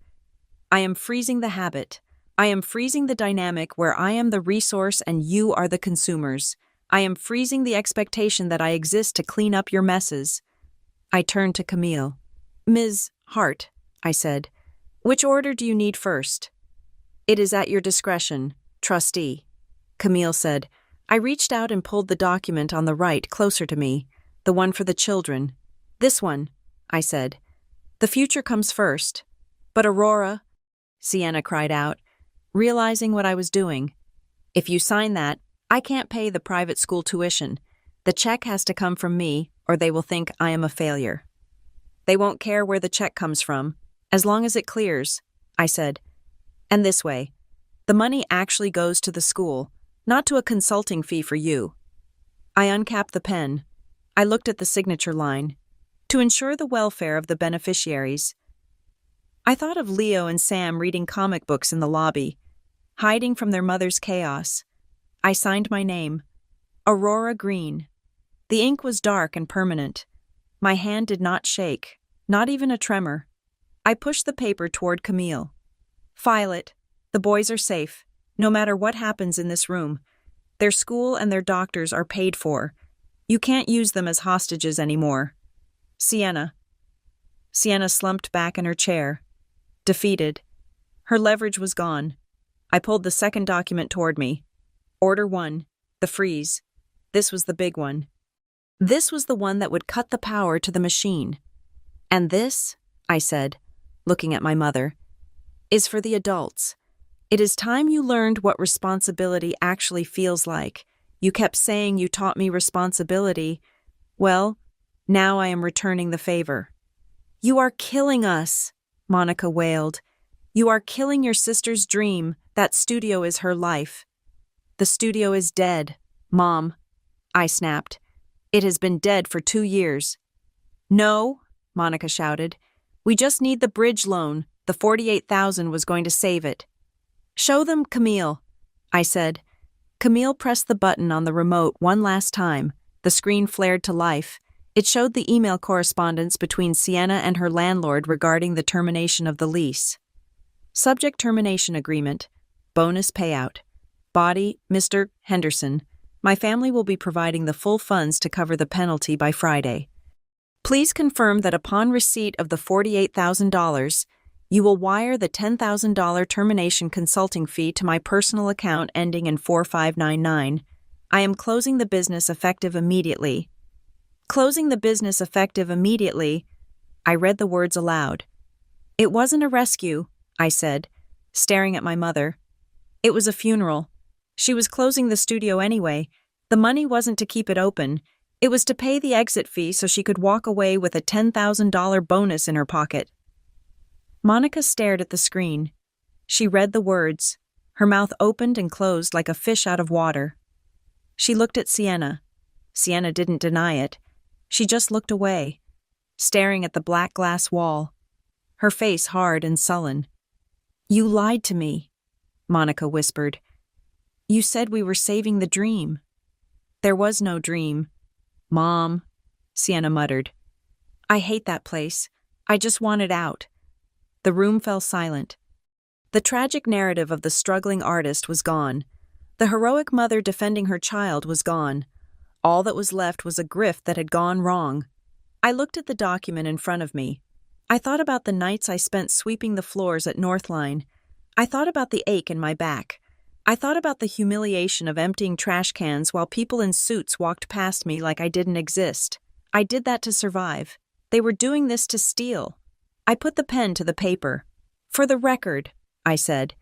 I am freezing the habit. I am freezing the dynamic where I am the resource and you are the consumers. I am freezing the expectation that I exist to clean up your messes. I turned to Camille. Ms. Hart, I said, which order do you need first? It is at your discretion, trustee. Camille said. I reached out and pulled the document on the right closer to me, the one for the children. This one, I said. The future comes first. But Aurora, Sienna cried out, realizing what I was doing. If you sign that, I can't pay the private school tuition. The check has to come from me, or they will think I am a failure. They won't care where the check comes from, as long as it clears, I said. And this way, the money actually goes to the school, not to a consulting fee for you. I uncapped the pen. I looked at the signature line. To ensure the welfare of the beneficiaries. I thought of Leo and Sam reading comic books in the lobby, hiding from their mother's chaos. I signed my name, Aurora Green. The ink was dark and permanent. My hand did not shake, not even a tremor. I pushed the paper toward Camille. File it. The boys are safe, no matter what happens in this room. Their school and their doctors are paid for. You can't use them as hostages anymore. Sienna. Sienna slumped back in her chair, defeated. Her leverage was gone. I pulled the second document toward me. Order 1, the freeze. This was the big one. This was the one that would cut the power to the machine. And this, I said, looking at my mother, is for the adults. It is time you learned what responsibility actually feels like. You kept saying you taught me responsibility. Well, now I am returning the favor. You are killing us, Monica wailed. You are killing your sister's dream. That studio is her life. The studio is dead, Mom, I snapped. It has been dead for 2 years. No, Monica shouted. We just need the bridge loan. The $48,000 was going to save it. Show them, Camille, I said. Camille pressed the button on the remote one last time. The screen flared to life. It showed the email correspondence between Sienna and her landlord regarding the termination of the lease. Subject termination agreement. Bonus payout. Body, Mr. Henderson. My family will be providing the full funds to cover the penalty by Friday. Please confirm that upon receipt of the $48,000, you will wire the $10,000 termination consulting fee to my personal account ending in 4599. I am closing the business effective immediately. Closing the business effective immediately. I read the words aloud. It wasn't a rescue, I said, staring at my mother. It was a funeral. She was closing the studio anyway. The money wasn't to keep it open. It was to pay the exit fee so she could walk away with a $10,000 bonus in her pocket. Monica stared at the screen. She read the words. Her mouth opened and closed like a fish out of water. She looked at Sienna. Sienna didn't deny it. She just looked away, staring at the black glass wall, her face hard and sullen. You lied to me, Monica whispered. You said we were saving the dream. There was no dream. Mom, Sienna muttered. I hate that place. I just want it out. The room fell silent. The tragic narrative of the struggling artist was gone. The heroic mother defending her child was gone. All that was left was a grift that had gone wrong. I looked at the document in front of me. I thought about the nights I spent sweeping the floors at Northline. I thought about the ache in my back. I thought about the humiliation of emptying trash cans while people in suits walked past me like I didn't exist. I did that to survive. They were doing this to steal. I put the pen to the paper. For the record, I said,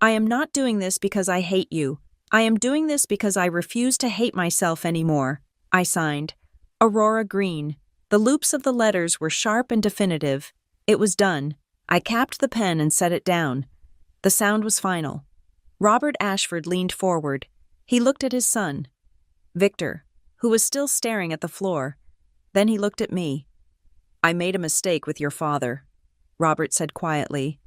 I am not doing this because I hate you. I am doing this because I refuse to hate myself anymore. I signed. Aurora Green. The loops of the letters were sharp and definitive. It was done. I capped the pen and set it down. The sound was final. Robert Ashford leaned forward. He looked at his son, Victor, who was still staring at the floor. Then he looked at me. I made a mistake with your father, Robert said quietly.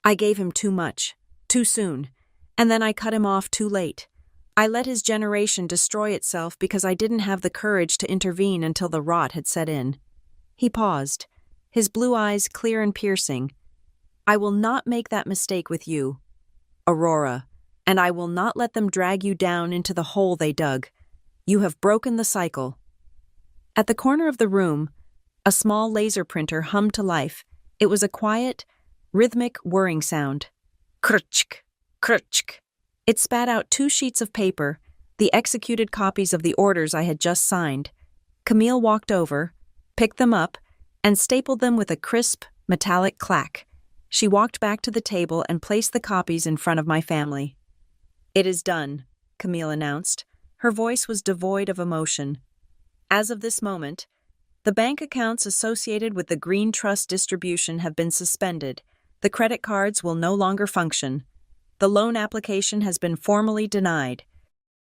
I gave him too much, too soon, and then I cut him off too late. I let his generation destroy itself because I didn't have the courage to intervene until the rot had set in. He paused, his blue eyes clear and piercing. I will not make that mistake with you, Aurora, and I will not let them drag you down into the hole they dug. You have broken the cycle. At the corner of the room, a small laser printer hummed to life. It was a quiet, rhythmic whirring sound. Krutchk, krutchk. It spat out 2 sheets of paper, the executed copies of the orders I had just signed. Camille walked over, picked them up, and stapled them with a crisp, metallic clack. She walked back to the table and placed the copies in front of my family. It is done, Camille announced. Her voice was devoid of emotion. As of this moment, the bank accounts associated with the Green Trust distribution have been suspended. The credit cards will no longer function. The loan application has been formally denied.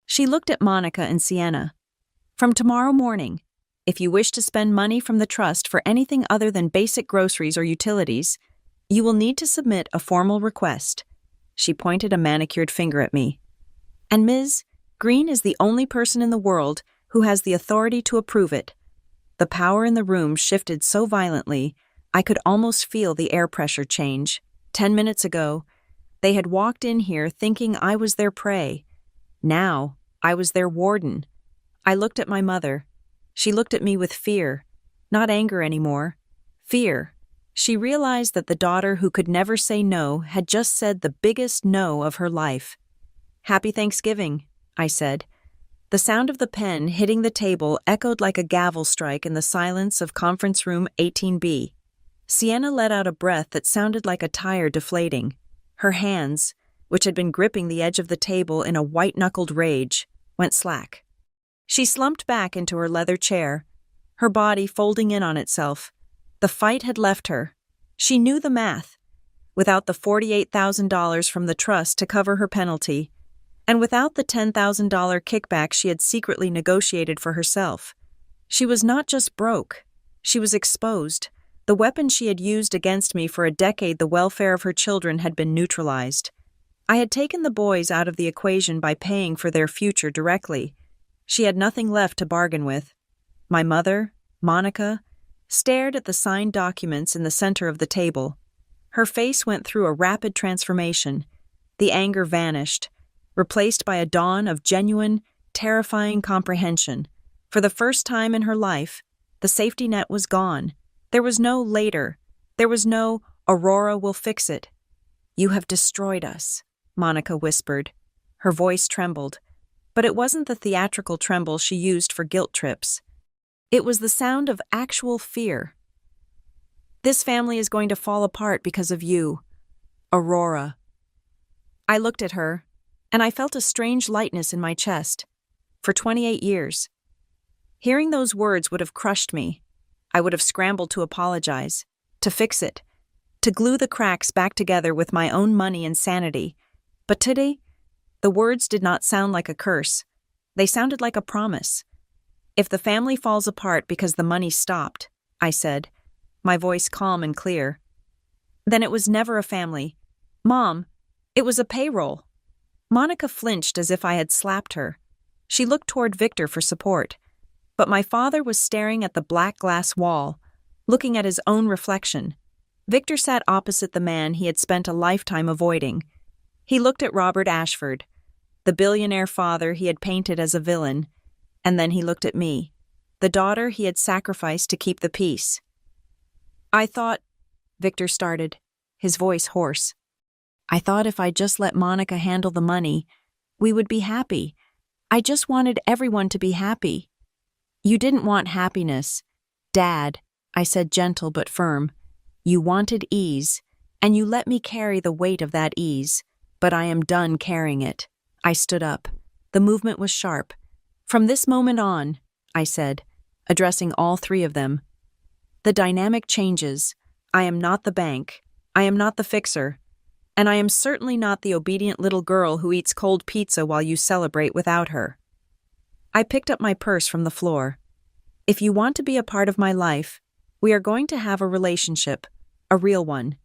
She looked at Monica and Sienna. From tomorrow morning, if you wish to spend money from the trust for anything other than basic groceries or utilities, you will need to submit a formal request. She pointed a manicured finger at me. And Ms. Green is the only person in the world who has the authority to approve it. The power in the room shifted so violently, I could almost feel the air pressure change. 10 minutes ago, they had walked in here thinking I was their prey. Now, I was their warden. I looked at my mother. She looked at me with fear. Not anger anymore. Fear. She realized that the daughter who could never say no had just said the biggest no of her life. Happy Thanksgiving, I said. The sound of the pen hitting the table echoed like a gavel strike in the silence of conference room 18B. Sienna let out a breath that sounded like a tire deflating. Her hands, which had been gripping the edge of the table in a white-knuckled rage, went slack. She slumped back into her leather chair, her body folding in on itself. The fight had left her. She knew the math. Without the $48,000 from the trust to cover her penalty, and without the $10,000 kickback she had secretly negotiated for herself, she was not just broke. She was exposed. The weapon she had used against me for a decade, the welfare of her children, had been neutralized. I had taken the boys out of the equation by paying for their future directly. She had nothing left to bargain with. My mother, Monica, stared at the signed documents in the center of the table. Her face went through a rapid transformation. The anger vanished, replaced by a dawn of genuine, terrifying comprehension. For the first time in her life, the safety net was gone. There was no later. There was no Aurora will fix it. You have destroyed us, Monica whispered. Her voice trembled, but it wasn't the theatrical tremble she used for guilt trips. It was the sound of actual fear. This family is going to fall apart because of you, Aurora. I looked at her, and I felt a strange lightness in my chest. For 28 years. Hearing those words would have crushed me. I would have scrambled to apologize, to fix it, to glue the cracks back together with my own money and sanity. But today, the words did not sound like a curse. They sounded like a promise. If the family falls apart because the money stopped, I said, my voice calm and clear, then it was never a family. Mom, it was a payroll. Monica flinched as if I had slapped her. She looked toward Victor for support. But my father was staring at the black glass wall, looking at his own reflection. Victor sat opposite the man he had spent a lifetime avoiding. He looked at Robert Ashford, the billionaire father he had painted as a villain, and then he looked at me, the daughter he had sacrificed to keep the peace. "I thought," Victor started, his voice hoarse. "I thought if I just let Monica handle the money, we would be happy. I just wanted everyone to be happy." "You didn't want happiness, Dad," I said, gentle but firm. "You wanted ease, and you let me carry the weight of that ease, but I am done carrying it." I stood up. The movement was sharp. "From this moment on," I said, addressing all three of them, "the dynamic changes. I am not the bank. I am not the fixer. And I am certainly not the obedient little girl who eats cold pizza while you celebrate without her." I picked up my purse from the floor. "If you want to be a part of my life, we are going to have a relationship, a real one.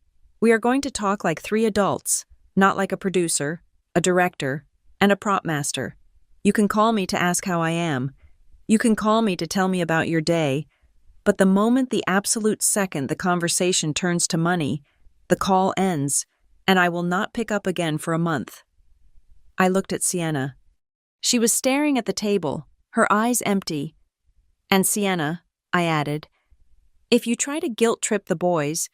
We are going to talk like three adults, not like a producer, a director, and a prop master. You can call me to ask how I am. You can call me to tell me about your day. But the moment, the absolute second, the conversation turns to money, the call ends, and I will not pick up again for a month." I looked at Sienna. She was staring at the table, her eyes empty. "And Sienna," I added, "if you try to guilt-trip the boys,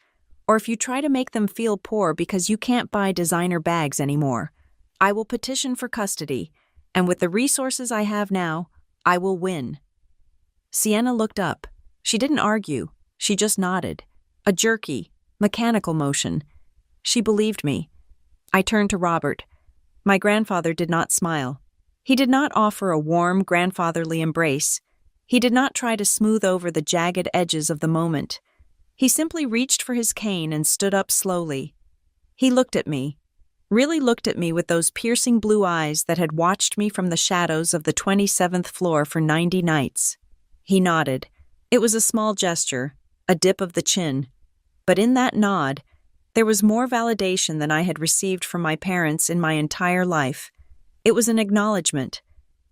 or if you try to make them feel poor because you can't buy designer bags anymore, I will petition for custody, and with the resources I have now, I will win." Sienna looked up. She didn't argue. She just nodded. A jerky, mechanical motion. She believed me. I turned to Robert. My grandfather did not smile. He did not offer a warm, grandfatherly embrace. He did not try to smooth over the jagged edges of the moment. He simply reached for his cane and stood up slowly. He looked at me, really looked at me with those piercing blue eyes that had watched me from the shadows of the 27th floor for 90 nights. He nodded. It was a small gesture, a dip of the chin. But in that nod, there was more validation than I had received from my parents in my entire life. It was an acknowledgement.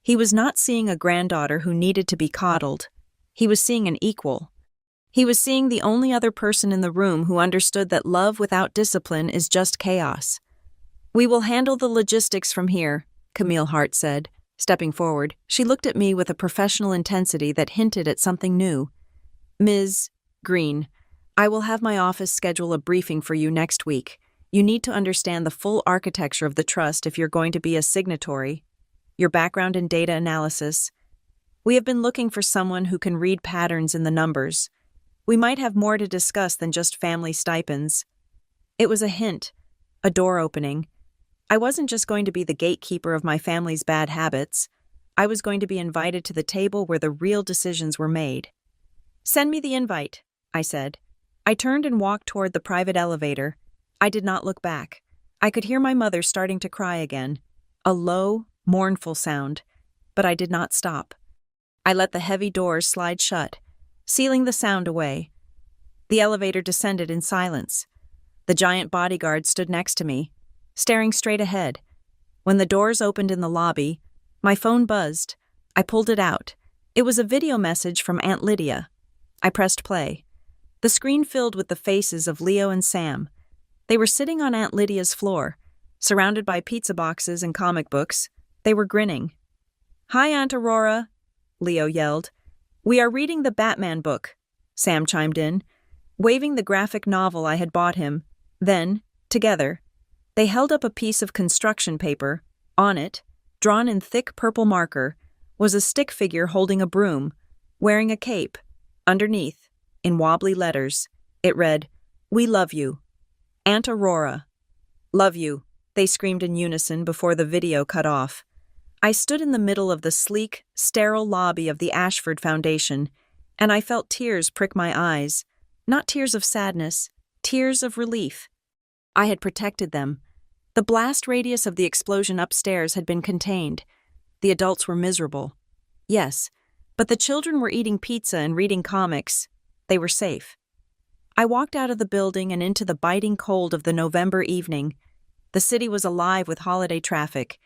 He was not seeing a granddaughter who needed to be coddled. He was seeing an equal. He was seeing the only other person in the room who understood that love without discipline is just chaos. "We will handle the logistics from here," Camille Hart said, stepping forward. She looked at me with a professional intensity that hinted at something new. "Ms. Green, I will have my office schedule a briefing for you next week. You need to understand the full architecture of the trust if you're going to be a signatory, your background in data analysis. We have been looking for someone who can read patterns in the numbers. We might have more to discuss than just family stipends." It was a hint, a door opening. I wasn't just going to be the gatekeeper of my family's bad habits. I was going to be invited to the table where the real decisions were made. "Send me the invite," I said. I turned and walked toward the private elevator. I did not look back. I could hear my mother starting to cry again. A low, mournful sound. But I did not stop. I let the heavy doors slide shut, sealing the sound away. The elevator descended in silence. The giant bodyguard stood next to me, staring straight ahead. When the doors opened in the lobby, my phone buzzed. I pulled it out. It was a video message from Aunt Lydia. I pressed play. The screen filled with the faces of Leo and Sam. They were sitting on Aunt Lydia's floor, surrounded by pizza boxes and comic books. They were grinning. "Hi, Aunt Aurora," Leo yelled. "We are reading the Batman book," Sam chimed in, waving the graphic novel I had bought him. Then, together, they held up a piece of construction paper. On it, drawn in thick purple marker, was a stick figure holding a broom, wearing a cape. Underneath, in wobbly letters, it read, "We love you. Aunt Aurora." "Love you," they screamed in unison before the video cut off. I stood in the middle of the sleek, sterile lobby of the Ashford Foundation, and I felt tears prick my eyes. Not tears of sadness, tears of relief. I had protected them. The blast radius of the explosion upstairs had been contained. The adults were miserable. Yes, but the children were eating pizza and reading comics. They were safe. I walked out of the building and into the biting cold of the November evening. The city was alive with holiday traffic.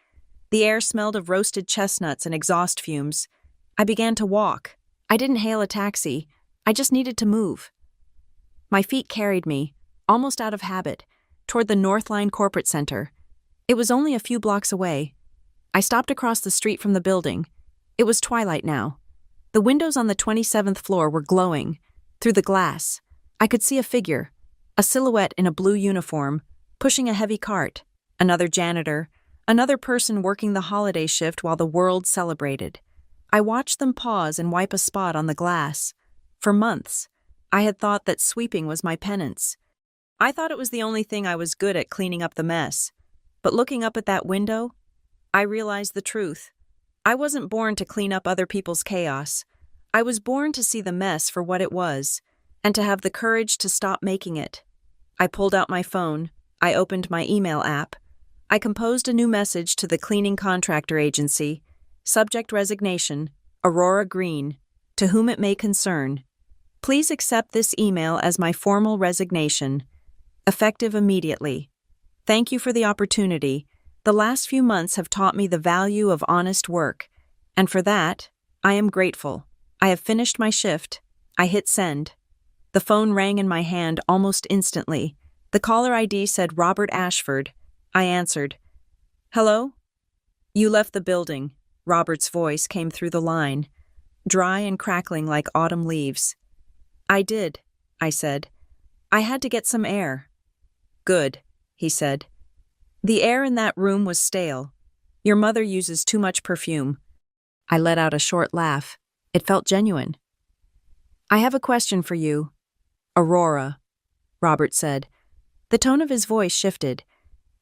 The air smelled of roasted chestnuts and exhaust fumes. I began to walk. I didn't hail a taxi. I just needed to move. My feet carried me, almost out of habit, toward the North Line Corporate Center. It was only a few blocks away. I stopped across the street from the building. It was twilight now. The windows on the 27th floor were glowing. Through the glass, I could see a figure, a silhouette in a blue uniform, pushing a heavy cart, another janitor, another person working the holiday shift while the world celebrated. I watched them pause and wipe a spot on the glass. For months, I had thought that sweeping was my penance. I thought it was the only thing I was good at, cleaning up the mess. But looking up at that window, I realized the truth. I wasn't born to clean up other people's chaos. I was born to see the mess for what it was, and to have the courage to stop making it. I pulled out my phone. I opened my email app. I composed a new message to the cleaning contractor agency. Subject: resignation, Aurora Green, to whom it may concern. Please accept this email as my formal resignation, effective immediately. Thank you for the opportunity. The last few months have taught me the value of honest work, and for that, I am grateful. I have finished my shift. I hit send. The phone rang in my hand almost instantly. The caller ID said Robert Ashford. I answered. Hello? You left the building. Robert's voice came through the line, dry and crackling like autumn leaves. I did, I said. I had to get some air. Good, he said. The air in that room was stale. Your mother uses too much perfume. I let out a short laugh. It felt genuine. I have a question for you. Aurora, Robert said. The tone of his voice shifted.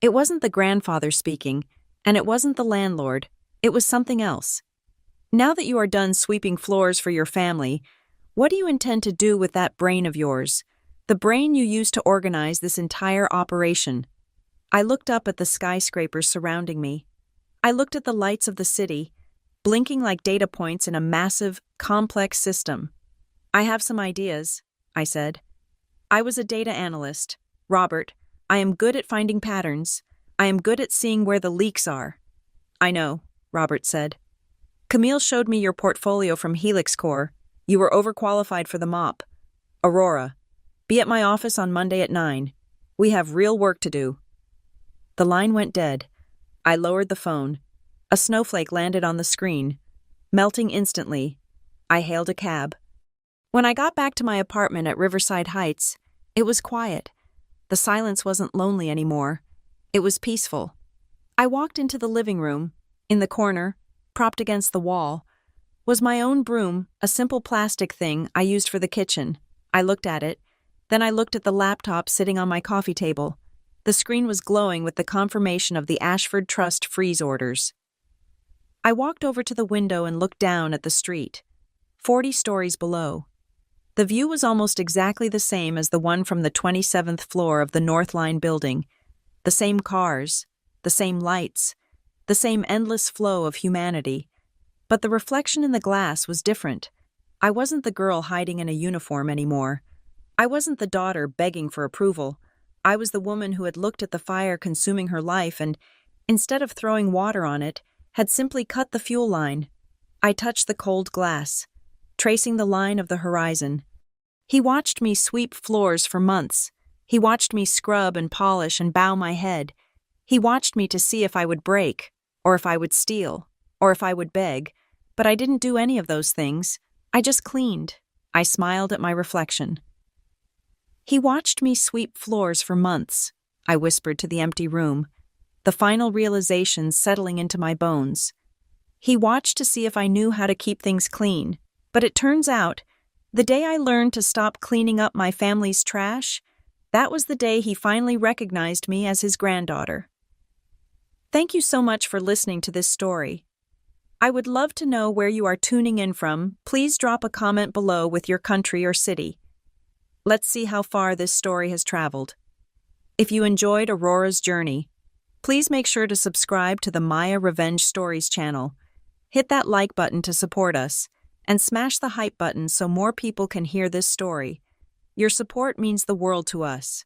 It wasn't the grandfather speaking, and it wasn't the landlord. It was something else. Now that you are done sweeping floors for your family, what do you intend to do with that brain of yours? The brain you used to organize this entire operation. I looked up at the skyscrapers surrounding me. I looked at the lights of the city, blinking like data points in a massive, complex system. I have some ideas, I said. I was a data analyst. Robert, I am good at finding patterns. I am good at seeing where the leaks are. I know, Robert said. Camille showed me your portfolio from Helix Corps. You were overqualified for the mop. Aurora, be at my office on Monday at 9. We have real work to do. The line went dead. I lowered the phone. A snowflake landed on the screen. Melting instantly, I hailed a cab. When I got back to my apartment at Riverside Heights, it was quiet. The silence wasn't lonely anymore. It was peaceful. I walked into the living room. In the corner, propped against the wall, was my own broom, a simple plastic thing I used for the kitchen. I looked at it. Then I looked at the laptop sitting on my coffee table. The screen was glowing with the confirmation of the Ashford Trust freeze orders. I walked over to the window and looked down at the street, 40 stories below. The view was almost exactly the same as the one from the 27th floor of the North Line building. The same cars, the same lights, the same endless flow of humanity. But the reflection in the glass was different. I wasn't the girl hiding in a uniform anymore. I wasn't the daughter begging for approval. I was the woman who had looked at the fire consuming her life and, instead of throwing water on it, had simply cut the fuel line. I touched the cold glass, tracing the line of the horizon. He watched me sweep floors for months. He watched me scrub and polish and bow my head. He watched me to see if I would break, or if I would steal, or if I would beg. But I didn't do any of those things. I just cleaned. I smiled at my reflection. He watched me sweep floors for months, I whispered to the empty room, the final realizations settling into my bones. He watched to see if I knew how to keep things clean, but it turns out, the day I learned to stop cleaning up my family's trash, that was the day he finally recognized me as his granddaughter. Thank you so much for listening to this story. I would love to know where you are tuning in from. Please drop a comment below with your country or city. Let's see how far this story has traveled. If you enjoyed Aurora's journey, please make sure to subscribe to the Maya Revenge Stories channel. Hit that like button to support us, and smash the hype button so more people can hear this story. Your support means the world to us.